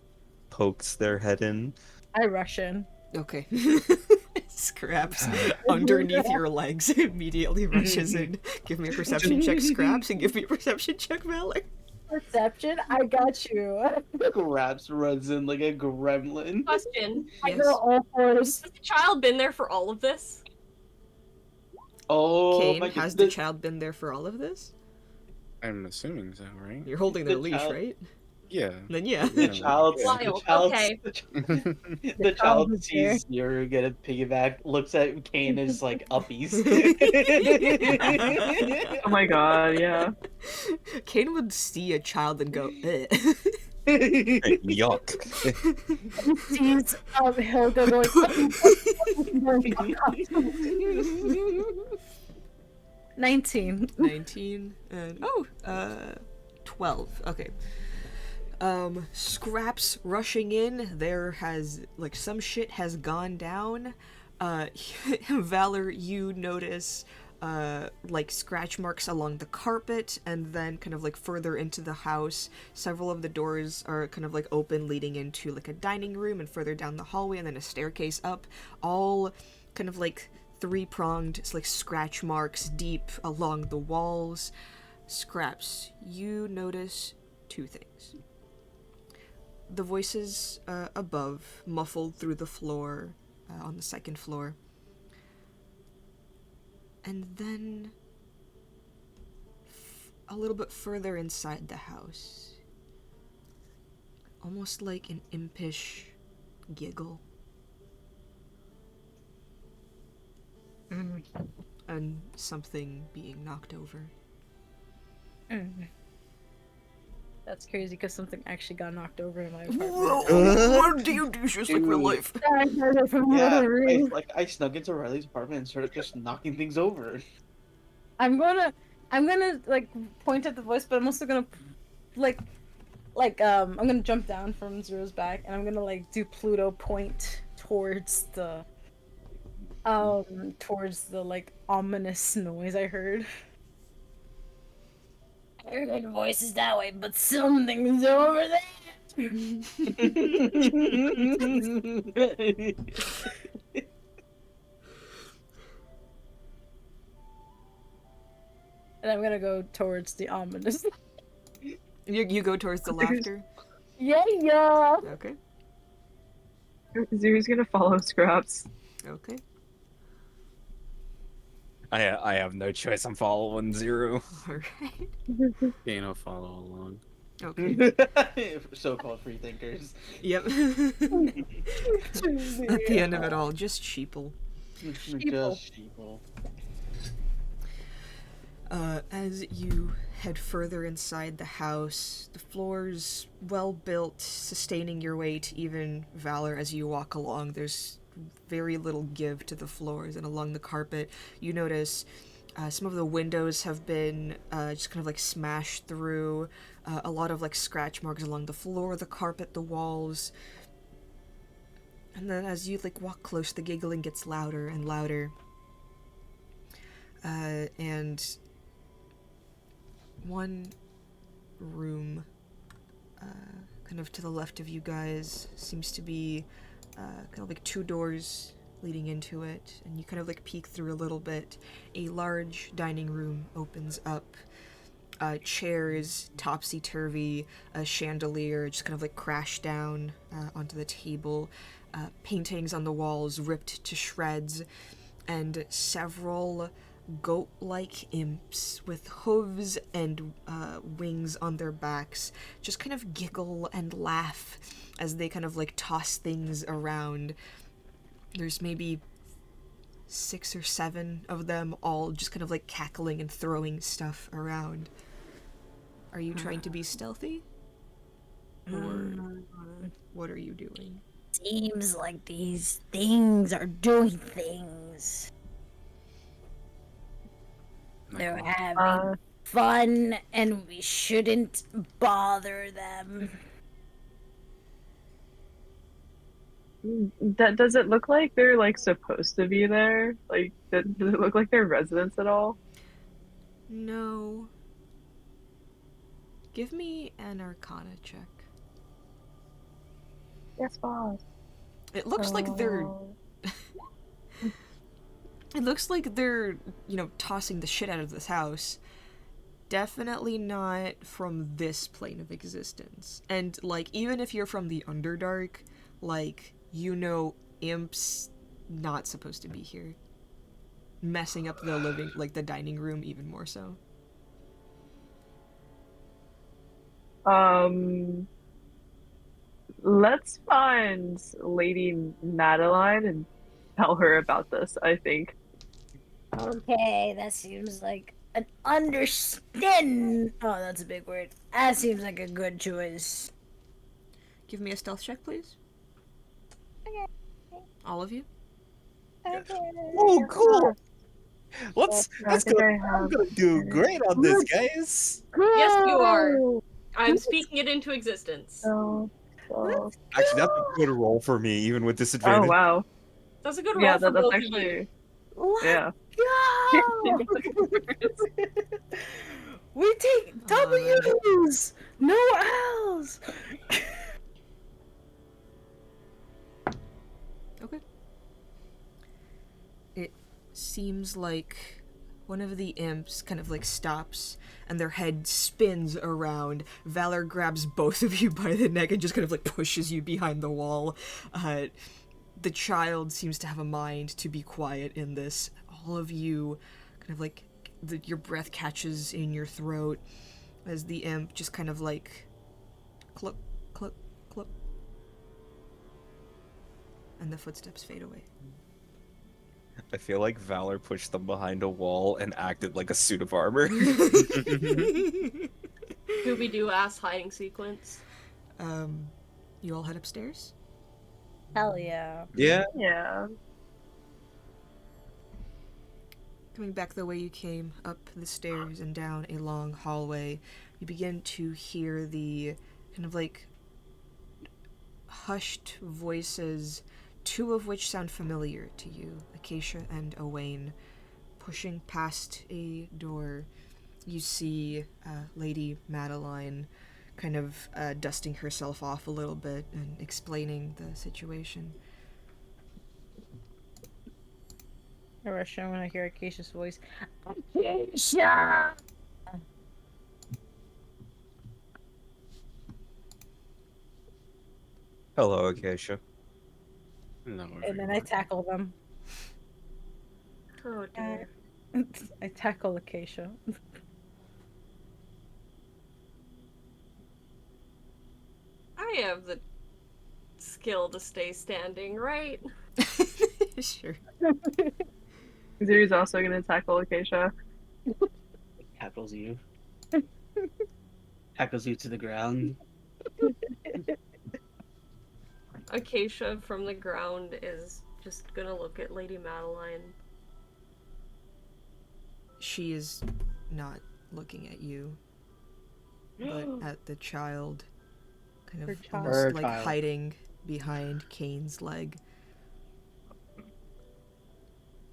Speaker 2: pokes their head in.
Speaker 7: I rush in.
Speaker 3: Okay. Scraps underneath your legs immediately rushes in. Give me a perception check, Scraps, and give me a perception check, Valor.
Speaker 7: Perception? I got you.
Speaker 8: Scraps runs in like a gremlin.
Speaker 1: Question:
Speaker 7: I
Speaker 3: Yes.
Speaker 7: go all fours.
Speaker 1: Has the child been there for all of this?
Speaker 8: Oh
Speaker 3: Kane,
Speaker 8: my
Speaker 3: has
Speaker 8: god.
Speaker 3: the child been there for all of this?
Speaker 5: I'm assuming so, right?
Speaker 3: You're holding their
Speaker 8: The
Speaker 3: leash,
Speaker 8: child-
Speaker 3: right?
Speaker 5: Yeah.
Speaker 3: Then yeah.
Speaker 8: The child,
Speaker 1: Wild, okay.
Speaker 8: the child sees Zero get a piggyback, looks at Kane as like uppies.
Speaker 4: Oh my god, yeah.
Speaker 3: Kane would see a child and go, eh.
Speaker 2: Yuck.
Speaker 7: Sees Hilda going. 19.
Speaker 3: 19 and 12. Okay. Scraps rushing in. There has like some shit has gone down. Valor, you notice like scratch marks along the carpet, and then kind of like further into the house, several of the doors are kind of like open, leading into like a dining room, and further down the hallway, and then a staircase up, all kind of like three-pronged, it's like scratch marks deep along the walls. Scraps, you notice two things. The voices above, muffled through the floor, on the second floor. And then a little bit further inside the house, almost like an impish giggle. And something being knocked over.
Speaker 7: That's crazy because something actually got knocked over in my apartment.
Speaker 3: What do you do? Just like real life.
Speaker 7: I heard it from
Speaker 8: Yeah,
Speaker 7: another room.
Speaker 8: I snuck into Riley's apartment and started just knocking things over.
Speaker 7: I'm gonna like point at the voice, but I'm also gonna I'm gonna jump down from Zero's back and I'm gonna like do Pluto point towards the like ominous noise I heard.
Speaker 6: I heard voices that way, but something's over there.
Speaker 7: And I'm gonna go towards the ominous.
Speaker 3: You go towards the laughter.
Speaker 7: Yeah.
Speaker 3: Okay.
Speaker 4: Zero's gonna follow Scraps.
Speaker 3: Okay.
Speaker 2: I have no choice. I'm following Zero.
Speaker 3: Alright.
Speaker 5: Kane will follow along.
Speaker 3: Okay.
Speaker 8: So-called free thinkers.
Speaker 3: Yep. At the end of it all, just sheeple.
Speaker 8: Just sheeple.
Speaker 3: As you head further inside the house, the floor's well built, sustaining your weight, even Valor, as you walk along. There's very little give to the floors, and along the carpet, you notice some of the windows have been just kind of like smashed through. A lot of like scratch marks along the floor, the carpet, the walls. And then as you like walk close, the giggling gets louder and louder. And one room, kind of to the left of you guys, seems to be kind of like two doors leading into it, and you kind of like peek through a little bit. A large dining room opens up. Chairs topsy-turvy, a chandelier just kind of like crashed down onto the table, paintings on the walls ripped to shreds, and several goat-like imps with hooves and wings on their backs just kind of giggle and laugh as they kind of like toss things around. There's maybe 6 or 7 of them, all just kind of like cackling and throwing stuff around. Are you trying to be stealthy? Or what are you doing?
Speaker 6: Seems like these things are doing things. They're having fun, and we shouldn't bother them.
Speaker 4: Does it look like they're like supposed to be there? Like, does it look like they're residents at all?
Speaker 3: No. Give me an Arcana check.
Speaker 4: Yes, boss.
Speaker 3: It looks like they're... It looks like they're, tossing the shit out of this house. Definitely not from this plane of existence. And, like, even if you're from the Underdark, like, imps not supposed to be here. Messing up the the dining room even more so.
Speaker 4: Let's find Lady Madeline and tell her about this, I think.
Speaker 6: Okay, that seems like an understand. Oh, that's a big word. That seems like a good choice.
Speaker 3: Give me a stealth check, please.
Speaker 6: Okay.
Speaker 3: All of you?
Speaker 6: Okay.
Speaker 2: Oh, cool. Let's
Speaker 4: I
Speaker 2: go.
Speaker 4: think I
Speaker 2: I'm
Speaker 4: have
Speaker 2: gonna do great on this, guys.
Speaker 1: Yes, you are. I'm speaking it into existence.
Speaker 4: So...
Speaker 2: Actually, that's a good roll for me, even with
Speaker 4: Oh,
Speaker 2: disadvantage.
Speaker 4: wow.
Speaker 1: That's a good roll
Speaker 4: Yeah,
Speaker 1: for
Speaker 4: that's
Speaker 1: both
Speaker 4: actually...
Speaker 1: of you.
Speaker 6: Let's
Speaker 4: Yeah.
Speaker 6: go! We take W's! No L's!
Speaker 3: Okay. It seems like one of the imps kind of like stops and their head spins around. Valor grabs both of you by the neck and just kind of like pushes you behind the wall. The child seems to have a mind to be quiet in this. All of you kind of like your breath catches in your throat as the imp just kind of like cluck, cluck, cluck. And the footsteps fade away.
Speaker 2: I feel like Valor pushed them behind a wall and acted like a suit of armor.
Speaker 1: Scooby-Doo ass hiding sequence.
Speaker 3: You all head upstairs?
Speaker 6: Hell yeah.
Speaker 2: Yeah.
Speaker 4: Yeah.
Speaker 3: Coming back the way you came, up the stairs and down a long hallway, you begin to hear the kind of like hushed voices, 2 of which sound familiar to you, Acacia and Owain. Pushing past a door, you see Lady Madeline kind of dusting herself off a little bit and explaining the situation.
Speaker 7: I rush in when I hear Acacia's voice.
Speaker 6: Acacia!
Speaker 2: Hello, Acacia.
Speaker 5: No,
Speaker 7: And then I tackle them.
Speaker 1: Oh dear.
Speaker 7: I tackle Acacia.
Speaker 1: I have the skill to stay standing, right?
Speaker 3: Sure.
Speaker 4: Zuri's also gonna tackle Acacia.
Speaker 8: tackles you. Tackles you to the ground.
Speaker 1: Acacia from the ground is just gonna look at Lady Madeline.
Speaker 3: She is not looking at you, but at the child, kind of
Speaker 7: Her child.
Speaker 3: almost
Speaker 8: Her
Speaker 3: like
Speaker 8: child.
Speaker 3: hiding behind Kane's leg.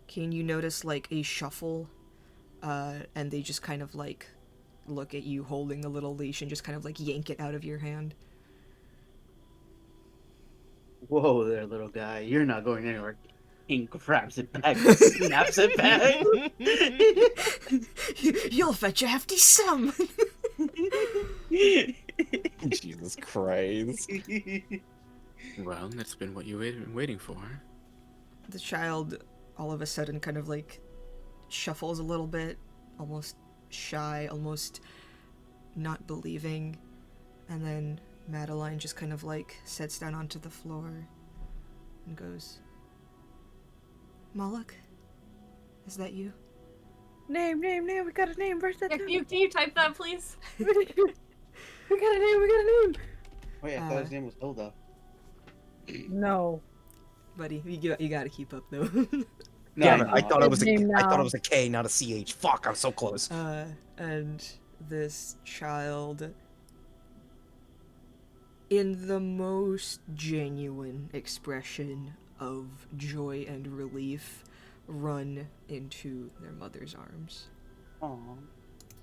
Speaker 3: Kane, you notice like a shuffle, and they just kind of like look at you holding the little leash and just kind of like yank it out of your hand.
Speaker 8: Whoa there, little guy. You're not going anywhere. King grabs it back, snaps it back.
Speaker 3: You'll fetch a hefty sum.
Speaker 2: Jesus Christ.
Speaker 5: Well, that's been what you've been waiting for.
Speaker 3: The child all of a sudden kind of like shuffles a little bit, almost shy, almost not believing, and then Madeline just kind of like sits down onto the floor and goes, Moloch, is that you?
Speaker 7: Name, we got a name, where's that
Speaker 1: Yeah,
Speaker 7: down?
Speaker 1: can you type that, please?
Speaker 7: We got a name.
Speaker 8: Wait, I thought his name was Hilda.
Speaker 7: No.
Speaker 3: Buddy, you gotta keep up though.
Speaker 8: No,
Speaker 2: Damn it, I thought it was
Speaker 7: His name
Speaker 2: I thought
Speaker 7: now.
Speaker 2: it was a K, not a CH. Fuck, I'm so close.
Speaker 3: And this child, in the most genuine expression of joy and relief, run into their mother's arms.
Speaker 8: Aw.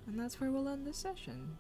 Speaker 3: And that's where we'll end this session.